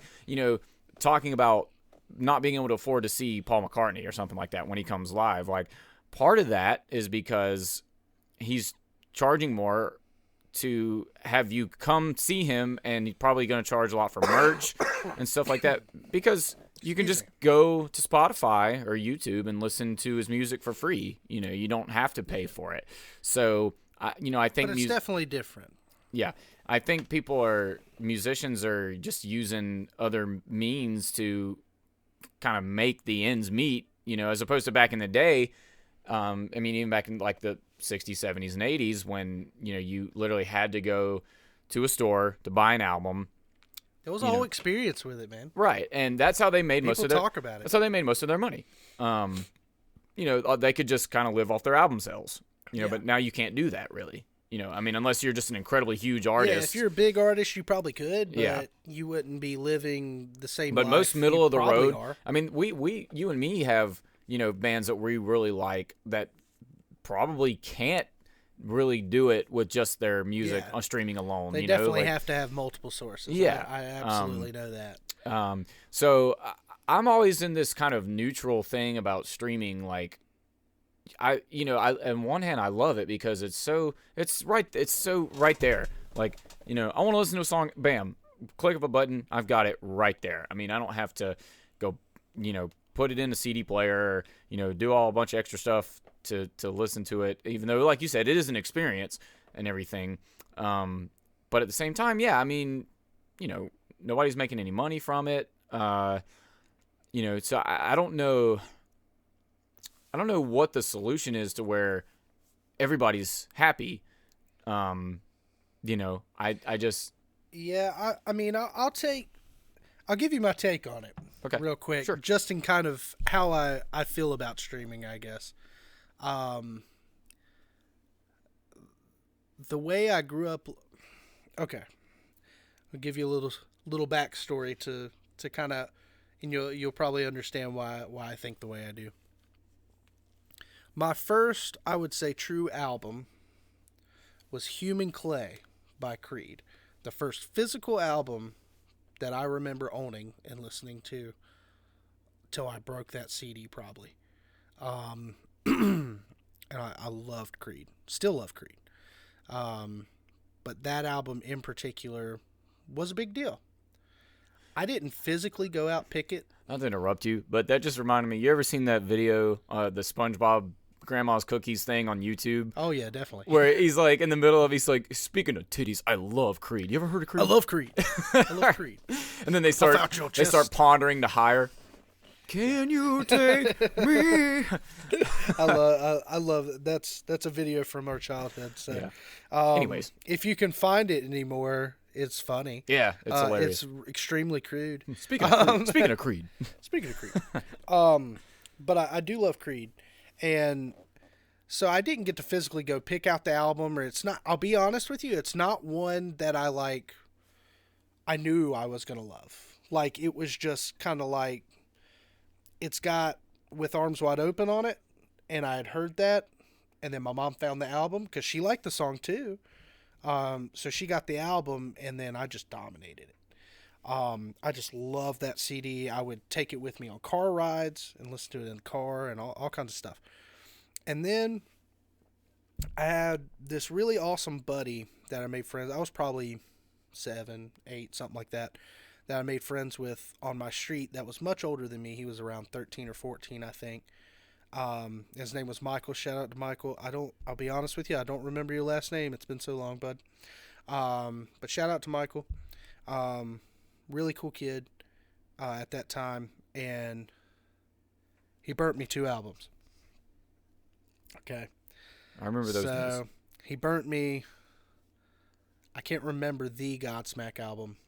talking about not being able to afford to see Paul McCartney or something like that when he comes live, like, part of that is because he's charging more to have you come see him, and he's probably going to charge a lot for merch and stuff like that, because you can just go to Spotify or YouTube and listen to his music for free. You don't have to pay for it. So, I think... But it's definitely different. Yeah. I think musicians are just using other means to kind of make the ends meet, as opposed to back in the day. I mean, even back in like the 60s, 70s, and 80s, when, you literally had to go to a store to buy an album. It was a whole experience with it, man. Right, and that's how they made most of their... People talk about it. That's how they made most of their money. They could just kind of live off their album sales, but now you can't do that, really. I mean, unless you're just an incredibly huge artist. Yeah, if you're a big artist, you probably could, but Yeah. you wouldn't be living the same But life. most middle you of the probably road... are. I mean, you and me have, bands that we really like that probably can't really do it with just their music on streaming alone. They definitely have to have multiple sources. Yeah. I absolutely know that. So I'm always in this kind of neutral thing about streaming. Like, on one hand, I love it because it's so right there. Like, I want to listen to a song, bam, click of a button, I've got it right there. I mean, I don't have to go, put it in a CD player, or, do a bunch of extra stuff to listen to it, even though, like you said, it is an experience and everything. But at the same time, yeah, I mean, nobody's making any money from it. So I don't know. I don't know what the solution is to where everybody's happy. I just... Yeah, I mean, I'll give you my take on it real quick, Sure. just in kind of how I feel about streaming, I guess. The way I grew up... Okay. I'll give you a little backstory to kind of... And you'll probably understand why I think the way I do. My first, I would say, true album was Human Clay by Creed. The first physical album that I remember owning and listening to till I broke that CD, probably. And I loved Creed. Still love Creed. But that album in particular was a big deal. I didn't physically go out pick it. Not to interrupt you, but that just reminded me. You ever seen that video, the SpongeBob Grandma's Cookies thing on YouTube? Oh, yeah, definitely. Where he's like in the middle of, he's like, speaking of titties, I love Creed. You ever heard of Creed? I love Creed. I love Creed. And then they out your start chest. pondering to higher. Can you take me? I love that's a video from our childhood. So, Yeah. Anyways, if you can find it anymore, it's funny. Yeah, it's hilarious. It's extremely crude. Speaking of Creed. Speaking of Creed, but I do love Creed, and so I didn't get to physically go pick out the album, or it's not. I'll be honest with you, it's not one that I like. I knew I was gonna love. Like, it was just kind of like, it's got With Arms Wide Open on it, and I had heard that, and then my mom found the album because she liked the song too. So she got the album, and then I just dominated it. I just love that CD. I would take it with me on car rides and listen to it in the car and all kinds of stuff. And then I had this really awesome buddy that I made friends. I was probably 7, 8, something like that. That I made friends with on my street. That was much older than me. He was around 13 or 14, I think. His name was Michael. Shout out to Michael. I'll be honest with you, I don't remember your last name. It's been so long, bud. But shout out to Michael. Really cool kid at that time, and he burnt me 2 albums. Okay. I remember those days. So he burnt me. I can't remember the Godsmack album,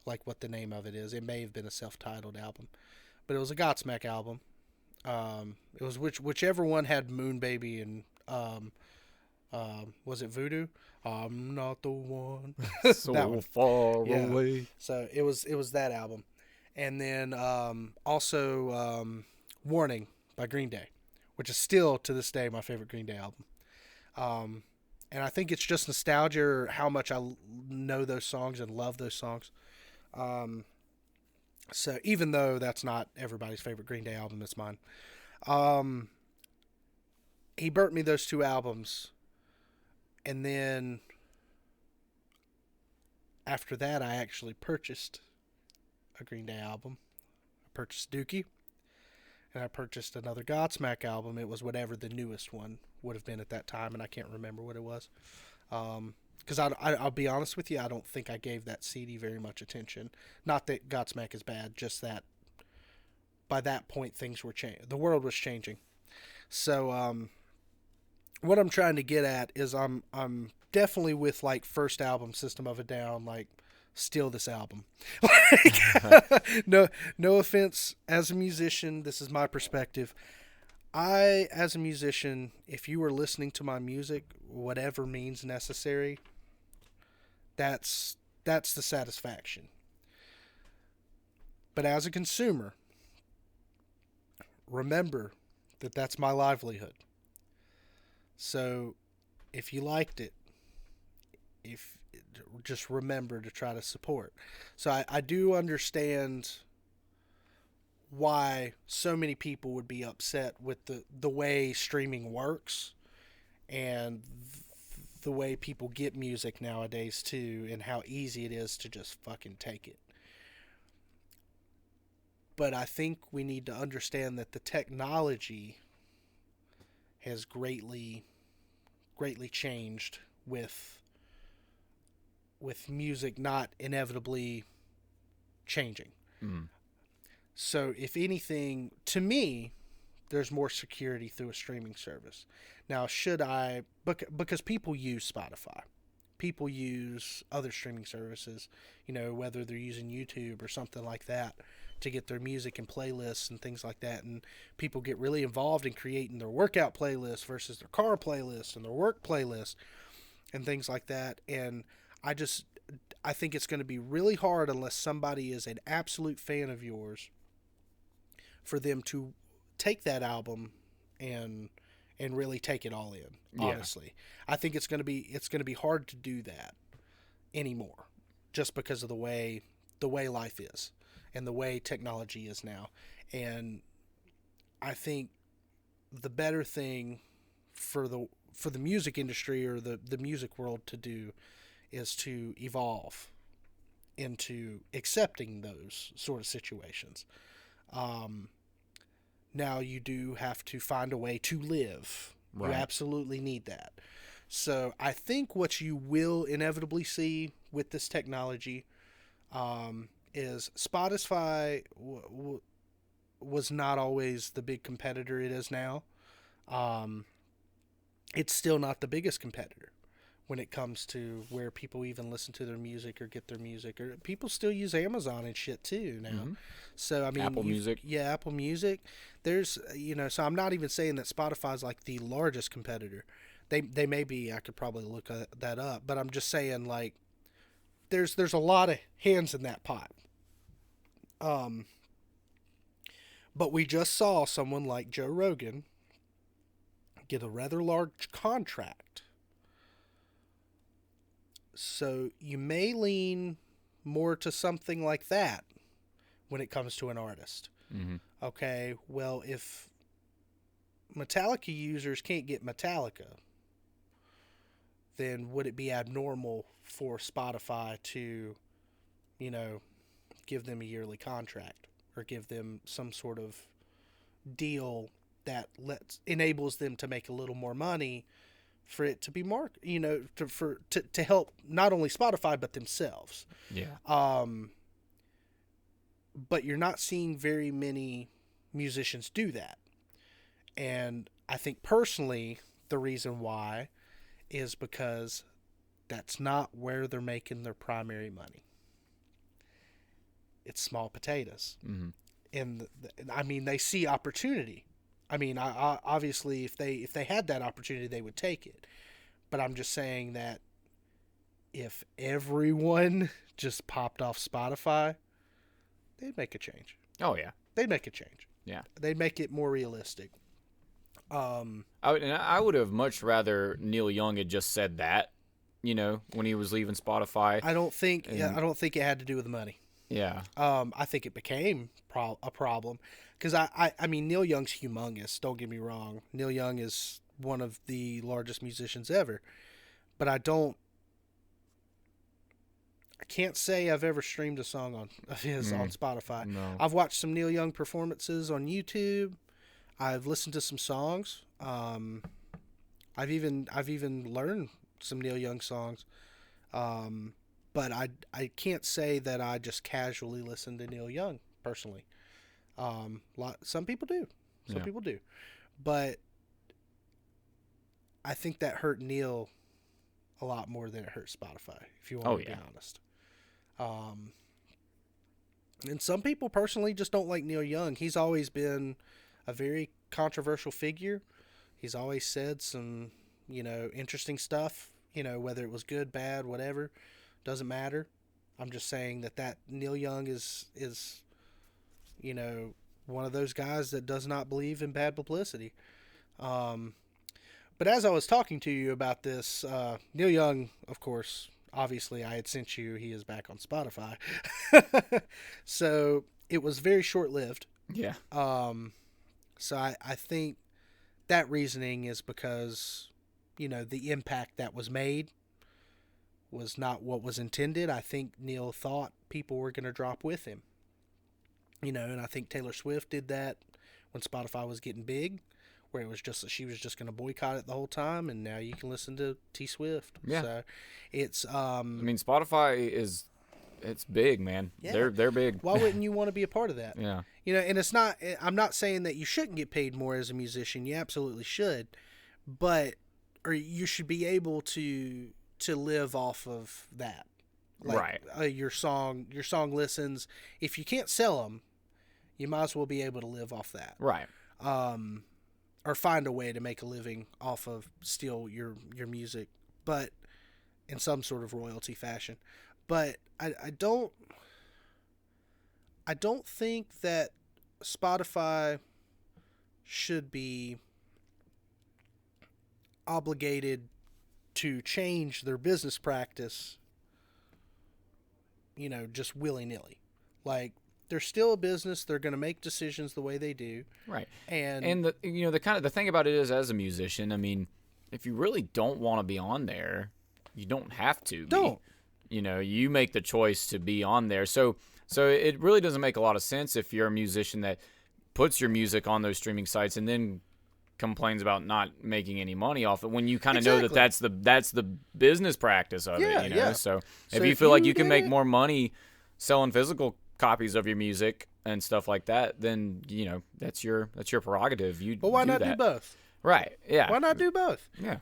like what the name of it is. It may have been a self-titled album, but it was a Godsmack album. It was whichever one had Moon Baby and was it Voodoo? I'm not the one. So far away. So it was that album, and then also Warning by Green Day, which is still to this day my favorite Green Day album. And I think it's just nostalgia or how much I know those songs and love those songs. So even though that's not everybody's favorite Green Day album, it's mine. He burnt me those 2 albums. And then after that, I actually purchased a Green Day album. I purchased Dookie. And I purchased another Godsmack album. It was whatever the newest one would have been at that time, and I can't remember what it was. Because I'll be honest with you, I don't think I gave that CD very much attention. Not that Godsmack is bad, just that by that point things were changing. The world was changing. So what I'm trying to get at is I'm definitely with like first album System of a Down, like steal this album. No offense as a musician, this is my perspective. I, as a musician, if you were listening to my music, whatever means necessary, that's the satisfaction. But as a consumer, remember that that's my livelihood. So if you liked it, just remember to try to support. So I do understand why so many people would be upset with the way streaming works and the way people get music nowadays too, and how easy it is to just fucking take it. But I think we need to understand that the technology has greatly changed with music not inevitably changing. Mm. So if anything, to me, there's more security through a streaming service. Now, because people use Spotify, people use other streaming services, whether they're using YouTube or something like that to get their music and playlists and things like that. And people get really involved in creating their workout playlist versus their car playlist and their work playlist and things like that. And I think it's going to be really hard unless somebody is an absolute fan of yours for them to take that album and really take it all in. Honestly, I think it's going to be hard to do that anymore, just because of the way life is and the way technology is now. And I think the better thing for the music industry or the music world to do is to evolve into accepting those sort of situations. Now you do have to find a way to live. Right. You absolutely need that. So I think what you will inevitably see with this technology is Spotify was not always the big competitor it is now. It's still not the biggest competitor when it comes to where people even listen to their music or get their music. Or people still use Amazon and shit too now. Mm-hmm. So I mean, Apple Music. Yeah, Apple Music. There's so I'm not even saying that Spotify's like the largest competitor. They may be. I could probably look that up, but I'm just saying like there's a lot of hands in that pot. But we just saw someone like Joe Rogan get a rather large contract. So you may lean more to something like that when it comes to an artist. Mm-hmm. Okay, well, if Metallica users can't get Metallica, then would it be abnormal for Spotify to, give them a yearly contract or give them some sort of deal that enables them to make a little more money for it to be to help not only Spotify but themselves. Yeah. But you're not seeing very many musicians do that. And I think personally the reason why is because that's not where they're making their primary money. It's small potatoes. Mm-hmm. And they see opportunity. Obviously if they had that opportunity, they would take it. But I'm just saying that if everyone just popped off Spotify, they'd make a change. Oh yeah. They'd make a change. Yeah. They'd make it more realistic. I would have much rather Neil Young had just said that, when he was leaving Spotify. I don't think it had to do with the money. Yeah. I think it became a problem because Neil Young's humongous. Don't get me wrong. Neil Young is one of the largest musicians ever, but I can't say I've ever streamed a song of his on Spotify. No. I've watched some Neil Young performances on YouTube. I've listened to some songs. I've even learned some Neil Young songs. But I can't say that I just casually listen to Neil Young personally. Some people do. Some people do. But I think that hurt Neil a lot more than it hurt Spotify, if you want to be honest. And some people personally just don't like Neil Young. He's always been a very controversial figure. He's always said some, interesting stuff, whether it was good, bad, whatever, doesn't matter. I'm just saying that Neil Young is, one of those guys that does not believe in bad publicity. But as I was talking to you about this, Neil Young, of course, obviously I had sent you, he is back on Spotify. So it was very short-lived. Yeah. So I think that reasoning is because, the impact that was made was not what was intended. I think Neil thought people were going to drop with him. And I think Taylor Swift did that when Spotify was getting big, where it was just that she was just going to boycott it the whole time, and now you can listen to T Swift. Yeah. So it's Spotify it's big, man. Yeah. They're big. Why wouldn't you want to be a part of that? Yeah. And it's not, I'm not saying that you shouldn't get paid more as a musician. You absolutely should. Or you should be able to live off of that. Right. Your song listens. If you can't sell them, you might as well be able to live off that. Right. Or find a way to make a living off of still your music, but in some sort of royalty fashion. But I don't think that Spotify should be obligated to change their business practice, just willy-nilly. Like, they're still a business. They're going to make decisions the way they do. Right. And the thing about it is, as a musician, if you really don't want to be on there, you don't have to. Don't. You make the choice to be on there. So it really doesn't make a lot of sense if you're a musician that puts your music on those streaming sites and then complains about not making any money off it when you kind of know that that's the business practice of it. Yeah. So if you feel like you can make more money selling physical copies of your music and stuff like that, then that's your prerogative. But why not do both? Right. Yeah. Why not do both? Yeah.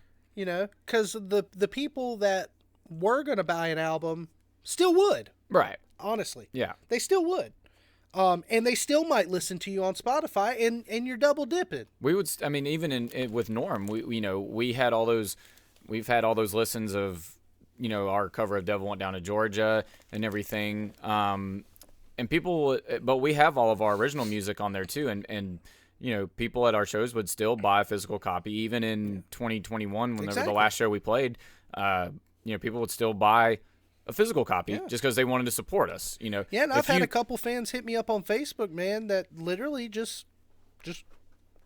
Because the people that were going to buy an album still would. Right. Honestly. Yeah. They still would. And they still might listen to you on Spotify, and you're double dipping. We would. Even with Norm, we've had all those listens of our cover of Devil Went Down to Georgia and everything. And people, but we have all of our original music on there too, and people at our shows would still buy a physical copy, even in 2021 whenever the last show we played. People would still buy a physical copy just because they wanted to support us. Yeah, and I've had a couple fans hit me up on Facebook, man, that literally just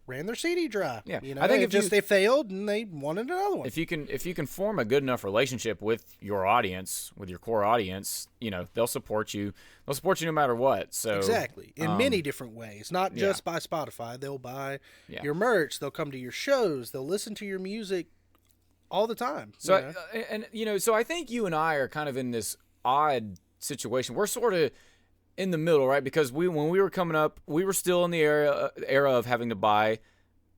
ran their CD dry. Yeah, I think they failed and they wanted another one. If you can form a good enough relationship with your audience, with your core audience, they'll support you. They'll support you no matter what. So exactly, in many different ways, not just by Spotify. They'll buy your merch. They'll come to your shows. They'll listen to your music all the time. So so I think you and I are kind of in this odd situation. We're sort of in the middle, right? Because when we were coming up, we were still in the era of having to buy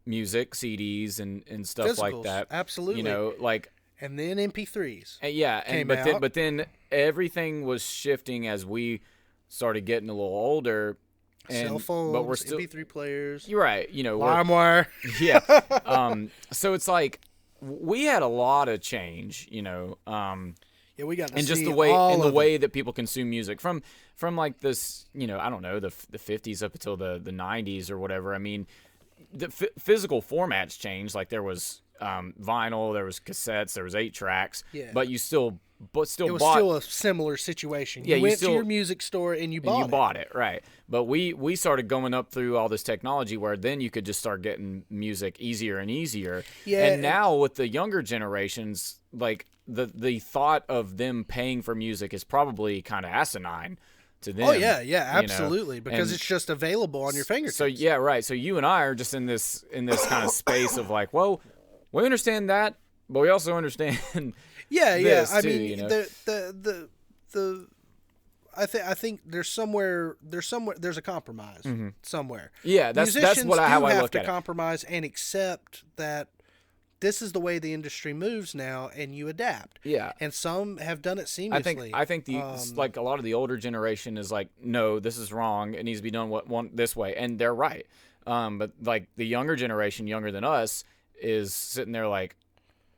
music, CDs, and stuff Physicals, like that. Absolutely. And then MP3s. But then everything was shifting as we started getting a little older. And, cell phones, but we're still, MP3 players. You're right. LimeWire. Yeah. So it's like we had a lot of change. Yeah, we got to and see just the way that people consume music from like this, I don't know, the 50s up until the 90s or whatever. I mean, the physical formats changed. Like there was vinyl, there was cassettes, there was 8 tracks. Yeah. But you still it was bought. Still a similar situation. Yeah, you went to your music store and you bought it, right? But we started going up through all this technology where then you could just start getting music easier and easier. Yeah. And now with the younger generations, like the thought of them paying for music is probably kind of asinine to them. Oh yeah, absolutely, because it's just available on your fingertips. So yeah, right. So you and I are just in this kind of space of like, well, we understand that, but we also understand. Yeah. I too, mean, I think there's a compromise somewhere. Yeah, that's how I look at it. Musicians do have to compromise and accept that this is the way the industry moves now, and you adapt. Yeah, and some have done it seamlessly. I think like a lot of the older generation is like, no, this is wrong. It needs to be done this way, and they're right. But like the younger generation, younger than us, is sitting there like,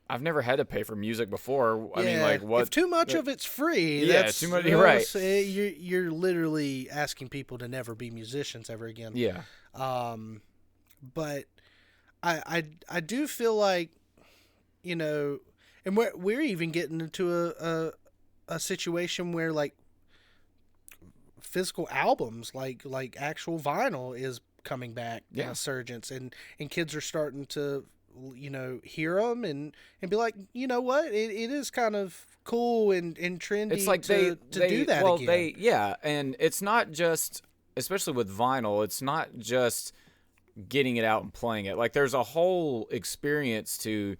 I've never had to pay for music before. I mean, like, what? If too much of it's free, that's too much. You're right. You're literally asking people to never be musicians ever again. Yeah. But I do feel like, and we're even getting into a situation where like physical albums, like actual vinyl, is coming back in a surgence, and kids are starting to hear them and be like, you know what, it is kind of cool and trendy. It's like to do that again. And it's not just, especially with vinyl, it's not just getting it out and playing it. Like there's a whole experience to,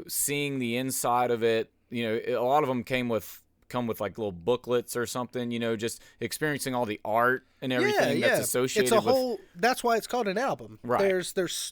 seeing the inside of it. A lot of them come with like little booklets or something, just experiencing all the art and everything that's associated with. That's why it's called an album. Right.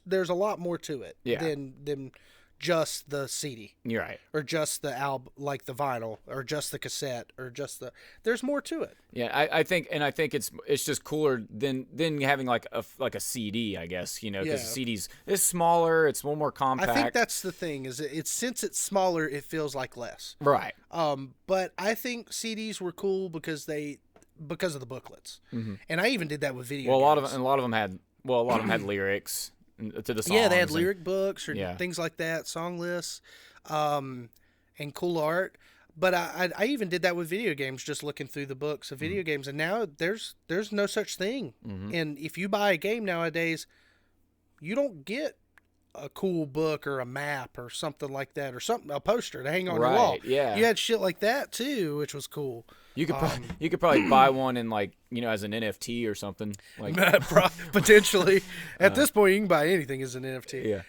There's a lot more to it than just the CD. You're right. Or just the album, like the vinyl, or just the cassette, or just there's more to it. Yeah, I think it's just cooler than having like a CD, I guess, because the CD's is smaller, it's a little more compact. I think that's the thing, is it's since it's smaller, it feels like less. Right. But I think CDs were cool because of the booklets. Mm-hmm. And I even did that with video games. A lot of them had lyrics to the songs. Yeah, they had lyric books or things like that, song lists, and cool art. But I even did that with video games, just looking through the books of video games. And now there's no such thing. Mm-hmm. And if you buy a game nowadays, you don't get a cool book or a map or something like that, or a poster to hang on your wall. Yeah, you had shit like that too, which was cool. You could probably buy one in like as an NFT or something like potentially. At this point, you can buy anything as an NFT. Yeah,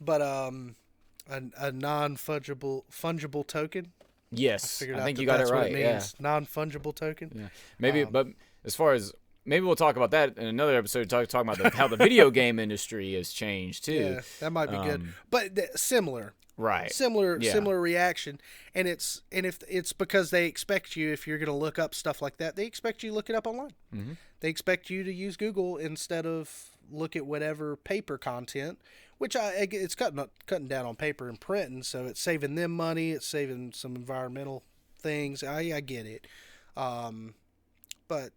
but a non-fungible token. Yes, I think you got it right. Yeah, non-fungible token. Yeah, maybe. But as far as maybe we'll talk about that in another episode. Talking about how the video game industry has changed too. Yeah, that might be good, but similar. Right. Similar reaction, and if it's because they expect you, if you're going to look up stuff like that, they expect you to look it up online. Mm-hmm. They expect you to use Google instead of look at whatever paper content, which it's cutting down on paper and printing, so it's saving them money, it's saving some environmental things. I get it, but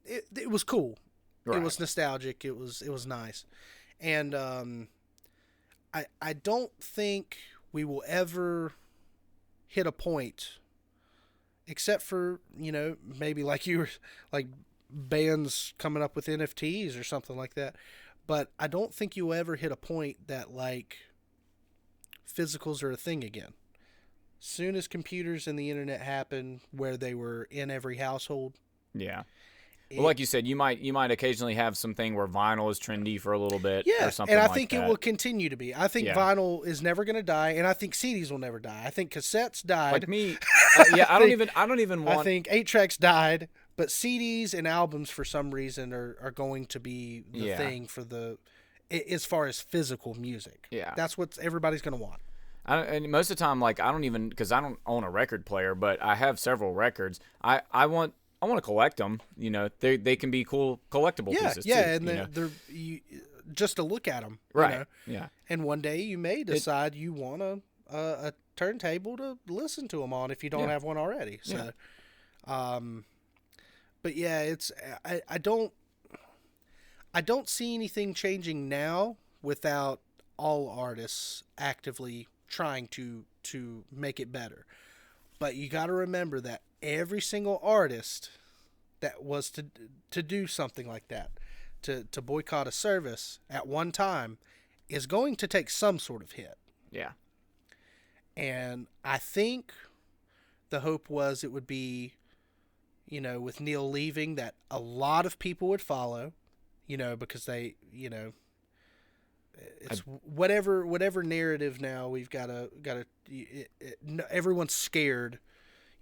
it was cool. Right. It was nostalgic. It was nice, and I don't think we will ever hit a point except for, maybe like you were, like bands coming up with NFTs or something like that. But I don't think you'll ever hit a point that like physicals are a thing again. Soon as computers and the internet happened, where they were in every household. Yeah. Well, like you said, you might occasionally have something where vinyl is trendy for a little bit, yeah, or something and I like think that. it will continue to be. I think vinyl is never going to die, and I think CDs will never die. I think cassettes died. Like me, yeah, I don't even want. I think 8-tracks died, but CDs and albums for some reason are going to be the thing for as far as physical music. Yeah, that's what everybody's going to want. And most of the time, like I don't even, because I don't own a record player, but I have several records. I want to collect them. They can be cool collectible pieces. Yeah, too, and they're just to look at them, right? Yeah. And one day you may decide you want a turntable to listen to them on if you don't have one already. So, but yeah, it's I don't see anything changing now without all artists actively trying to make it better. But you got to remember that every single artist that was to do something like that, to boycott a service at one time, is going to take some sort of hit. Yeah. And I think the hope was it would be, with Neil leaving, that a lot of people would follow, because they, it's whatever narrative now we've got to everyone's scared,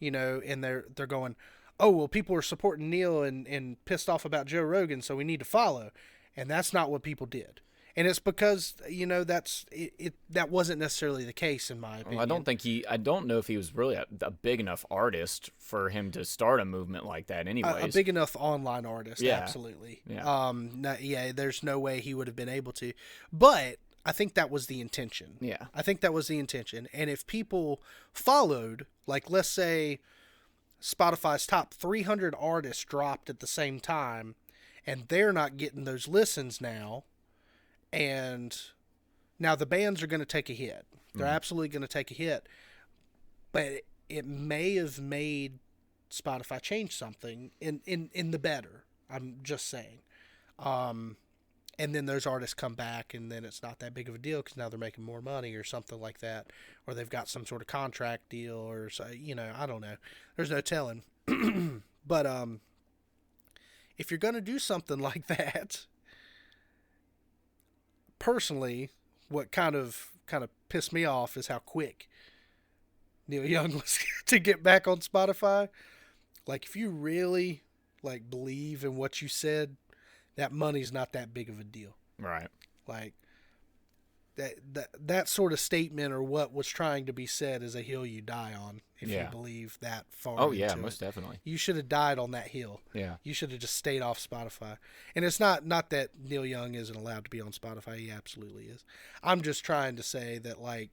and they're going, oh, well, people are supporting Neil and pissed off about Joe Rogan, so we need to follow. And that's not what people did. And it's because, that wasn't necessarily the case, in my opinion. Well, I don't know if he was really a big enough artist for him to start a movement like that anyways. A big enough online artist, yeah. Absolutely. Yeah. There's no way he would have been able to. But I think that was the intention. Yeah. I think that was the intention. And if people followed, like, let's say Spotify's top 300 artists dropped at the same time, and they're not getting those listens now, and now the bands are going to take a hit. They're absolutely going to take a hit. But it may have made Spotify change something in the better. I'm just saying. And then those artists come back, and then it's not that big of a deal because now they're making more money or something like that. Or they've got some sort of contract deal or, I don't know. There's no telling. But if you're going to do something like that, personally, what kind of pissed me off is how quick Neil Young was to get back on Spotify. Like, if you really believe in what you said, that money's not that big of a deal. Right. Like, that sort of statement or what was trying to be said is a hill you die on if you believe that far. Oh, yeah, most definitely. You should have died on that hill. Yeah. You should have just stayed off Spotify. And it's not that Neil Young isn't allowed to be on Spotify. He absolutely is. I'm just trying to say that, like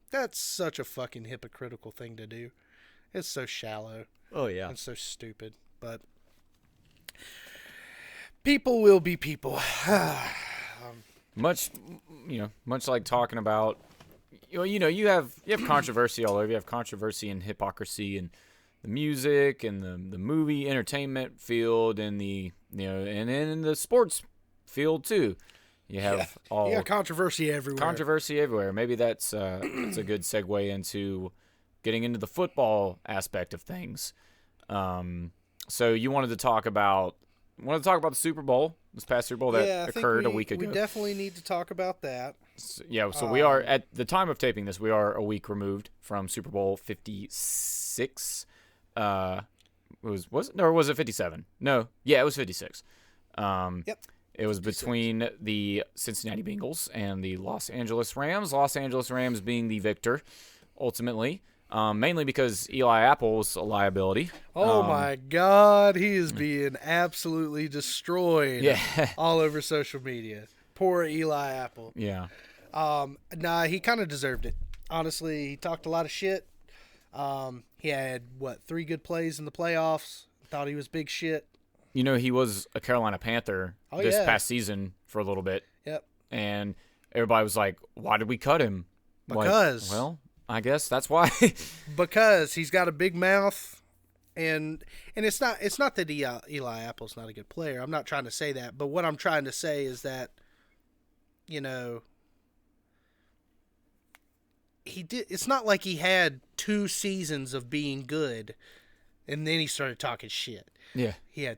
that's such a fucking hypocritical thing to do. It's so shallow. Oh, yeah. And so stupid. But people will be people. Much like talking about, you have controversy all over. You have controversy and hypocrisy and the music and the movie entertainment field and and in the sports field too. You have controversy everywhere. Controversy everywhere. Maybe that's a good segue into getting into the football aspect of things. So you wanted to talk about the Super Bowl, this past Super Bowl that occurred a week ago. We definitely need to talk about that. So we are, at the time of taping this, we are a week removed from Super Bowl 56. Was it? Or was it 57? No. Yeah, it was 56. Yep. It was 56. Between the Cincinnati Bengals and the Los Angeles Rams. Los Angeles Rams being the victor, ultimately. Mainly because Eli Apple's a liability. Oh my God, he is being absolutely destroyed all over social media. Poor Eli Apple. Yeah. He kind of deserved it. Honestly, he talked a lot of shit. He had, 3 good plays in the playoffs. Thought he was big shit. He was a Carolina Panther past season for a little bit. Yep. And everybody was like, why did we cut him? Because... I guess that's why. Because he's got a big mouth, and it's not that Eli Apple's not a good player. I'm not trying to say that, but what I'm trying to say is that, you know, it's not like he had 2 seasons of being good and then he started talking shit. Yeah. He had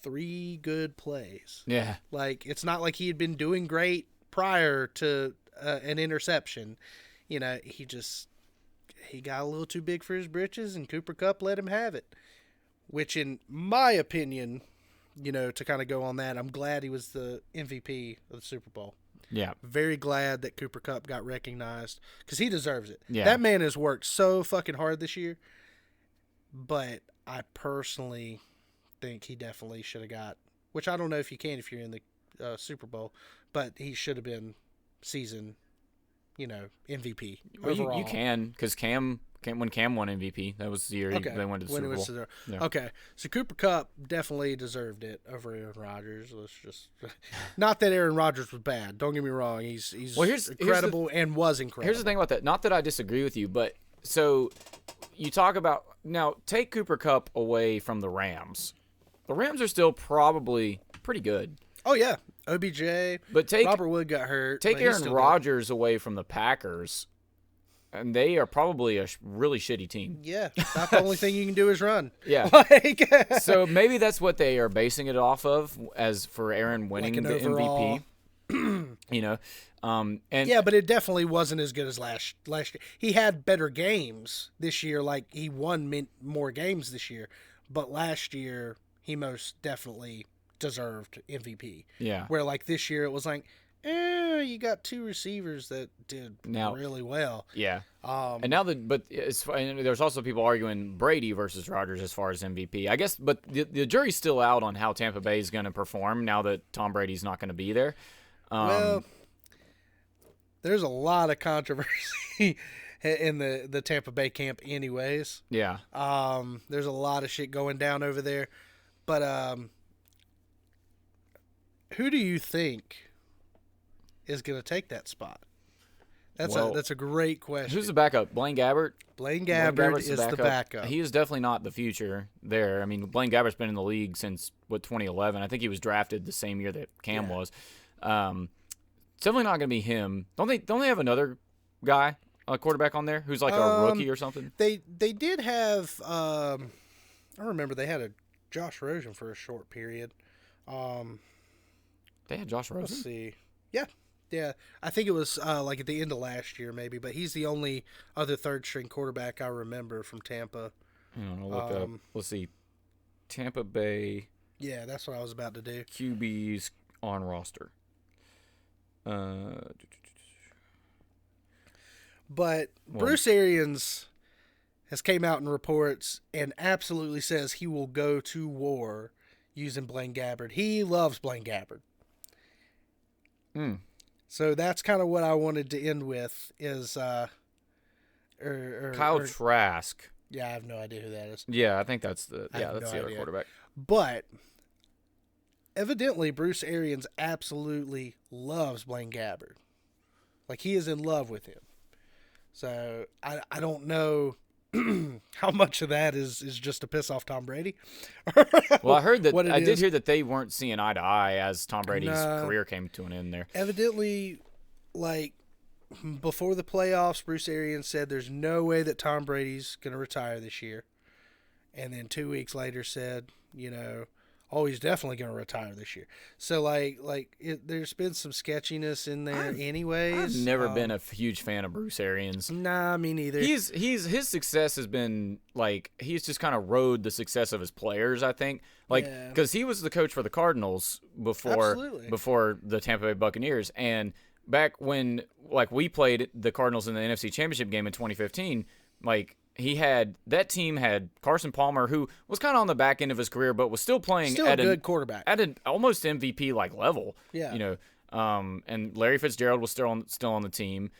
3 good plays. Yeah. Like, it's not like he had been doing great prior to an interception. You know, he got a little too big for his britches, and Cooper Kupp let him have it. Which, in my opinion, you know, to kind of go on that, I'm glad he was the MVP of the Super Bowl. Yeah. Very glad that Cooper Kupp got recognized because he deserves it. Yeah. That man has worked so fucking hard this year. But I personally think he definitely should have got, which I don't know if you can if you're in the Super Bowl, but he should have been season, you know, MVP overall. You can, because when Cam won MVP, that was the year they went to the Super Bowl. Yeah. Okay, so Cooper Kupp definitely deserved it over Aaron Rodgers. Let's just not that Aaron Rodgers was bad. Don't get me wrong. He's incredible and was incredible. Here's the thing about that. Not that I disagree with you, but so you talk about now take Cooper Kupp away from the Rams. The Rams are still probably pretty good. Oh yeah, OBJ. But Robert Wood got hurt. Take Aaron Rodgers away from the Packers, and they are probably a really shitty team. Yeah, not the only thing you can do is run. Yeah. So maybe that's what they are basing it off of, as for Aaron winning like the overall MVP. You know, and yeah, but it definitely wasn't as good as last year. He had better games this year. Like, he won more games this year, but last year he most definitely deserved MVP. Yeah. Where, like, this year it was like, you got 2 receivers that did really well. Yeah. And now and there's also people arguing Brady versus Rodgers as far as MVP. I guess, but the jury's still out on how Tampa Bay is going to perform now that Tom Brady's not going to be there. Well, there's a lot of controversy in the Tampa Bay camp anyways. Yeah. There's a lot of shit going down over there. But who do you think is going to take that spot? That's a great question. Who's the backup? Blaine Gabbert? Blaine Gabbert is the backup. He is definitely not the future there. I mean, Blaine Gabbert's been in the league since 2011. I think he was drafted the same year that Cam was. It's definitely not going to be him. Don't they have another guy, a quarterback on there who's like a rookie or something? They did have I remember they had a Josh Rosen for a short period. They had Josh Rosen? Let's see. Yeah. I think it was like at the end of last year maybe, but he's the only other third-string quarterback I remember from Tampa. I'll look up. Let's see. Tampa Bay. Yeah, that's what I was about to do. QBs on roster. But Bruce Arians has came out in reports and absolutely says he will go to war using Blaine Gabbert. He loves Blaine Gabbert. So that's kind of what I wanted to end with is Kyle Trask. Yeah, I have no idea who that is. Yeah, I think that's the other quarterback. But evidently Bruce Arians absolutely loves Blaine Gabbert. Like, he is in love with him. So I don't know how much of that is just to piss off Tom Brady. Well, I heard that I did hear that they weren't seeing eye to eye as Tom Brady's career came to an end there. Evidently, like, before the playoffs, Bruce Arians said there's no way that Tom Brady's going to retire this year. And then 2 weeks later said, he's definitely going to retire this year. So, there's been some sketchiness in there anyways. I've never been a huge fan of Bruce Arians. Nah, me neither. His success has been, he's just kind of rode the success of his players, I think. Because he was the coach for the Cardinals before the Tampa Bay Buccaneers. And back when, we played the Cardinals in the NFC Championship game in 2015, that team had Carson Palmer, who was kind of on the back end of his career, but was still playing at a good quarterback at an almost MVP level. Yeah, and Larry Fitzgerald was still on the team.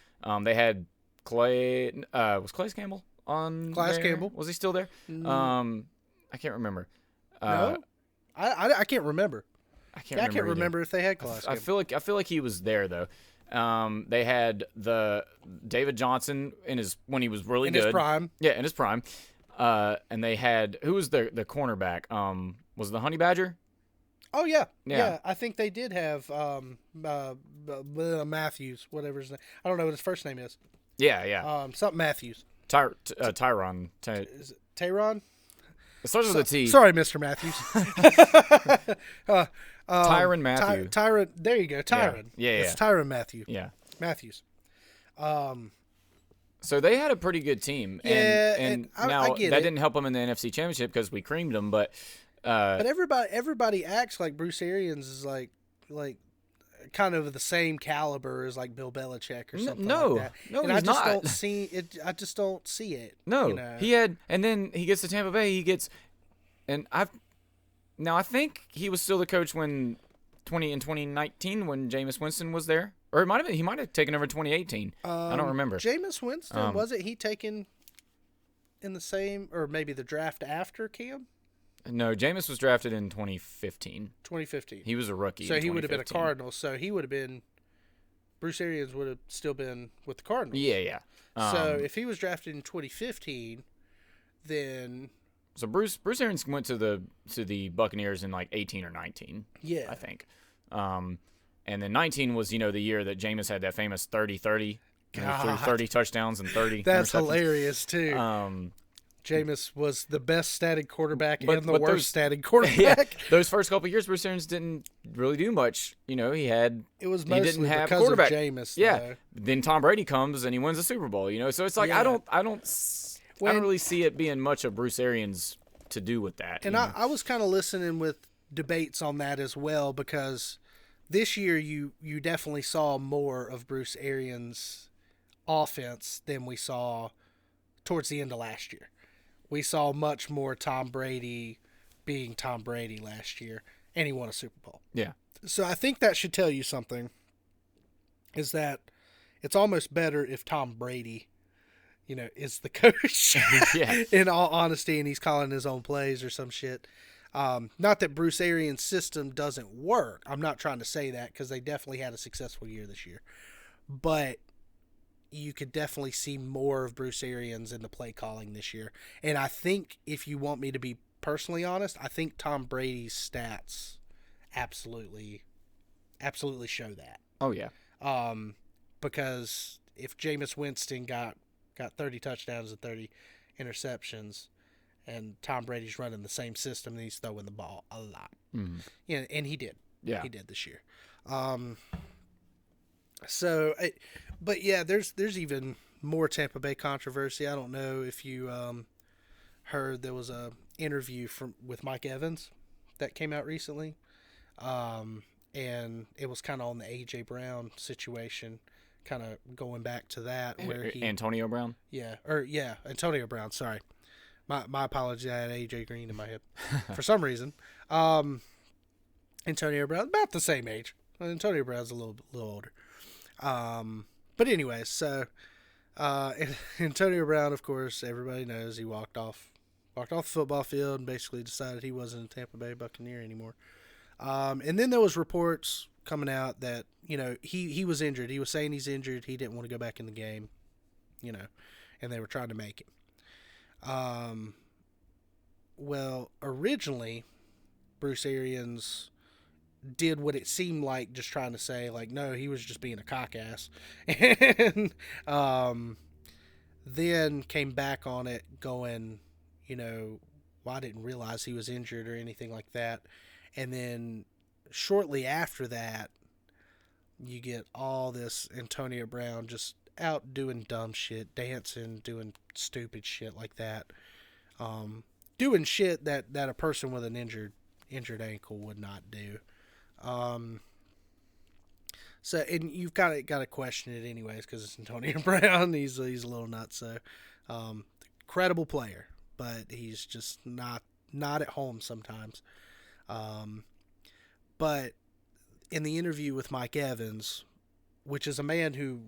They had Clay. Was Clay Campbell on? Clay Campbell, was he still there? I can't remember. No, I can't remember. I can't remember if they had Clay. I feel like he was there though. They had the David Johnson when he was really good. In his prime. Yeah, in his prime. And they had who was the cornerback? Was it the Honey Badger? Oh yeah. Yeah. I think they did have Matthews, whatever his name. I don't know what his first name is. Yeah. Something Matthews. Tyron. Is it Tyron? It starts with a T. Sorry, Mr. Matthews. Tyron Matthew. Tyron. There you go. Tyron. Yeah. It's Tyron Matthew. Yeah. Matthews. So they had a pretty good team. And now I get that it. didn't help them in the NFC Championship because we creamed them, but everybody acts like Bruce Arians is like kind of the same caliber as like Bill Belichick or something like that. No, and he's I just not. don't see it. I just don't see it. No, you know? he had, and then he gets to Tampa Bay. I think he was still the coach in 2019 when Jameis Winston was there, or he might have taken over 2018. I don't remember. Jameis Winston wasn't he taken in the same, or maybe the draft after Cam? No, Jameis was drafted in 2015. 2015. He was a rookie. So he would have been a Cardinal. So he would have been. Bruce Arians would have still been with the Cardinals. Yeah. So if he was drafted in 2015, then. So Bruce Arians went to the Buccaneers in like 18 or 19. Yeah. I think. And then 19 was the year that Jameis had that famous 30-30. He threw 30 touchdowns and 30. That's interceptions. hilarious too. Jameis was the best statted quarterback and the worst statted quarterback. Yeah, those first couple of years, Bruce Arians didn't really do much. It was mostly didn't have because quarterback. of Jameis. Yeah. Though. Then Tom Brady comes and he wins the Super Bowl. So it's like I don't really see it being much of Bruce Arians to do with that. And I was kind of listening with debates on that as well, because this year you definitely saw more of Bruce Arians' offense than we saw towards the end of last year. We saw much more Tom Brady being Tom Brady last year, and he won a Super Bowl. Yeah. So I think that should tell you something, is that it's almost better if Tom Brady, is the coach. Yeah. In all honesty, and he's calling his own plays or some shit. Not that Bruce Arians' system doesn't work. I'm not trying to say that, because they definitely had a successful year this year. But you could definitely see more of Bruce Arians in the play calling this year. And I think, if you want me to be personally honest, I think Tom Brady's stats absolutely show that. Oh, yeah. Because if Jameis Winston got 30 touchdowns and 30 interceptions, and Tom Brady's running the same system, and he's throwing the ball a lot. Mm. And he did. Yeah. He did this year. But yeah, there's even more Tampa Bay controversy. I don't know if you heard there was a interview with Mike Evans that came out recently, and it was kind of on the A.J. Brown situation, kind of going back to that where Antonio Brown. Antonio Brown. Sorry, my apology. I had A.J. Green in my head for some reason. Antonio Brown, about the same age. Antonio Brown's a little older. But anyways, so Antonio Brown, of course, everybody knows he walked off the football field and basically decided he wasn't a Tampa Bay Buccaneer anymore. And then there was reports coming out that, he was injured. He was saying he's injured. He didn't want to go back in the game, and they were trying to make him. Well, originally, Bruce Arians did what it seemed like, just trying to say, like, no, he was just being a cock ass. And then came back on it going, well, I didn't realize he was injured or anything like that. And then shortly after that, you get all this Antonio Brown just out doing dumb shit, dancing, doing stupid shit like that. Doing shit that a person with an injured ankle would not do. So, and you've got to question it anyways, because it's Antonio Brown. He's a little nuts. So, incredible player, but he's just not at home sometimes. But in the interview with Mike Evans, which is a man who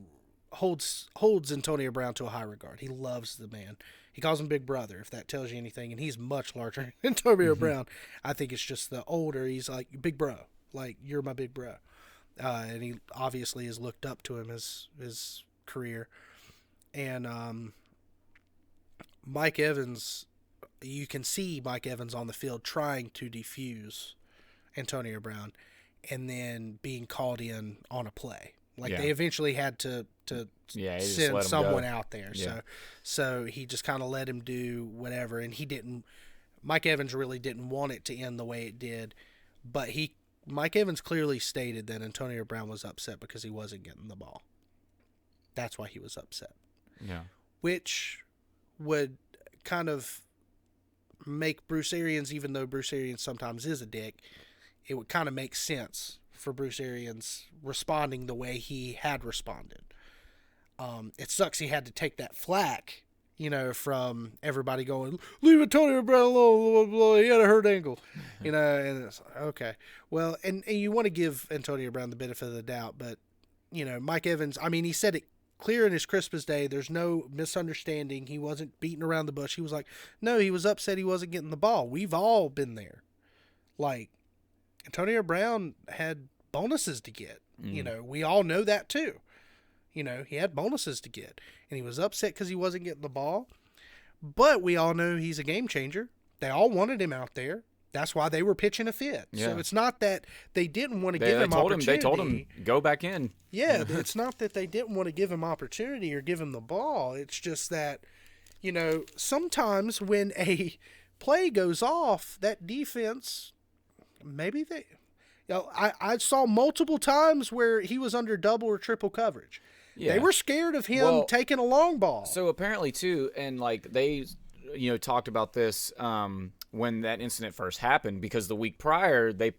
holds Antonio Brown to a high regard. He loves the man. He calls him Big Brother, if that tells you anything, and he's much larger than Antonio Brown. I think it's just the older, he's like, big bro. Like, you're my big bro. and he obviously has looked up to him his career. And Mike Evans, you can see Mike Evans on the field trying to defuse Antonio Brown, and then being called in on a play. Like they eventually had to send someone out there. Yeah. So he just kind of let him do whatever, and Mike Evans really didn't want it to end the way it did, but Mike Evans clearly stated that Antonio Brown was upset because he wasn't getting the ball. That's why he was upset. Yeah. Which would kind of make Bruce Arians, even though Bruce Arians sometimes is a dick, it would kind of make sense for Bruce Arians responding the way he had responded. It sucks he had to take that flack, from everybody going, leave Antonio Brown alone, he had a hurt ankle, and it's like, okay. Well, and you want to give Antonio Brown the benefit of the doubt, but, Mike Evans, he said it clear in his Christmas Day. There's no misunderstanding. He wasn't beating around the bush. He was like, no, he was upset he wasn't getting the ball. We've all been there. Like, Antonio Brown had bonuses to get. We all know that too. He had bonuses to get. And he was upset because he wasn't getting the ball. But we all know he's a game changer. They all wanted him out there. That's why they were pitching a fit. Yeah. So it's not that they didn't want to give him opportunity. They told him, go back in. Yeah, it's not that they didn't want to give him opportunity or give him the ball. It's just that, sometimes when a play goes off, that defense, maybe they... I saw multiple times where he was under double or triple coverage. Yeah. They were scared of him taking a long ball. So apparently, too, and they, talked about this when that incident first happened, because the week prior, the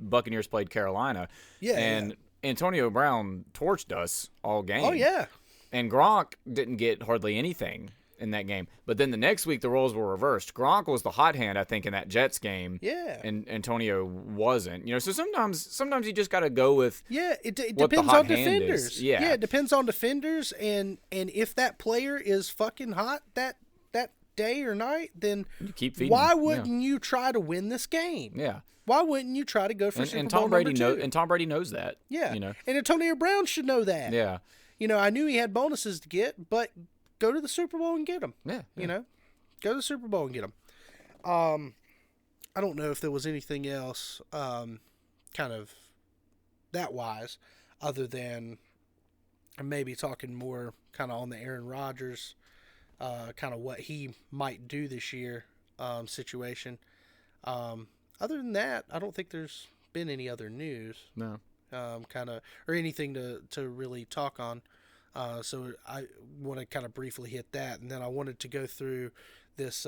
Buccaneers played Carolina. Yeah. And Antonio Brown torched us all game. Oh, yeah. And Gronk didn't get hardly anything in that game. But then the next week, the roles were reversed. Gronk was the hot hand, I think, in that Jets game. Yeah. And Antonio wasn't. So sometimes you just got to go with it depends on defenders. Yeah, it depends on defenders. And if that player is fucking hot that day or night, then you keep feeding why wouldn't you try to win this game? Yeah. Why wouldn't you try to go for Super Bowl Tom Brady number 2? And Tom Brady knows that. Yeah. And Antonio Brown should know that. Yeah. I knew he had bonuses to get, but go to the Super Bowl and get them. Yeah. Go to the Super Bowl and get them. I don't know if there was anything else kind of that wise other than maybe talking more kind of on the Aaron Rodgers, kind of what he might do this year situation. Other than that, I don't think there's been any other news. No. Kind of, or anything to really talk on. So I want to kind of briefly hit that, and then I wanted to go through this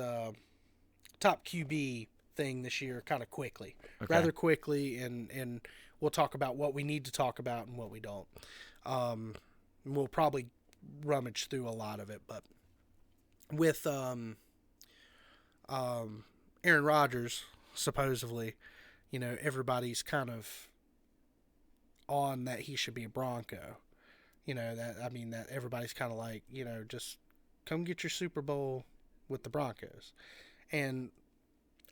top QB thing this year kind of quickly, rather quickly, and we'll talk about what we need to talk about and what we don't. We'll probably rummage through a lot of it, but with Aaron Rodgers, supposedly, everybody's kind of on that he should be a Bronco. That everybody's kind of like, just come get your Super Bowl with the Broncos. And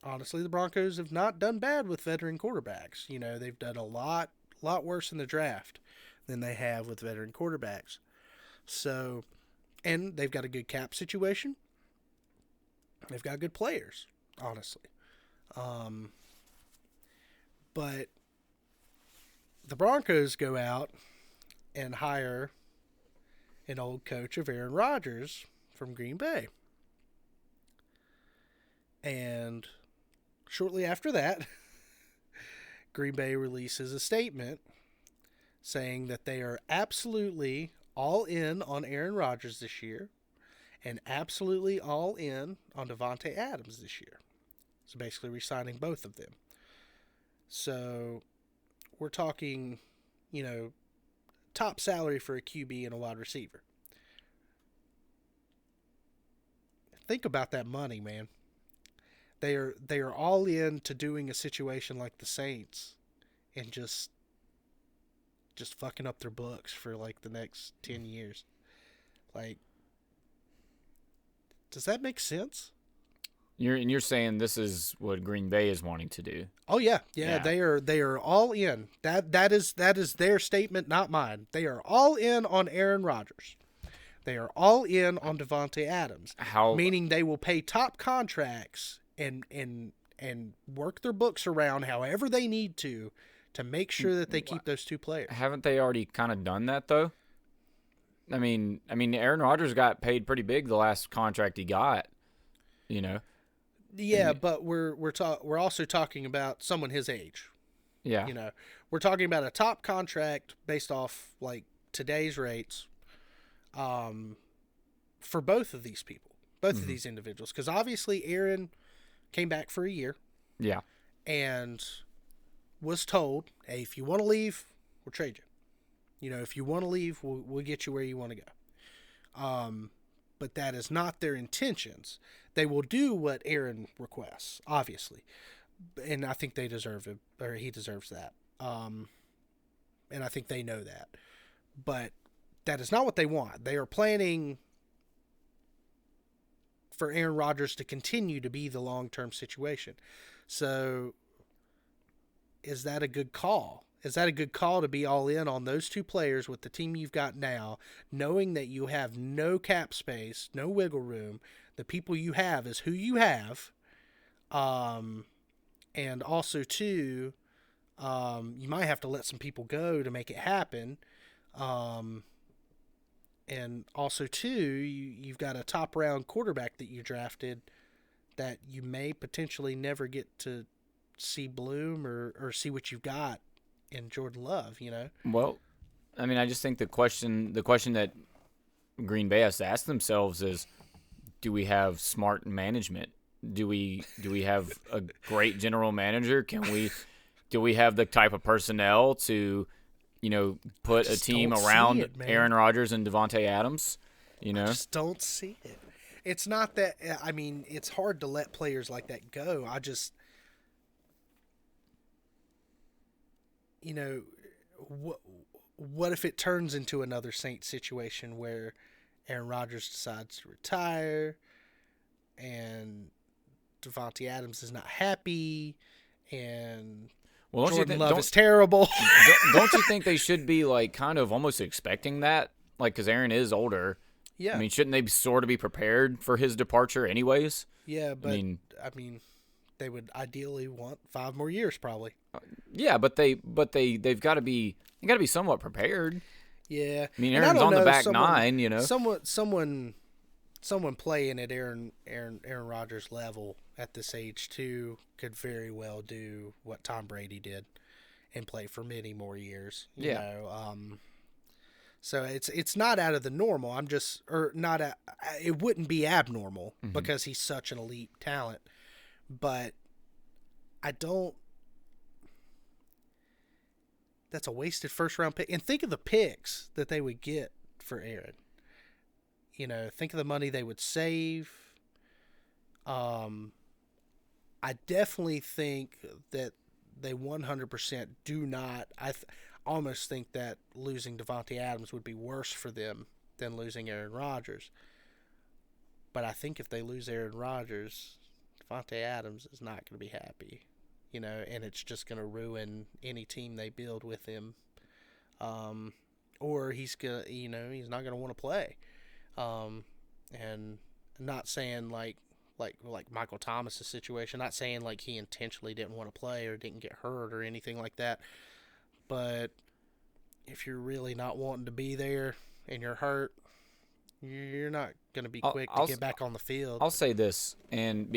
honestly, the Broncos have not done bad with veteran quarterbacks. They've done a lot worse in the draft than they have with veteran quarterbacks. So, and they've got a good cap situation. They've got good players, honestly. But the Broncos go out and hire an old coach of Aaron Rodgers from Green Bay. And shortly after that, Green Bay releases a statement saying that they are absolutely all in on Aaron Rodgers this year and absolutely all in on Devontae Adams this year. So basically re-signing both of them. So we're talking, top salary for a QB and a wide receiver. Think about that money, man. They are all in to doing a situation like the Saints and just fucking up their books for like the next 10 years. Like, does that make sense? You're saying this is what Green Bay is wanting to do. Oh yeah. Yeah. They are all in. That is their statement, not mine. They are all in on Aaron Rodgers. They are all in on Davante Adams. Meaning they will pay top contracts and work their books around however they need to make sure that they keep those two players. Haven't they already kind of done that though? I mean, Aaron Rodgers got paid pretty big the last contract he got. You know. Yeah, but we're also talking about someone his age. Yeah. You know, we're talking about a top contract based off like today's rates, for both of these people, both of these individuals, because obviously Aaron came back for a year. Yeah. And was told, hey, if you want to leave, we'll trade you. You know, if you want to leave, we'll get you where you want to go. But that is not their intentions. They will do what Aaron requests, obviously. And I think they deserve it, or he deserves that. And I think they know that. But that is not what they want. They are planning for Aaron Rodgers to continue to be the long-term situation. So is that a good call? Is that a good call to be all in on those two players with the team you've got now, knowing that you have no cap space, no wiggle room? The people you have is who you have. And also, too, you might have to let some people go to make it happen. And also, too, you've got a top-round quarterback that you drafted that you may potentially never get to see bloom or see what you've got in Jordan Love, you know? Well, I mean, I just think the question that Green Bay has to ask themselves is, do we have smart management? Do we have a great general manager? Do we have the type of personnel to, you know, put a team around Aaron Rodgers and Davante Adams? You know, I just don't see it. It's not that. I mean, it's hard to let players like that go. I just, you know, what if it turns into another Saints situation where Aaron Rodgers decides to retire and Davante Adams is not happy and Jordan Love is terrible? Don't you think they should be like kind of almost expecting that? Like, because Aaron is older. Yeah. I mean, shouldn't they sort of be prepared for his departure anyways? Yeah, but I mean, they would ideally want 5 more years probably. Yeah, but they've got to be somewhat prepared. Yeah. I mean, Aaron's on the back nine, you know. Someone playing at Aaron Rodgers' level at this age too could very well do what Tom Brady did and play for many more years. You know? So it's not out of the normal. It wouldn't be abnormal because he's such an elite talent. But that's a wasted first round pick. And think of the picks that they would get for Aaron. You know, think of the money they would save. I definitely think that they 100% do not. I almost think that losing Davante Adams would be worse for them than losing Aaron Rodgers. But I think if they lose Aaron Rodgers, Davante Adams is not going to be happy. You know, and it's just going to ruin any team they build with him. Or he's not going to want to play. And not saying like Michael Thomas's situation, not saying like he intentionally didn't want to play or didn't get hurt or anything like that. But if you're really not wanting to be there and you're hurt, you're not going to be quick to get back on the field. I'll say this, and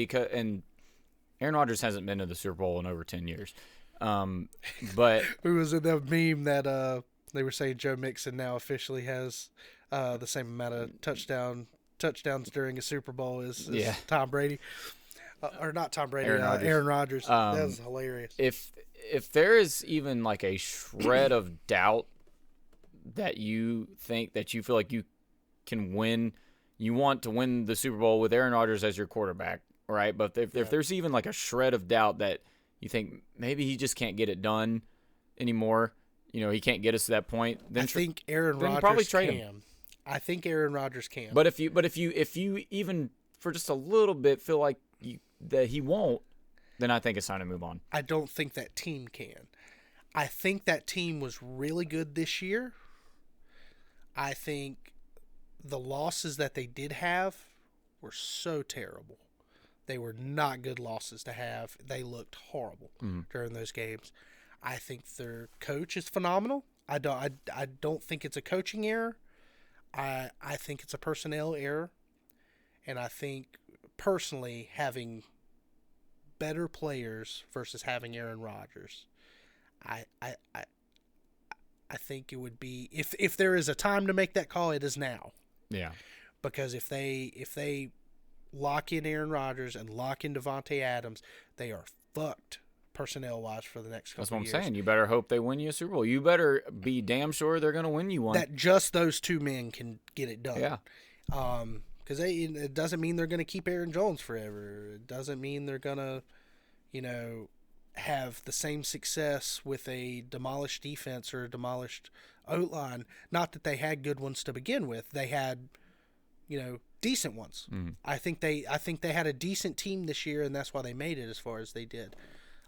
Aaron Rodgers hasn't been to the Super Bowl in over 10 years. But who was in that meme that they were saying Joe Mixon now officially has the same amount of touchdowns during a Super Bowl as Tom Brady, or not Tom Brady, Aaron Rodgers. That was hilarious. If there is even like a shred of doubt that you feel like you can win, you want to win the Super Bowl with Aaron Rodgers as your quarterback, right? But if there's even like a shred of doubt that you think maybe he just can't get it done anymore, you know, he can't get us to that point, then I think Aaron Rodgers probably trade him. I think Aaron Rodgers can. But if you even for just a little bit feel like that he won't, then I think it's time to move on. I don't think that team can. I think that team was really good this year. I think the losses that they did have were so terrible. They were not good losses to have. They looked horrible during those games. I think their coach is phenomenal. I don't think it's a coaching error. I think it's a personnel error. And I think, personally, having better players versus having Aaron Rodgers, I think it would be, if there is a time to make that call, it is now. Yeah. Because if they lock in Aaron Rodgers and lock in Devontae Adams, they are fucked personnel-wise for the next couple of years. That's what I'm saying. You better hope they win you a Super Bowl. You better be damn sure they're going to win you one. That just those two men can get it done. Yeah. Because it doesn't mean they're going to keep Aaron Jones forever. It doesn't mean they're going to, have the same success with a demolished defense or a demolished O-line. Not that they had good ones to begin with. They had, decent ones. Mm-hmm. I think they had a decent team this year, and that's why they made it as far as they did.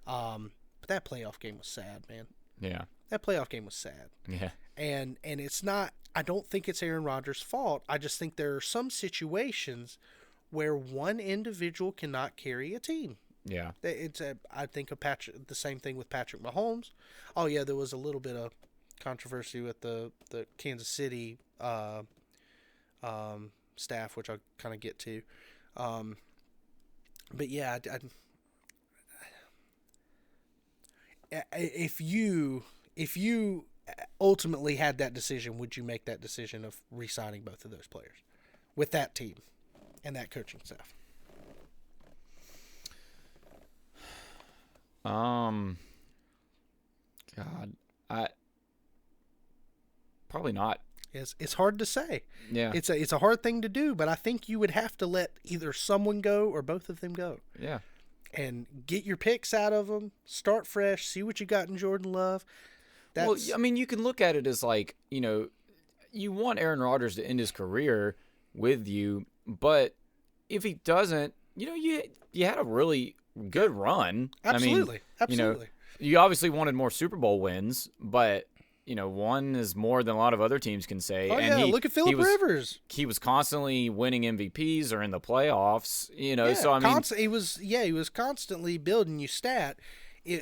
But that playoff game was sad, man. Yeah. That playoff game was sad. Yeah. And it's not, I don't think it's Aaron Rodgers' fault. I just think there are some situations where one individual cannot carry a team. Yeah. I think the same thing with Patrick Mahomes. Oh yeah, there was a little bit of controversy with the Kansas City staff, which I'll kind of get to. But yeah, if you ultimately had that decision, would you make that decision of re-signing both of those players with that team and that coaching staff? God, probably not. It's hard to say. Yeah. It's a hard thing to do, but I think you would have to let either someone go or both of them go. Yeah. And get your picks out of them, start fresh, see what you got in Jordan Love. Well, I mean, you can look at it as like, you want Aaron Rodgers to end his career with you, but if he doesn't, you had a really good run. Absolutely. I mean, Absolutely. You obviously wanted more Super Bowl wins, but one is more than a lot of other teams can say. Oh, and yeah, look at Phillip Rivers. He was constantly winning MVPs or in the playoffs, so I mean. He was constantly building you stat.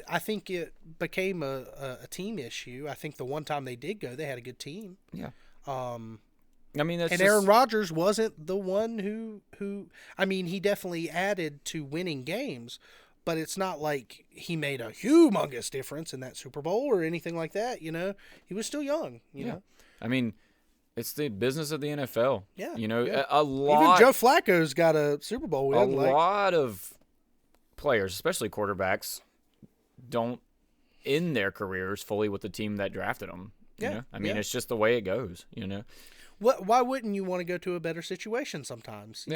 I think it became a team issue. I think the one time they did go, they had a good team. Yeah. I mean, that's Aaron Rodgers wasn't the one who I mean, he definitely added to winning games, but it's not like he made a humongous difference in that Super Bowl or anything like that. He was still young. You know. I mean, it's the business of the NFL. Yeah. A lot. Even Joe Flacco's got a Super Bowl win. A lot of players, especially quarterbacks, don't end their careers fully with the team that drafted them. Yeah. I mean, it's just the way it goes. Why wouldn't you want to go to a better situation sometimes?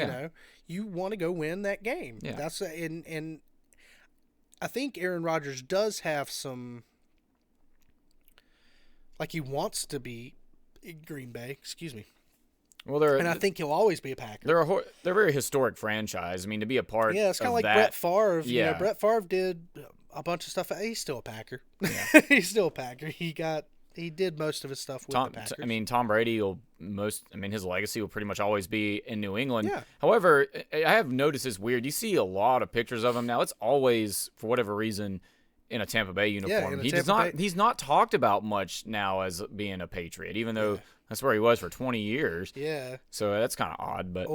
You want to go win that game. Yeah. That's and I think Aaron Rodgers does have some, like, he wants to be in Green Bay. Excuse me. Well, and I think he'll always be a Packer. They're a very historic franchise. I mean, to be a part. Yeah, it's kind of like that, Brett Favre. Yeah. Brett Favre did a bunch of stuff. He's still a Packer. Yeah. He's still a Packer. He did most of his stuff with the Packers. I mean, Tom Brady his legacy will pretty much always be in New England. Yeah. However, I have noticed it's weird. You see a lot of pictures of him now. It's always, for whatever reason, in a Tampa Bay uniform. He's not talked about much now as being a Patriot, even though that's where he was for 20 years. Yeah. So that's kind of odd, but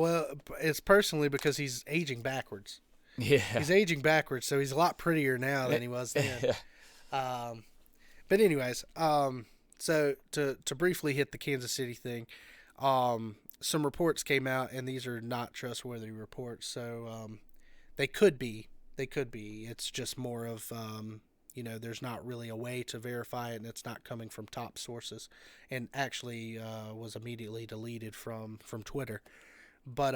it's personally because he's aging backwards. Yeah. He's aging backwards, so he's a lot prettier now than he was then. But anyways, so to briefly hit the Kansas City thing, some reports came out, and these are not trustworthy reports. So they could be. It's just more of there's not really a way to verify it, and it's not coming from top sources, and actually was immediately deleted from Twitter. But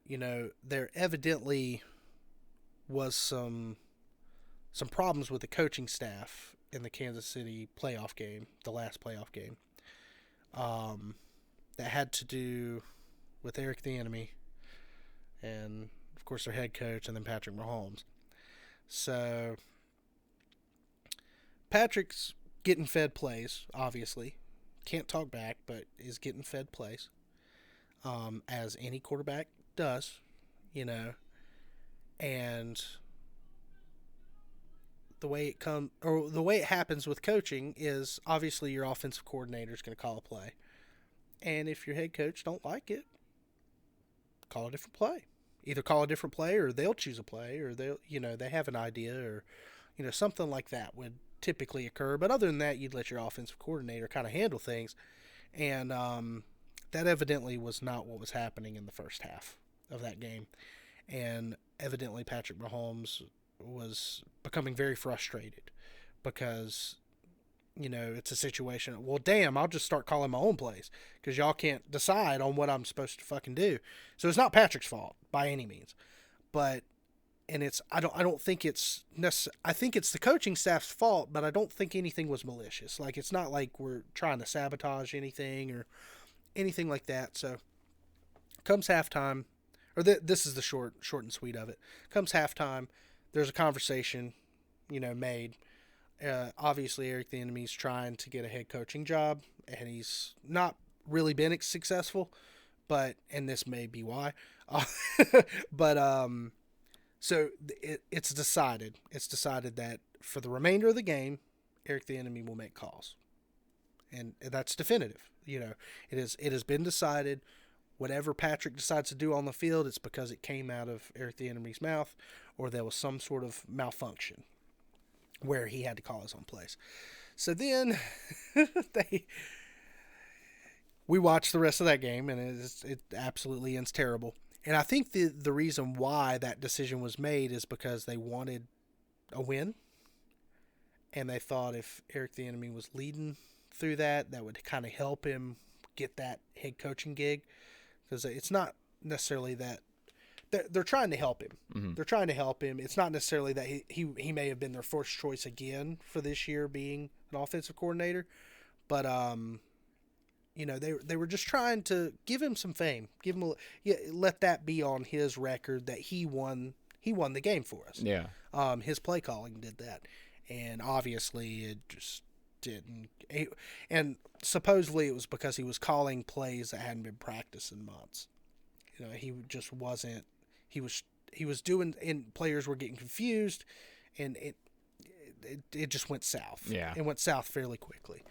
there evidently was some problems with the coaching staff in the Kansas City playoff game, the last playoff game, that had to do with Eric the Enemy and course, their head coach, and then Patrick Mahomes. So Patrick's getting fed plays, obviously. Can't talk back, but is getting fed plays, as any quarterback does, and the way it happens with coaching is obviously your offensive coordinator is going to call a play, and if your head coach don't like it, call a different play. Either call a different play, or they'll choose a play, or they have an idea, or something like that would typically occur. But other than that, you'd let your offensive coordinator kind of handle things, and that evidently was not what was happening in the first half of that game. And evidently Patrick Mahomes was becoming very frustrated because, it's a situation, well, damn, I'll just start calling my own plays because y'all can't decide on what I'm supposed to fucking do. So it's not Patrick's fault by any means, but, and I don't think it's I think it's the coaching staff's fault, but I don't think anything was malicious. Like, it's not like we're trying to sabotage anything or anything like that. So comes halftime, or this is the short and sweet of it. Comes halftime, there's a conversation, made. Obviously, Eric Bieniemy's trying to get a head coaching job, and he's not really been successful. And this may be why. So it's decided. It's decided that for the remainder of the game, Eric Bieniemy will make calls, and that's definitive. It has been decided. Whatever Patrick decides to do on the field, it's because it came out of Eric Bieniemy's mouth, or there was some sort of malfunction where he had to call his own plays. So then we watched the rest of that game, and it absolutely ends terrible. And I think the reason why that decision was made is because they wanted a win, and they thought if Eric Bieniemy was leading through that would kind of help him get that head coaching gig, because it's not necessarily that they're trying to help him. Mm-hmm. They're trying to help him. It's not necessarily that he may have been their first choice again for this year being an offensive coordinator, but they were just trying to give him some fame, let that be on his record that he won the game for us. Yeah. His play calling did that, and obviously it just didn't. And supposedly it was because he was calling plays that hadn't been practiced in months. He just wasn't. He was doing, and players were getting confused, and it just went south. Yeah. It went south fairly quickly.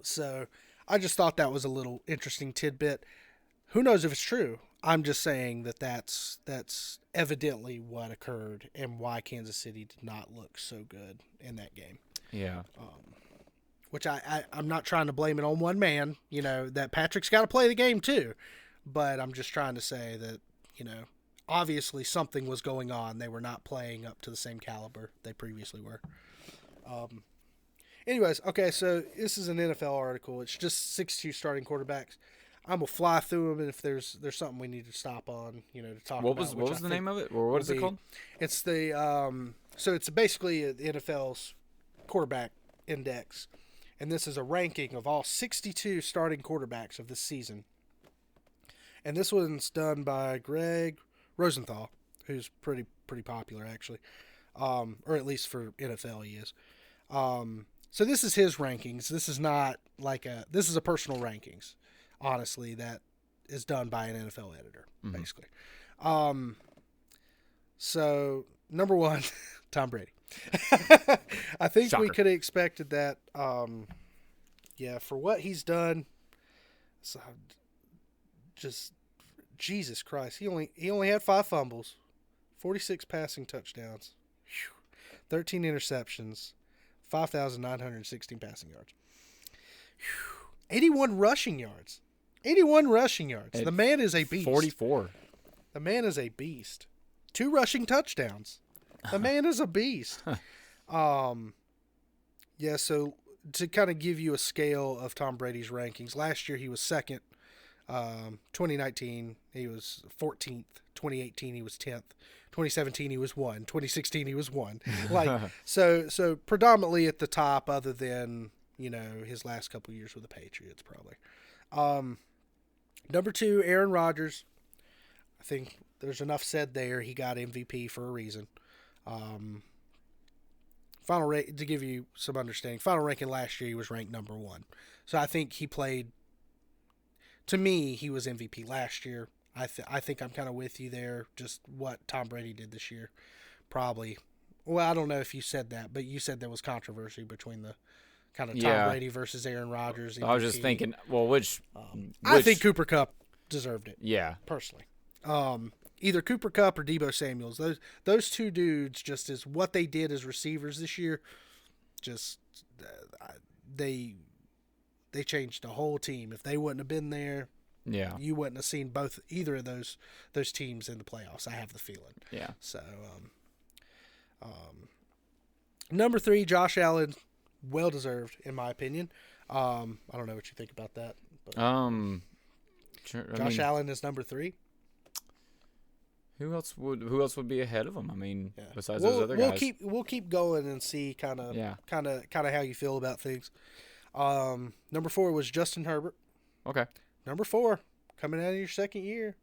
So I just thought that was a little interesting tidbit. Who knows if it's true? I'm just saying that's evidently what occurred and why Kansas City did not look so good in that game. Yeah. Which I'm not trying to blame it on one man, that Patrick's got to play the game too. But I'm just trying to say that, obviously something was going on. They were not playing up to the same caliber they previously were. Anyways, okay, so this is an NFL article. It's just 62 starting quarterbacks. I'm going to fly through them, and if there's something we need to stop on, to talk about. What was the name of it? Or what is it called? It's the so it's basically the NFL's quarterback index. And this is a ranking of all 62 starting quarterbacks of this season. And this one's done by Greg Rosenthal, who's pretty popular actually, or at least for NFL he is. So this is his rankings. This is not this is a personal rankings, honestly, that is done by an NFL editor, basically. So number 1, Tom Brady. I think Shocker. We could have expected that. For what he's done, so just Jesus Christ. He only had 5 fumbles, 46 passing touchdowns, 13 interceptions, 5,916 passing yards, 81 rushing yards. 81 rushing yards. The man is a beast. 44. The man is a beast. 2 rushing touchdowns. The man is a beast. So to kind of give you a scale of Tom Brady's rankings, last year he was second. 2019 he was 14th. 2018 he was 10th. 2017 he was 1. 2016 he was 1. So predominantly at the top, other than his last couple years with the Patriots, probably. Number 2, Aaron Rodgers. I think there's enough said there. He got MVP for a reason. To give you some understanding, final ranking last year he was ranked number 1. So I think he played. To me, he was MVP last year. I think I'm kind of with you there. Just what Tom Brady did this year, probably. Well, I don't know if you said that, but you said there was controversy between the kind of Tom Brady versus Aaron Rodgers. MVP. I was just thinking, well, which I think Cooper Kupp deserved it. Yeah, personally. Either Cooper Kupp or Deebo Samuels. Those two dudes, just as what they did as receivers this year, just they changed the whole team. If they wouldn't have been there, you wouldn't have seen either of those teams in the playoffs. I have the feeling. Yeah. So, number 3, Josh Allen, well deserved in my opinion. I don't know what you think about that. But Josh Allen is number 3. Who else would be ahead of him? I mean, besides those other guys. We'll keep going and see kind of how you feel about things. Number 4 was Justin Herbert. Okay. Number 4, coming out of your second year.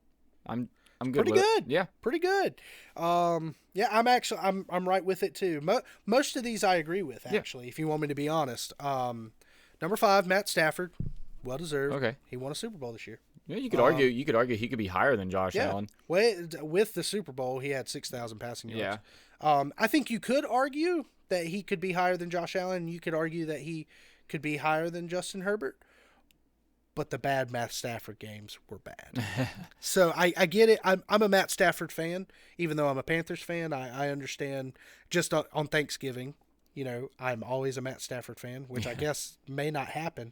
I'm good. Pretty with good. It. Yeah. Pretty good. I'm right with it too. Most of these I agree with actually. If you want me to be honest. Number 5, Matt Stafford, well deserved. Okay. He won a Super Bowl this year. Yeah, you could argue. You could argue he could be higher than Josh Allen. With the Super Bowl, he had 6,000 passing yards. Yeah. I think you could argue that he could be higher than Josh Allen. You could argue that he could be higher than Justin Herbert. But the bad Matt Stafford games were bad. So I get it. I'm a Matt Stafford fan, even though I'm a Panthers fan. I understand. Just on Thanksgiving, I'm always a Matt Stafford fan, which I guess may not happen.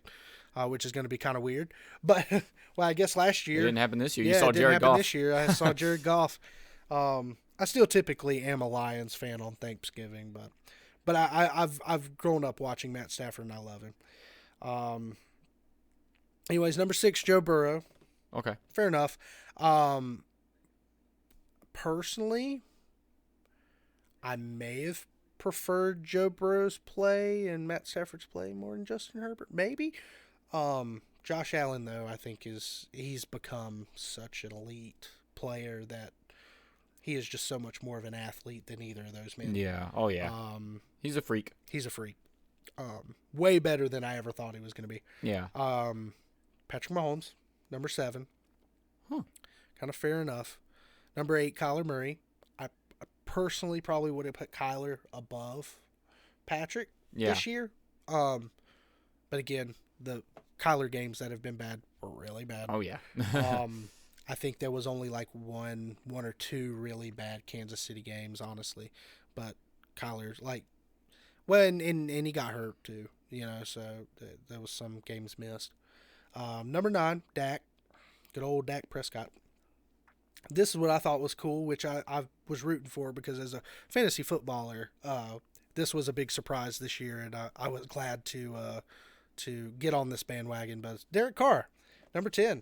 Which is going to be kind of weird. But, well, I guess last year. It didn't happen this year. You saw Jared Goff. This year. I saw Jared Goff. I still typically am a Lions fan on Thanksgiving, but I've grown up watching Matt Stafford and I love him. Anyways, number 6, Joe Burrow. Okay. Fair enough. Personally, I may have preferred Joe Burrow's play and Matt Stafford's play more than Justin Herbert. Maybe. Josh Allen, though, I think he's become such an elite player that he is just so much more of an athlete than either of those men. Yeah. Oh, yeah. He's a freak. He's a freak. Way better than I ever thought he was going to be. Yeah. Patrick Mahomes, number 7. Huh. Kind of fair enough. Number 8, Kyler Murray. I personally probably would have put Kyler above Patrick this year. But again, the Kyler games that have been bad were really bad. Oh, yeah. I think there was only like one or two really bad Kansas City games, honestly. But Kyler's and he got hurt too, so there was some games missed. Number 9, Dak. Good old Dak Prescott. This is what I thought was cool, which I was rooting for because as a fantasy footballer, this was a big surprise this year, and I was glad to get on this bandwagon. But Derek Carr, number 10.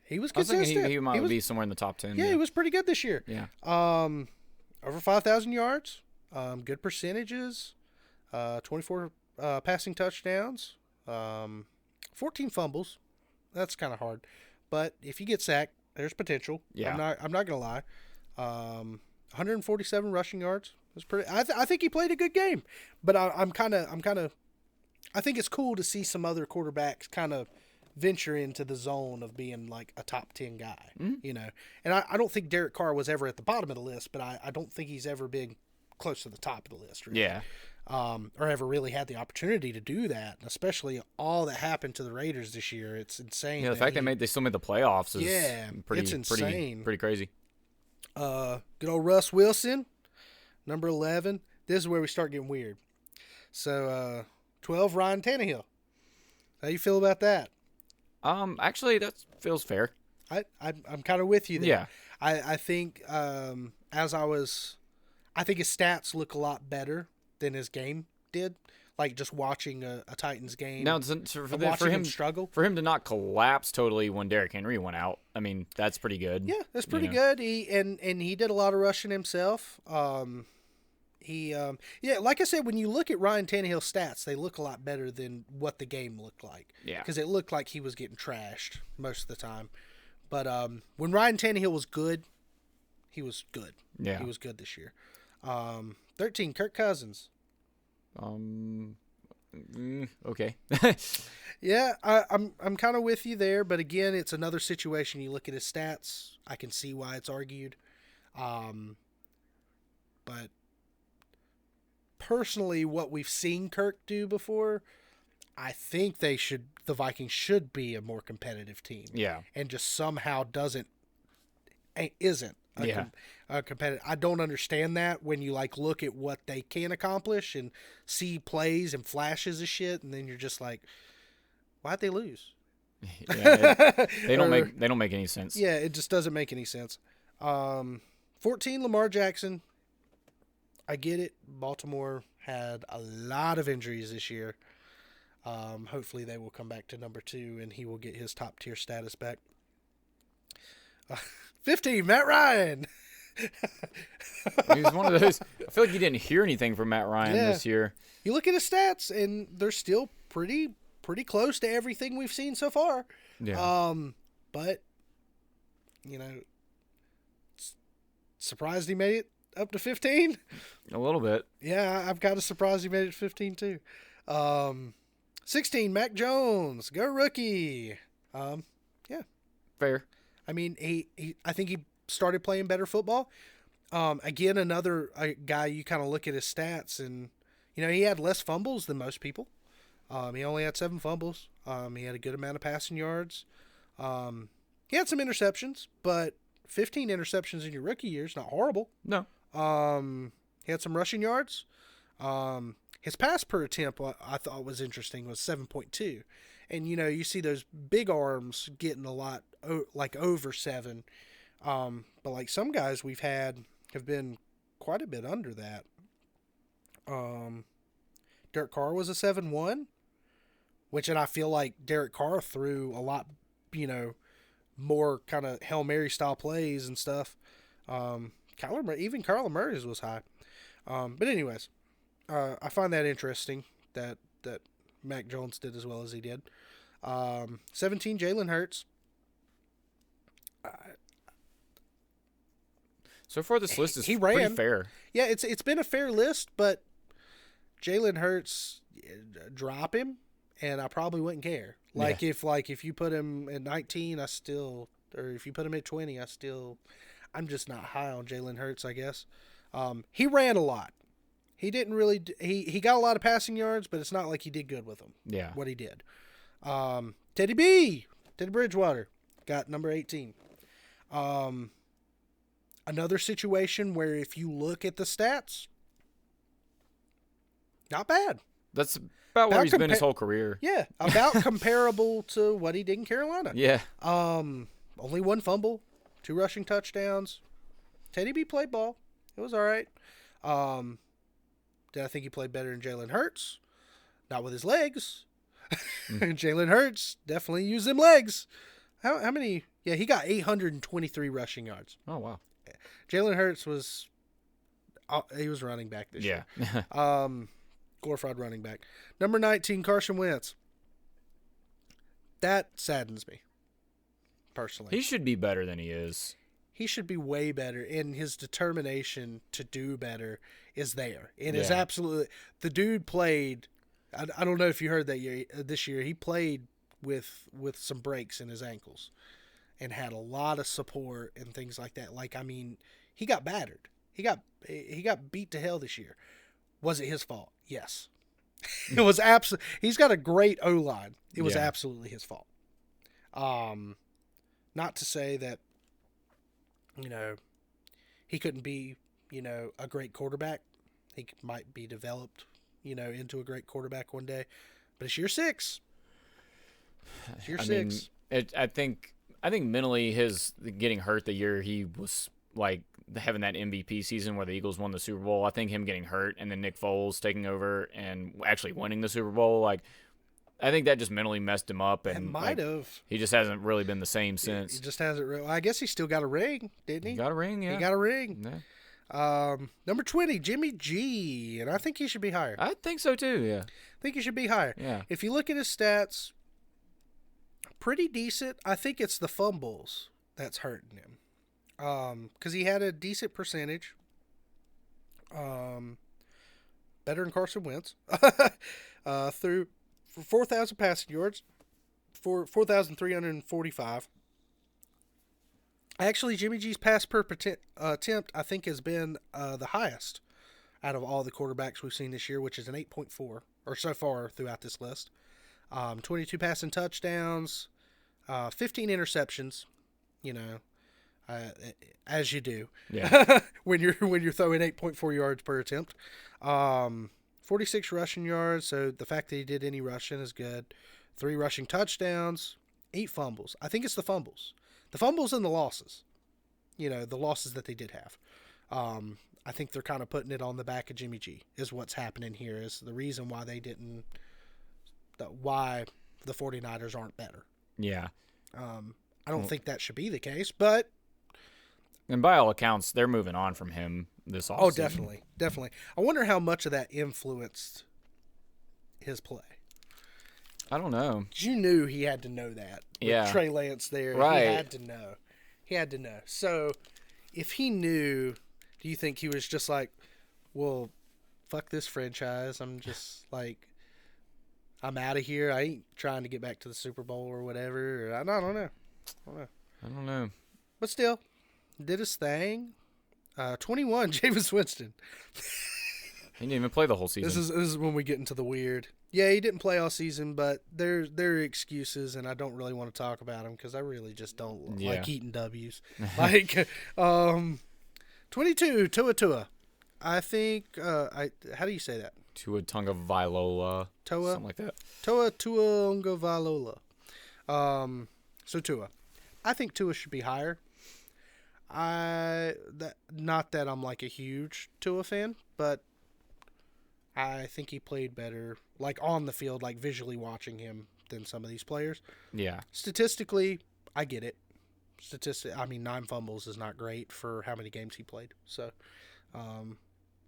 He was consistent. I was thinking he might be somewhere in the top 10. Yeah, he was pretty good this year. Yeah. Over 5,000 yards, good percentages, 24 passing touchdowns, 14 fumbles. That's kind of hard. But if you get sacked, there's potential. Yeah. I'm not going to lie. 147 rushing yards. That's pretty. I think he played a good game. But I think it's cool to see some other quarterbacks kind of venture into the zone of being like a top 10 guy, And I don't think Derek Carr was ever at the bottom of the list, but I don't think he's ever been close to the top of the list, really. Yeah. Or ever really had the opportunity to do that, and especially all that happened to the Raiders this year. It's insane. Yeah, the fact they still made the playoffs is it's insane. Pretty crazy. Good old Russ Wilson, number 11. This is where we start getting weird. So, 12, Ryan Tannehill. How you feel about that? Actually, that feels fair. I'm kind of with you there. Yeah. I think I think his stats look a lot better than his game did. Like just watching a Titans game. Now, for him struggle, for him to not collapse totally when Derrick Henry went out, I mean that's pretty good. Yeah, that's pretty good. He did a lot of rushing himself. Like I said, when you look at Ryan Tannehill's stats, they look a lot better than what the game looked like. Yeah. Because it looked like he was getting trashed most of the time. But when Ryan Tannehill was good, he was good. Yeah. He was good this year. 13, Kirk Cousins. Okay. Yeah, I'm kind of with you there, but again, it's another situation. You look at his stats, I can see why it's argued. But personally, what we've seen Kirk do before, I think the Vikings should be a more competitive team. Yeah. And just somehow isn't a competitive. I don't understand that when you look at what they can accomplish and see plays and flashes of shit, and then you're just like, why'd they lose? Yeah, they don't make any sense. Yeah, it just doesn't make any sense. 14, Lamar Jackson. I get it. Baltimore had a lot of injuries this year. Hopefully they will come back to number 2 and he will get his top tier status back. 15, Matt Ryan. He was one of those. I feel like you didn't hear anything from Matt Ryan this year. You look at his stats and they're still pretty close to everything we've seen so far. Yeah. But surprised he made it up to 15. A little bit. Yeah, I'm kind of surprised he made it 15 too. 16, Mac Jones, go rookie. Yeah, fair. I mean, I think he started playing better football. Again, another guy you kind of look at his stats, and he had less fumbles than most people. He only had 7 fumbles. He had a good amount of passing yards. He had some interceptions, but 15 interceptions in your rookie year is not horrible. No. He had some rushing yards. His pass per attempt, I thought was interesting, was 7.2. And, you see those big arms getting a lot, over 7. But, some guys we've had have been quite a bit under that. Derek Carr was a 7.1, and I feel like Derek Carr threw a lot, more kind of Hail Mary style plays and stuff. Even Kyler Murray's was high. But anyways, I find that interesting that Mac Jones did as well as he did. 17, Jalen Hurts. So far, this list is he pretty ran. fair. Yeah, it's been a fair list, but Jalen Hurts, drop him, and I probably wouldn't care. If you put him at 19, or if you put him at 20, I'm just not high on Jalen Hurts, I guess. He ran a lot. He didn't really. He got a lot of passing yards, but it's not like he did good with them. Yeah. What he did. Teddy Bridgewater got number 18. Another situation where if you look at the stats, not bad. That's about where he's been his whole career. Yeah, about comparable to what he did in Carolina. Yeah. Only 1 fumble, 2 rushing touchdowns. Teddy B played ball. It was all right. Did I think he played better than Jalen Hurts? Not with his legs. Jalen Hurts definitely used them legs. How many? Yeah, he got 823 rushing yards. Oh, wow. Jalen Hurts was running back this year. Glorified running back. Number 19, Carson Wentz. That saddens me, personally. He should be better than he is. He should be way better, and his determination to do better is there. It is absolutely. The dude played. I don't know if you heard that this year. He played with some breaks in his ankles, and had a lot of support and things like that. He got battered. He got beat to hell this year. Was it his fault? Yes. It was absolutely. He's got a great O-line. It was absolutely his fault. Not to say that, he couldn't be, a great quarterback. He might be developed, into a great quarterback one day. But it's year 6. It's year 6. I think mentally his getting hurt the year he was having that MVP season where the Eagles won the Super Bowl. I think him getting hurt and then Nick Foles taking over and actually winning the Super Bowl, I think that just mentally messed him up, and it might have. He just hasn't really been the same since. He just hasn't really. I guess he still got a ring, didn't he? He got a ring, yeah. He got a ring. Yeah. Number 20, Jimmy G, and I think he should be higher. I think so too. Yeah. I think he should be higher. Yeah. If you look at his stats, pretty decent. I think it's the fumbles that's hurting him. Because he had a decent percentage. Better than Carson Wentz. Through for 4,000 passing yards, for 4,345. Actually, Jimmy G's pass per attempt, I think, has been the highest out of all the quarterbacks we've seen this year, which is an 8.4, or so far throughout this list. 22 passing touchdowns, 15 interceptions, as you do. Yeah. when you're throwing 8.4 yards per attempt. 46 rushing yards, so the fact that he did any rushing is good. 3 rushing touchdowns, 8 fumbles. I think it's the fumbles. The fumbles and the losses. The losses that they did have. I think they're kind of putting it on the back of Jimmy G is what's happening here, is the reason why why the 49ers aren't better. Yeah. I don't think that should be the case, but... And by all accounts, they're moving on from him this offseason. Oh, definitely. Definitely. I wonder how much of that influenced his play. I don't know. You knew he had to know that. With Trey Lance there. Right. He had to know. So, if he knew, do you think he was just like, well, fuck this franchise. I'm just like, I'm out of here. I ain't trying to get back to the Super Bowl or whatever. I don't know. I don't know. But still, did his thing. 21, Jameis Winston. He didn't even play the whole season. This is when we get into the weird. Yeah, he didn't play all season, but there are excuses, and I don't really want to talk about them because I really just don't like eating W's. Like, 22, Tua. I think, how do you say that? Tua Tagovailoa. Toa? Something like that. Tua Tagovailoa. So Tua. I think Tua should be higher. Not that I'm like a huge Tua fan, but I think he played better, like on the field, like visually watching him, than some of these players. Yeah. Statistically, I get it. 9 fumbles is not great for how many games he played. So,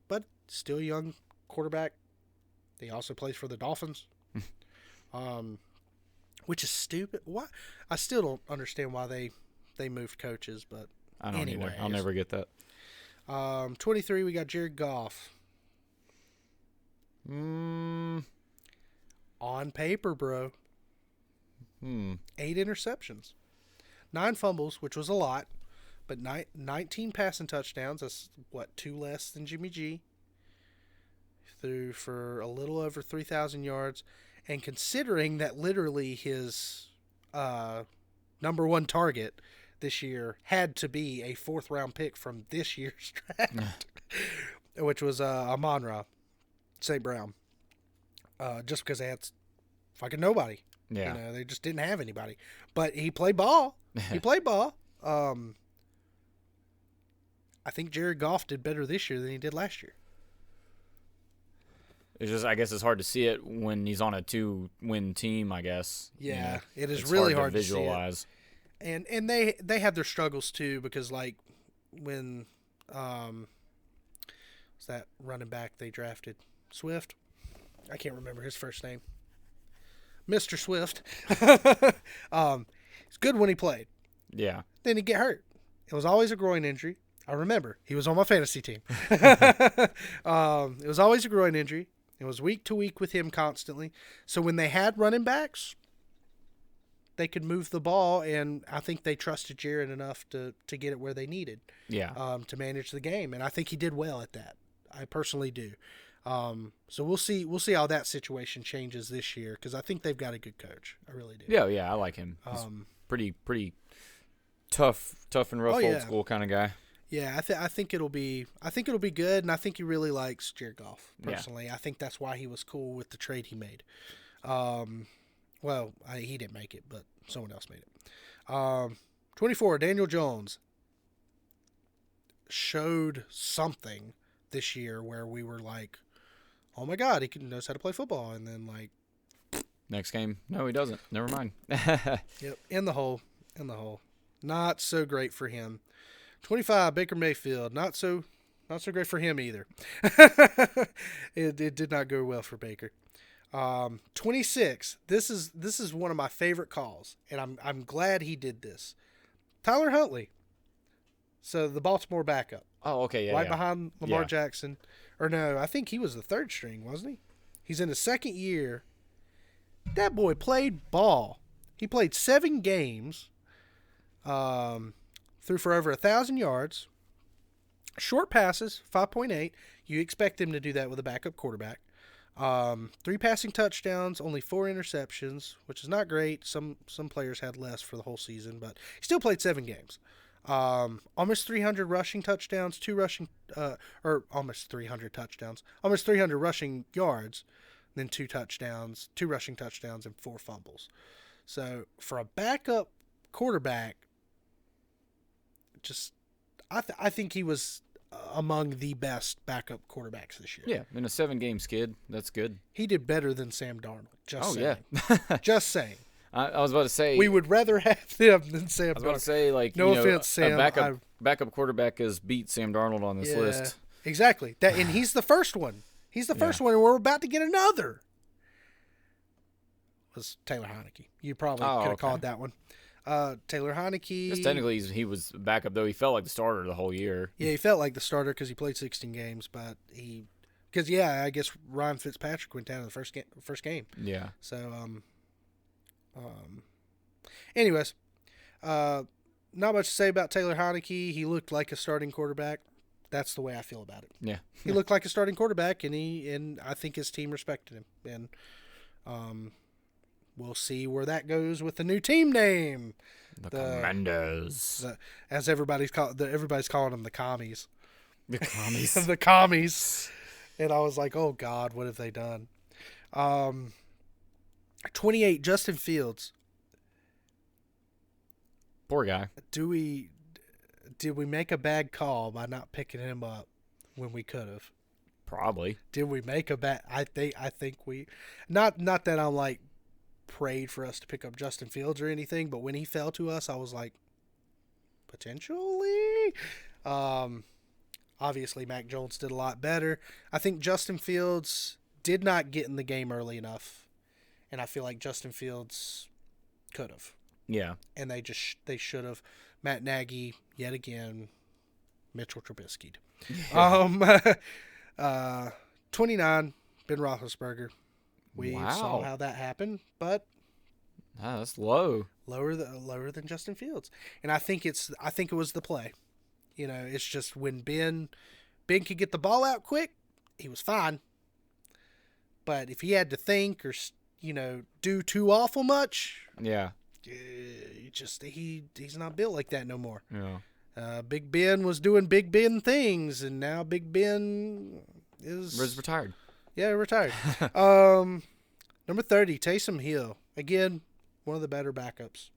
but still young quarterback. He also plays for the Dolphins, which is stupid. Why? I still don't understand why they moved coaches, but I don't either. I'll never get that. 23, we got Jared Goff. On paper, bro. 8 interceptions. 9 fumbles, which was a lot, but 19 passing touchdowns. That's, 2 less than Jimmy G. Threw for a little over 3,000 yards. And considering that literally his number 1 target this year had to be a 4th-round pick from this year's draft, which was Amon-Ra St. Brown, just because they had fucking nobody. Yeah. They just didn't have anybody. But he played ball. I think Jared Goff did better this year than he did last year. It's just, I guess it's hard to see it when he's on a 2-win team, I guess. Yeah, it is really hard to visualize. See it. And they have their struggles too, because like when was that running back they drafted? Swift? I can't remember his first name. Mr. Swift. It's good when he played. Yeah. Then he'd get hurt. It was always a groin injury. I remember. He was on my fantasy team. It was always a groin injury. It was week to week with him constantly. So when they had running backs, they could move the ball, and I think they trusted Jared enough to get it where they needed. Yeah. To manage the game, and I think he did well at that. I personally do. So we'll see how that situation changes this year, because I think they've got a good coach. I really do. Yeah, I like him. He's pretty tough and rough, old school kind of guy. Yeah, I think it'll be good, and I think he really likes Jared Goff personally. Yeah. I think that's why he was cool with the trade he made. He didn't make it, but someone else made it. 24, Daniel Jones showed something this year where we were like, oh my God, he knows how to play football. And then like, next game, no, he doesn't. Never mind. Yep, in the hole. Not so great for him. 25, Baker Mayfield. Not so great for him either. It did not go well for Baker. 26. This is one of my favorite calls, and I'm glad he did this. Tyler Huntley. So the Baltimore backup. Oh, okay, yeah. Right yeah. behind Lamar Jackson. Or no, I think he was the third string, wasn't he? He's in his second year. That boy played ball. He played 7 games. Threw for over 1,000 yards. Short passes, 5.8. You expect him to do that with a backup quarterback. 3 passing touchdowns, only 4 interceptions, which is not great. Some players had less for the whole season, but he still played 7 games. Almost 300 rushing touchdowns, almost 300 touchdowns, almost 300 rushing yards, then 2 rushing touchdowns, and 4 fumbles. So for a backup quarterback, I think he was among the best backup quarterbacks this year. Yeah, in a 7-game skid, that's good. He did better than Sam Darnold. Just saying. Yeah. Just saying. I was about to say we would rather have them than Sam Darnold. I was about to say, like, no offense, Sam. A backup quarterback has beat Sam Darnold on this list. Exactly. And he's the first one. He's the first one, and we're about to get another. Was Taylor Heineke. You probably could have called that one. Taylor Heineke. Because technically he was backup, though. He felt like the starter the whole year. Yeah, he felt like the starter because he played 16 games, but I guess Ryan Fitzpatrick went down in the first game. Yeah. So, anyways, not much to say about Taylor Heineke. He looked like a starting quarterback. That's the way I feel about it. Yeah. He looked like a starting quarterback, and I think his team respected him. And we'll see where that goes with the new team name. The Commandos. As everybody's calling them the Commies. The Commies. The Commies. And I was like, oh, God, what have they done? 28, Justin Fields. Poor guy. Did we make a bad call by not picking him up when we could have? Probably. Did we make a bad? I think we. Not that I'm like prayed for us to pick up Justin Fields or anything, but when he fell to us, I was like, potentially. Obviously, Mac Jones did a lot better. I think Justin Fields did not get in the game early enough, and I feel like Justin Fields could have. Yeah. And they should have. Matt Nagy, yet again, Mitchell Trubisky'd. 29, Ben Roethlisberger. We saw how that happened, but that's low. Lower than Justin Fields. And I think it was the play. You know, it's just when Ben could get the ball out quick, he was fine. But if he had to think or, do too awful much, yeah. He's not built like that no more. Yeah. Big Ben was doing Big Ben things, and now Big Ben is retired. Yeah, retired. Number 30, Taysom Hill. Again, one of the better backups.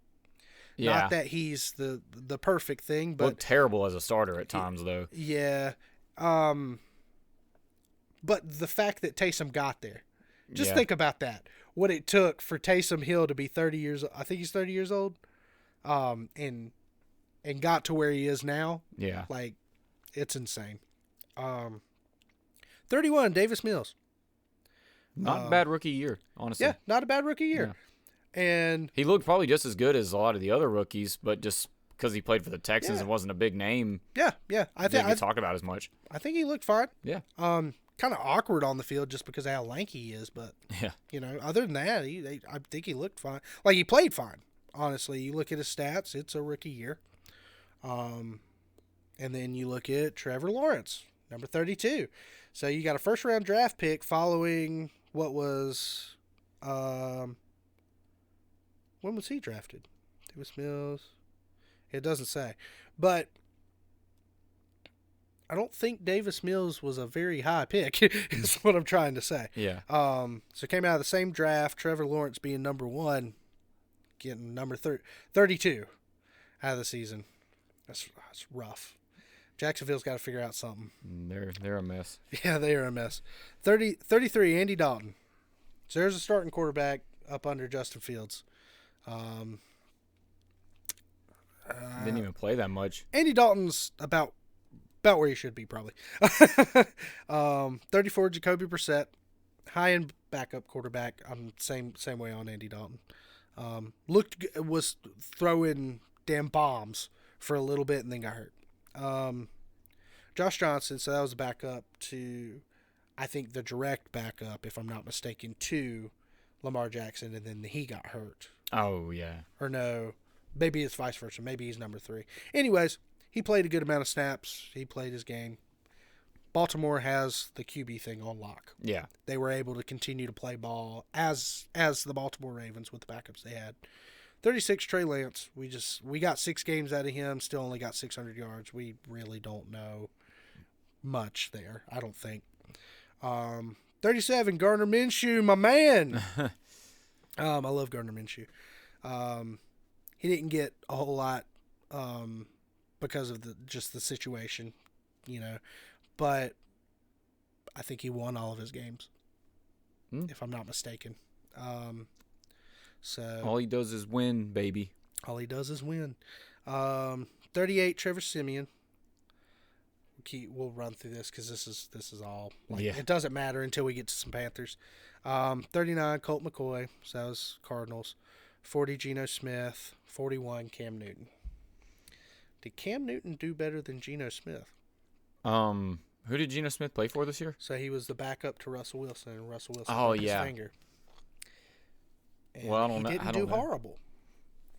Yeah. Not that he's the perfect thing, but looked terrible as a starter at times, though. Yeah. But the fact that Taysom got there, just think about that. What it took for Taysom Hill to be 30 years. I think he's 30 years old. And got to where he is now. Yeah. Like, it's insane. 31, Davis Mills. Not a bad rookie year, honestly. Yeah, not a bad rookie year. Yeah. And he looked probably just as good as a lot of the other rookies, but just because he played for the Texans and wasn't a big name. Yeah. I think didn't get talked about as much. I think he looked fine. Yeah. Kind of awkward on the field just because of how lanky he is, but other than that, I think he looked fine. Like, he played fine. Honestly, you look at his stats; it's a rookie year. And then you look at Trevor Lawrence, number 32. So you got a first-round draft pick following what was, when was he drafted? Davis Mills. It doesn't say, but I don't think Davis Mills was a very high pick, is what I'm trying to say. Yeah. So came out of the same draft, Trevor Lawrence being number 1, getting number 32 out of the season. That's rough. Jacksonville's got to figure out something. They're a mess. Yeah, they are a mess. 33, Andy Dalton. So there's a starting quarterback up under Justin Fields. Didn't even play that much. Andy Dalton's about where he should be, probably. 34, Jacoby Brissett, high-end backup quarterback. I'm same way on Andy Dalton. Was throwing damn bombs for a little bit and then got hurt. Josh Johnson, so that was a backup to, I think, the direct backup, if I'm not mistaken, to Lamar Jackson, and then he got hurt. Oh, yeah. Or no, maybe it's vice versa. Maybe he's number 3. Anyways, he played a good amount of snaps. He played his game. Baltimore has the QB thing on lock. Yeah. They were able to continue to play ball as the Baltimore Ravens with the backups they had. 36, Trey Lance. We got 6 games out of him, still only got 600 yards. We really don't know much there, I don't think. 37, Gardner Minshew, my man. I love Gardner Minshew. He didn't get a whole lot because of the situation, but I think he won all of his games, if I'm not mistaken. So all he does is win, baby. All he does is win. 38, Trevor Siemian. We'll run through this because this is all. It doesn't matter until we get to some Panthers. 39, Colt McCoy. So that was Cardinals. 40, Geno Smith. 41, Cam Newton. Did Cam Newton do better than Geno Smith? Who did Geno Smith play for this year? So he was the backup to Russell Wilson, and Russell Wilson broke his finger. And well, I don't know. He didn't do horrible.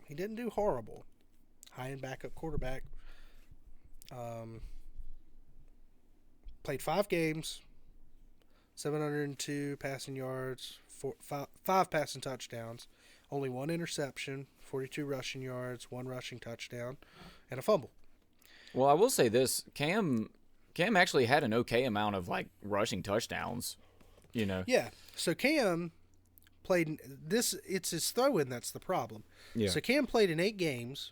He didn't do horrible. High-end backup quarterback. Played 5 games, 702 passing yards, 5 passing touchdowns, only 1 interception, 42 rushing yards, 1 rushing touchdown, and a fumble. Well, I will say this: Cam actually had an okay amount of rushing touchdowns. Yeah. So Cam played this. It's his throw-in that's the problem. Yeah. So Cam played in 8 games.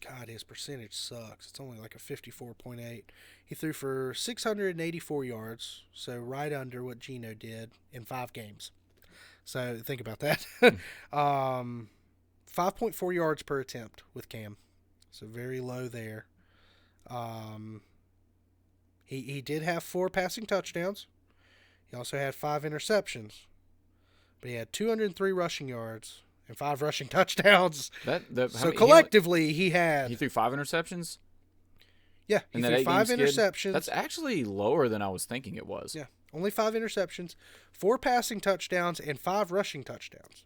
God, his percentage sucks. It's only like a 54.8. He threw for 684 yards, so right under what Geno did in 5 games. So think about that. 5.4 yards per attempt with Cam. So very low there. He did have 4 passing touchdowns. He also had 5 interceptions. But he had 203 rushing yards and 5 rushing touchdowns. So collectively, he threw 5 interceptions? Yeah, he threw 5 interceptions. That's actually lower than I was thinking it was. Yeah, only 5 interceptions, 4 passing touchdowns, and 5 rushing touchdowns.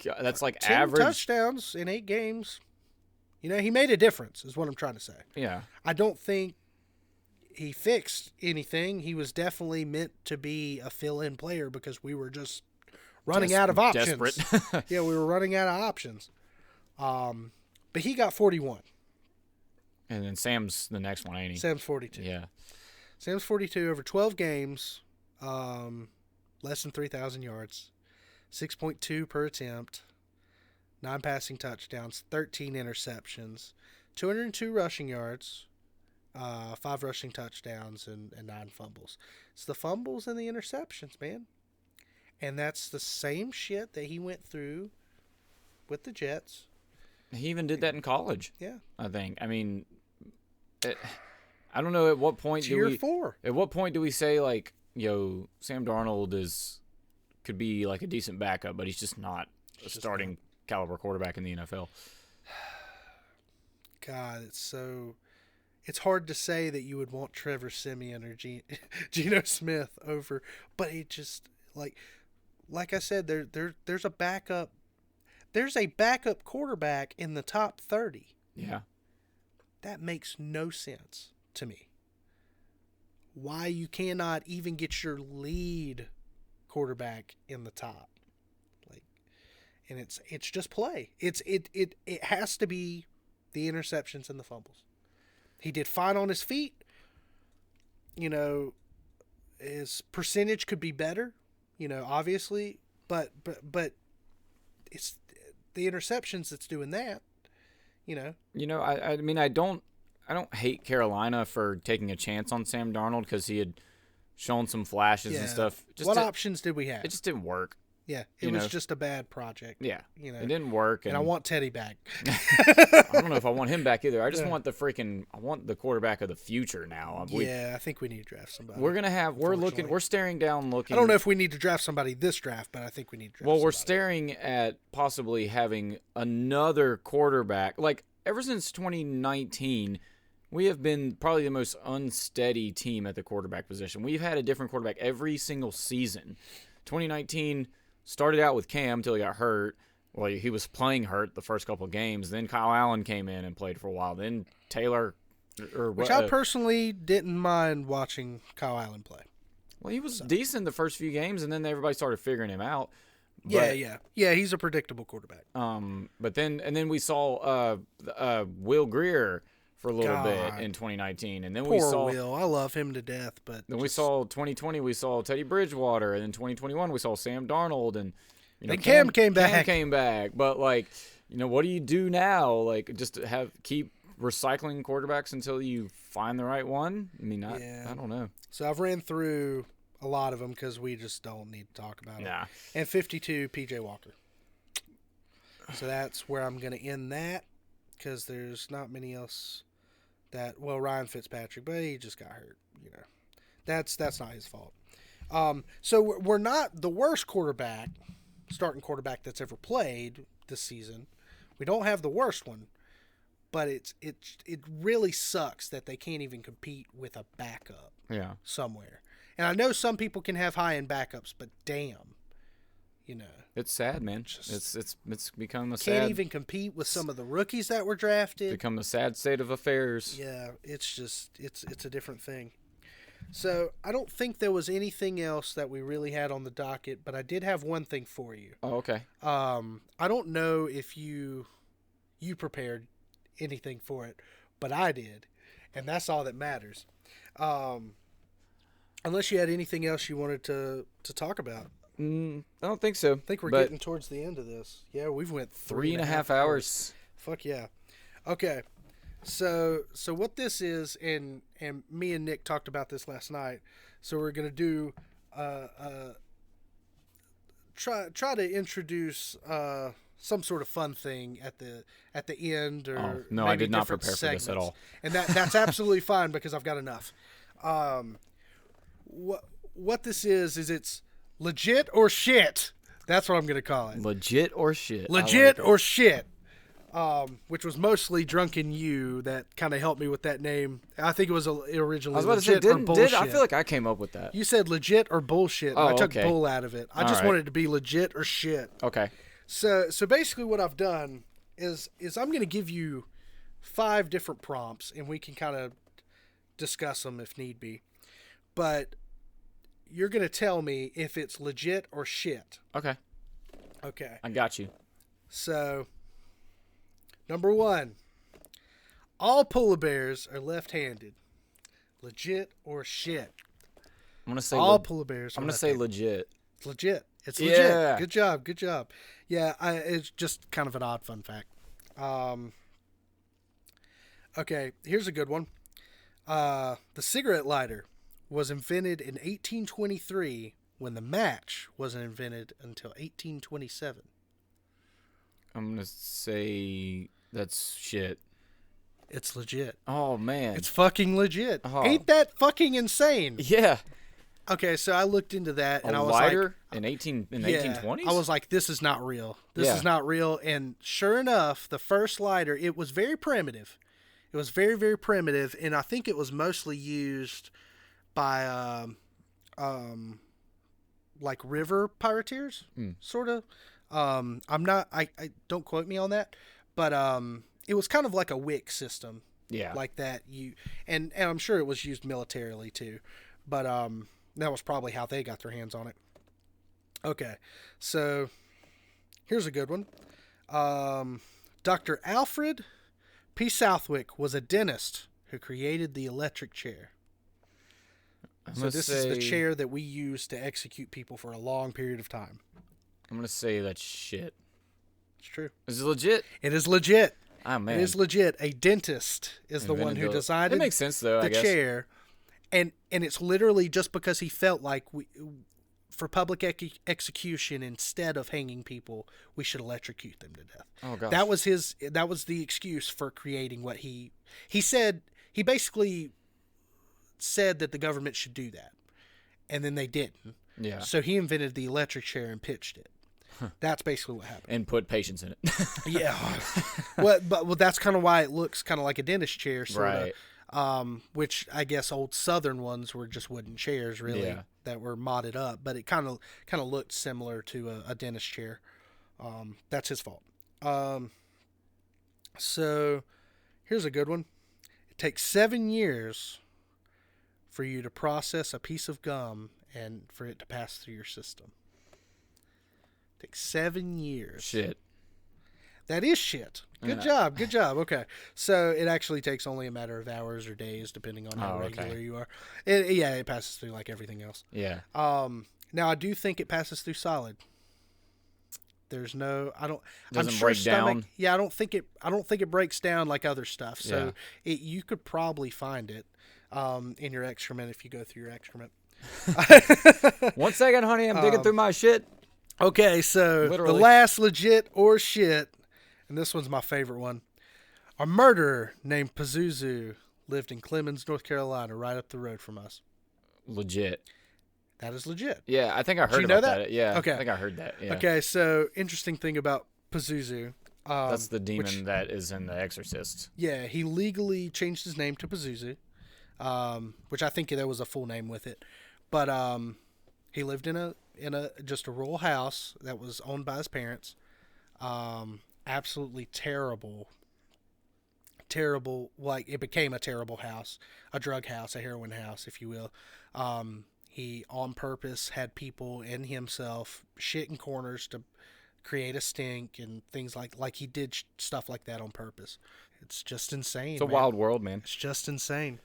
That's 10 average. Touchdowns in 8 games. He made a difference, is what I'm trying to say. Yeah. I don't think he fixed anything. He was definitely meant to be a fill-in player because we were just running out of options. Desperate. Yeah, we were running out of options. But he got 41. And then Sam's the next one, ain't he? Sam's 42. Yeah. Sam's 42 over 12 games, less than 3,000 yards, 6.2 per attempt, 9 passing touchdowns, 13 interceptions, 202 rushing yards, 5 rushing touchdowns, and 9 fumbles. It's the fumbles and the interceptions, man. And that's the same shit that he went through with the Jets. He even did that in college. Yeah. I think. I mean, I don't know at what point Tier 4. At what point do we say Sam Darnold could be a decent backup, but he's just not a starting caliber quarterback in the NFL. God, it's hard to say that you would want Trevor Siemian or Geno Smith over, but it just like I said, there's a backup. There's a backup quarterback in the top 30. Yeah. That makes no sense to me. Why you cannot even get your lead quarterback in the top. And it's just play. It has to be the interceptions and the fumbles. He did fine on his feet. His percentage could be better, obviously, but it's the interceptions that's doing that. I mean, I don't hate Carolina for taking a chance on Sam Darnold because he had shown some flashes and stuff. What options did we have? It just didn't work. Yeah, it was just a bad project. Yeah, you know, it didn't work. And I want Teddy back. I don't know if I want him back either. I just want I want the quarterback of the future now. I think we need to draft somebody. We're staring down looking. I don't know if we need to draft somebody this draft, but I think we need to draft somebody. We're staring at possibly having another quarterback. Like, ever since 2019, we have been probably the most unsteady team at the quarterback position. We've had a different quarterback every single season. 2019 started out with Cam until he got hurt. Well, he was playing hurt the first couple of games. Then Kyle Allen came in and played for a while. Then Taylor. Which I personally didn't mind watching Kyle Allen play. Well, he was decent the first few games, and then everybody started figuring him out. But, yeah. He's a predictable quarterback. But then we saw Will Greer for a little bit in 2019, and then we saw Will. I love him to death, but then we saw 2020. We saw Teddy Bridgewater, and then 2021 we saw Sam Darnold, and Cam came back. Cam came back, but what do you do now? Like, just keep recycling quarterbacks until you find the right one? I mean, I don't know. So I've ran through a lot of them because we just don't need to talk about it. And 52, PJ Walker. So that's where I'm going to end that because there's not many else Ryan Fitzpatrick, but he just got hurt. That's not his fault. So we're not the worst starting quarterback that's ever played this season. We don't have the worst one, but it really sucks that they can't even compete with a backup somewhere. And I know some people can have high-end backups, but damn, it's sad, man. It's become a can't even compete with some of the rookies that were drafted. Become a sad state of affairs. Yeah, it's a different thing. So I don't think there was anything else that we really had on the docket, but I did have one thing for you. Oh, okay. I don't know if you prepared anything for it, but I did, and that's all that matters. Unless you had anything else you wanted to talk about. I don't think so. I think we're getting towards the end of this. Yeah, we've went 3.5 hours. Fuck yeah. Okay. So what this is, and me and Nick talked about this last night. So we're gonna do try to introduce some sort of fun thing at the end, or no, I did not prepare for this at all. And that's absolutely fine because I've got enough. What this is it's legit or shit. That's what I'm gonna call it. Legit or shit. Legit or shit. Which was mostly Drunken You that kind of helped me with that name. I think it was originally I was about legit to say, or bullshit. I feel like I came up with that. You said legit or bullshit. Oh, I took okay. bull out of it. I just wanted it to be legit or shit. Okay. So basically what I've done is I'm going to give you 5 different prompts, and we can kind of discuss them if need be. But you're going to tell me if it's legit or shit. Okay. I got you. So, number 1. All polar bears are left-handed. Legit or shit? I'm gonna say all polar bears. I'm gonna say legit. It's legit. It's legit. Yeah. Good job. Yeah, it's just kind of an odd fun fact. Okay, here's a good one. The cigarette lighter was invented in 1823 when the match wasn't invented until 1827. I'm gonna say that's shit. It's legit. Oh man, it's fucking legit. Oh. Ain't that fucking insane? Yeah. Okay, so I looked into that, and I was lighter like, in 1820s. I was like, this is not real. This is not real. And sure enough, the first lighter, it was very primitive. It was very, very primitive, and I think it was mostly used by like river pirateers, sort of. I'm not. I don't quote me on that, but it was kind of like a wick system. Yeah. Like that. And I'm sure it was used militarily too, but that was probably how they got their hands on it. Okay, so here's a good one. Dr. Alfred P. Southwick was a dentist who created the electric chair. So this is the chair that we use to execute people for a long period of time. I'm going to say that's shit. It's true. Is it legit? It is legit. Oh, man. It is legit. A dentist is the one who decided it makes sense, though, the chair. And it's literally just because he felt like for public execution, instead of hanging people, we should electrocute them to death. Oh gosh. That was the excuse for creating what he said. He basically said that the government should do that, and then they didn't. Yeah. So he invented the electric chair and pitched it. That's basically what happened. And put patients in it. Yeah. Well, that's kind of why it looks kind of like a dentist chair, sort of. Right. Which I guess old Southern ones were just wooden chairs, really, that were modded up. But it kind of looked similar to a dentist chair. That's his fault. So here's a good one. It takes 7 years for you to process a piece of gum and for it to pass through your system. It takes 7 years. Shit. That is shit. Good job. Okay. So it actually takes only a matter of hours or days, depending on how regular you are. It passes through like everything else. Yeah. Now I do think it passes through solid. There's no, I don't. Doesn't I'm sure break down. Yeah, I don't think it breaks down like other stuff. So you could probably find it in your excrement if you go through your excrement. 1 second, honey. I'm digging through my shit. Okay, so Literally. The last legit or shit, and this one's my favorite one. A murderer named Pazuzu lived in Clemens, North Carolina, right up the road from us. Legit. That is legit. Yeah, I think I heard about that. Yeah, okay. I think I heard that. Yeah. Okay, so interesting thing about Pazuzu. That's the demon that is in The Exorcist. Yeah, he legally changed his name to Pazuzu, which I think there was a full name with it. But he lived in a just a rural house that was owned by his parents. Absolutely terrible. Like it became a terrible house, a drug house, a heroin house, if you will. He on purpose had people and himself shit in corners to create a stink and things like he did stuff like that on purpose. It's just insane. It's a wild world, man. It's just insane.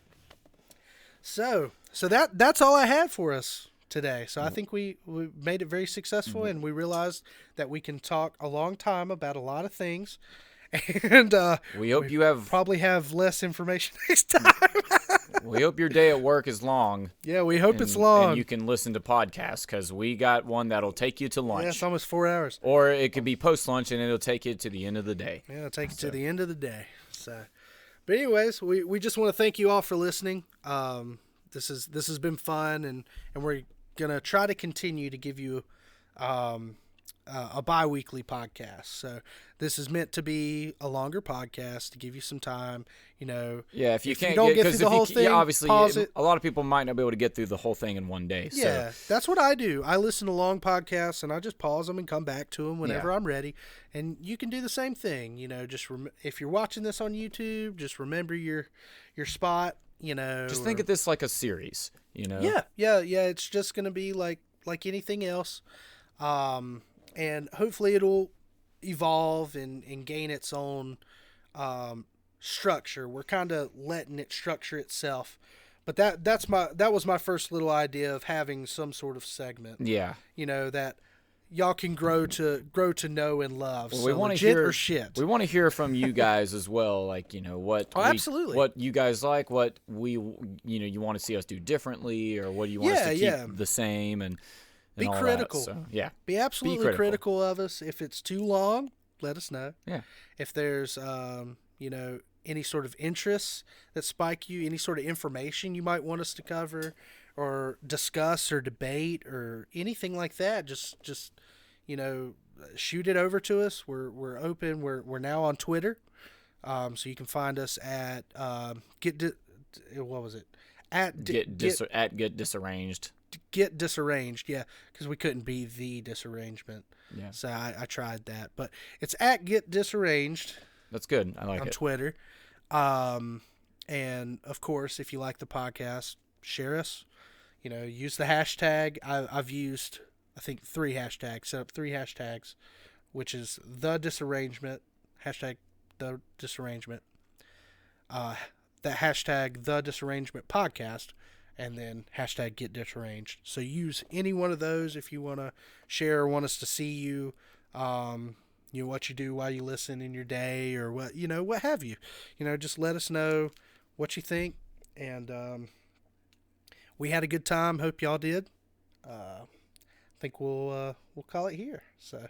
So that's all I had for us today. So I think we made it very successful, and we realized that we can talk a long time about a lot of things. And we hope you have probably have less information next time. We hope your day at work is long. Yeah, we hope it's long. And you can listen to podcasts, because we got one that'll take you to lunch. Yeah, it's almost 4 hours. Or it could be post-lunch, and it'll take you to the end of the day. Yeah, it'll take you to the end of the day. So, but anyways, we just want to thank you all for listening. This has been fun, and we're gonna try to continue to give you a bi-weekly podcast. So this is meant to be a longer podcast to give you some time, Yeah, if you can't don't get through the whole thing, obviously pause it. A lot of people might not be able to get through the whole thing in one day. Yeah, so. that's what I do. I listen to long podcasts, and I just pause them and come back to them whenever I'm ready. And you can do the same thing. Just if you're watching this on YouTube, just remember your spot. Just think of this like a series. Yeah. It's just gonna be like anything else. And hopefully it'll evolve and gain its own structure. We're kind of letting it structure itself, but that was my first little idea of having some sort of segment. Yeah, that y'all can grow to know and love. Well, so we want to legit hear or shit. We want to hear from you guys as well. Like absolutely. What you guys like, what we you want to see us do differently, or what do you want us to keep the same and. Be critical. So, yeah. Be absolutely critical of us. If it's too long, let us know. Yeah. If there's, any sort of interests that spike you, any sort of information you might want us to cover or discuss or debate or anything like that, just shoot it over to us. We're open. We're now on Twitter. So you can find us at, what was it? At Get Disarranged. Get Disarranged, yeah, because we couldn't be the Disarrangement. Yeah. So I tried that, but it's at Get Disarranged. That's good. I like it. On Twitter. And of course, if you like the podcast, share us. Use the hashtag. I've used, I think, 3 hashtags. Set up 3 hashtags, which is the Disarrangement, hashtag the Disarrangement, the hashtag the Disarrangement podcast, and then hashtag Get Disarranged. So use any one of those if you want to share or want us to see you, what you do while you listen in your day or what have you. Just let us know what you think. And we had a good time. Hope y'all did. think we'll call it here. So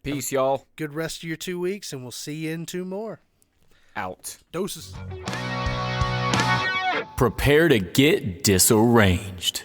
Peace, y'all. good rest of your 2 weeks, and we'll see you in 2 more. Out. Doses. Prepare to get disarranged.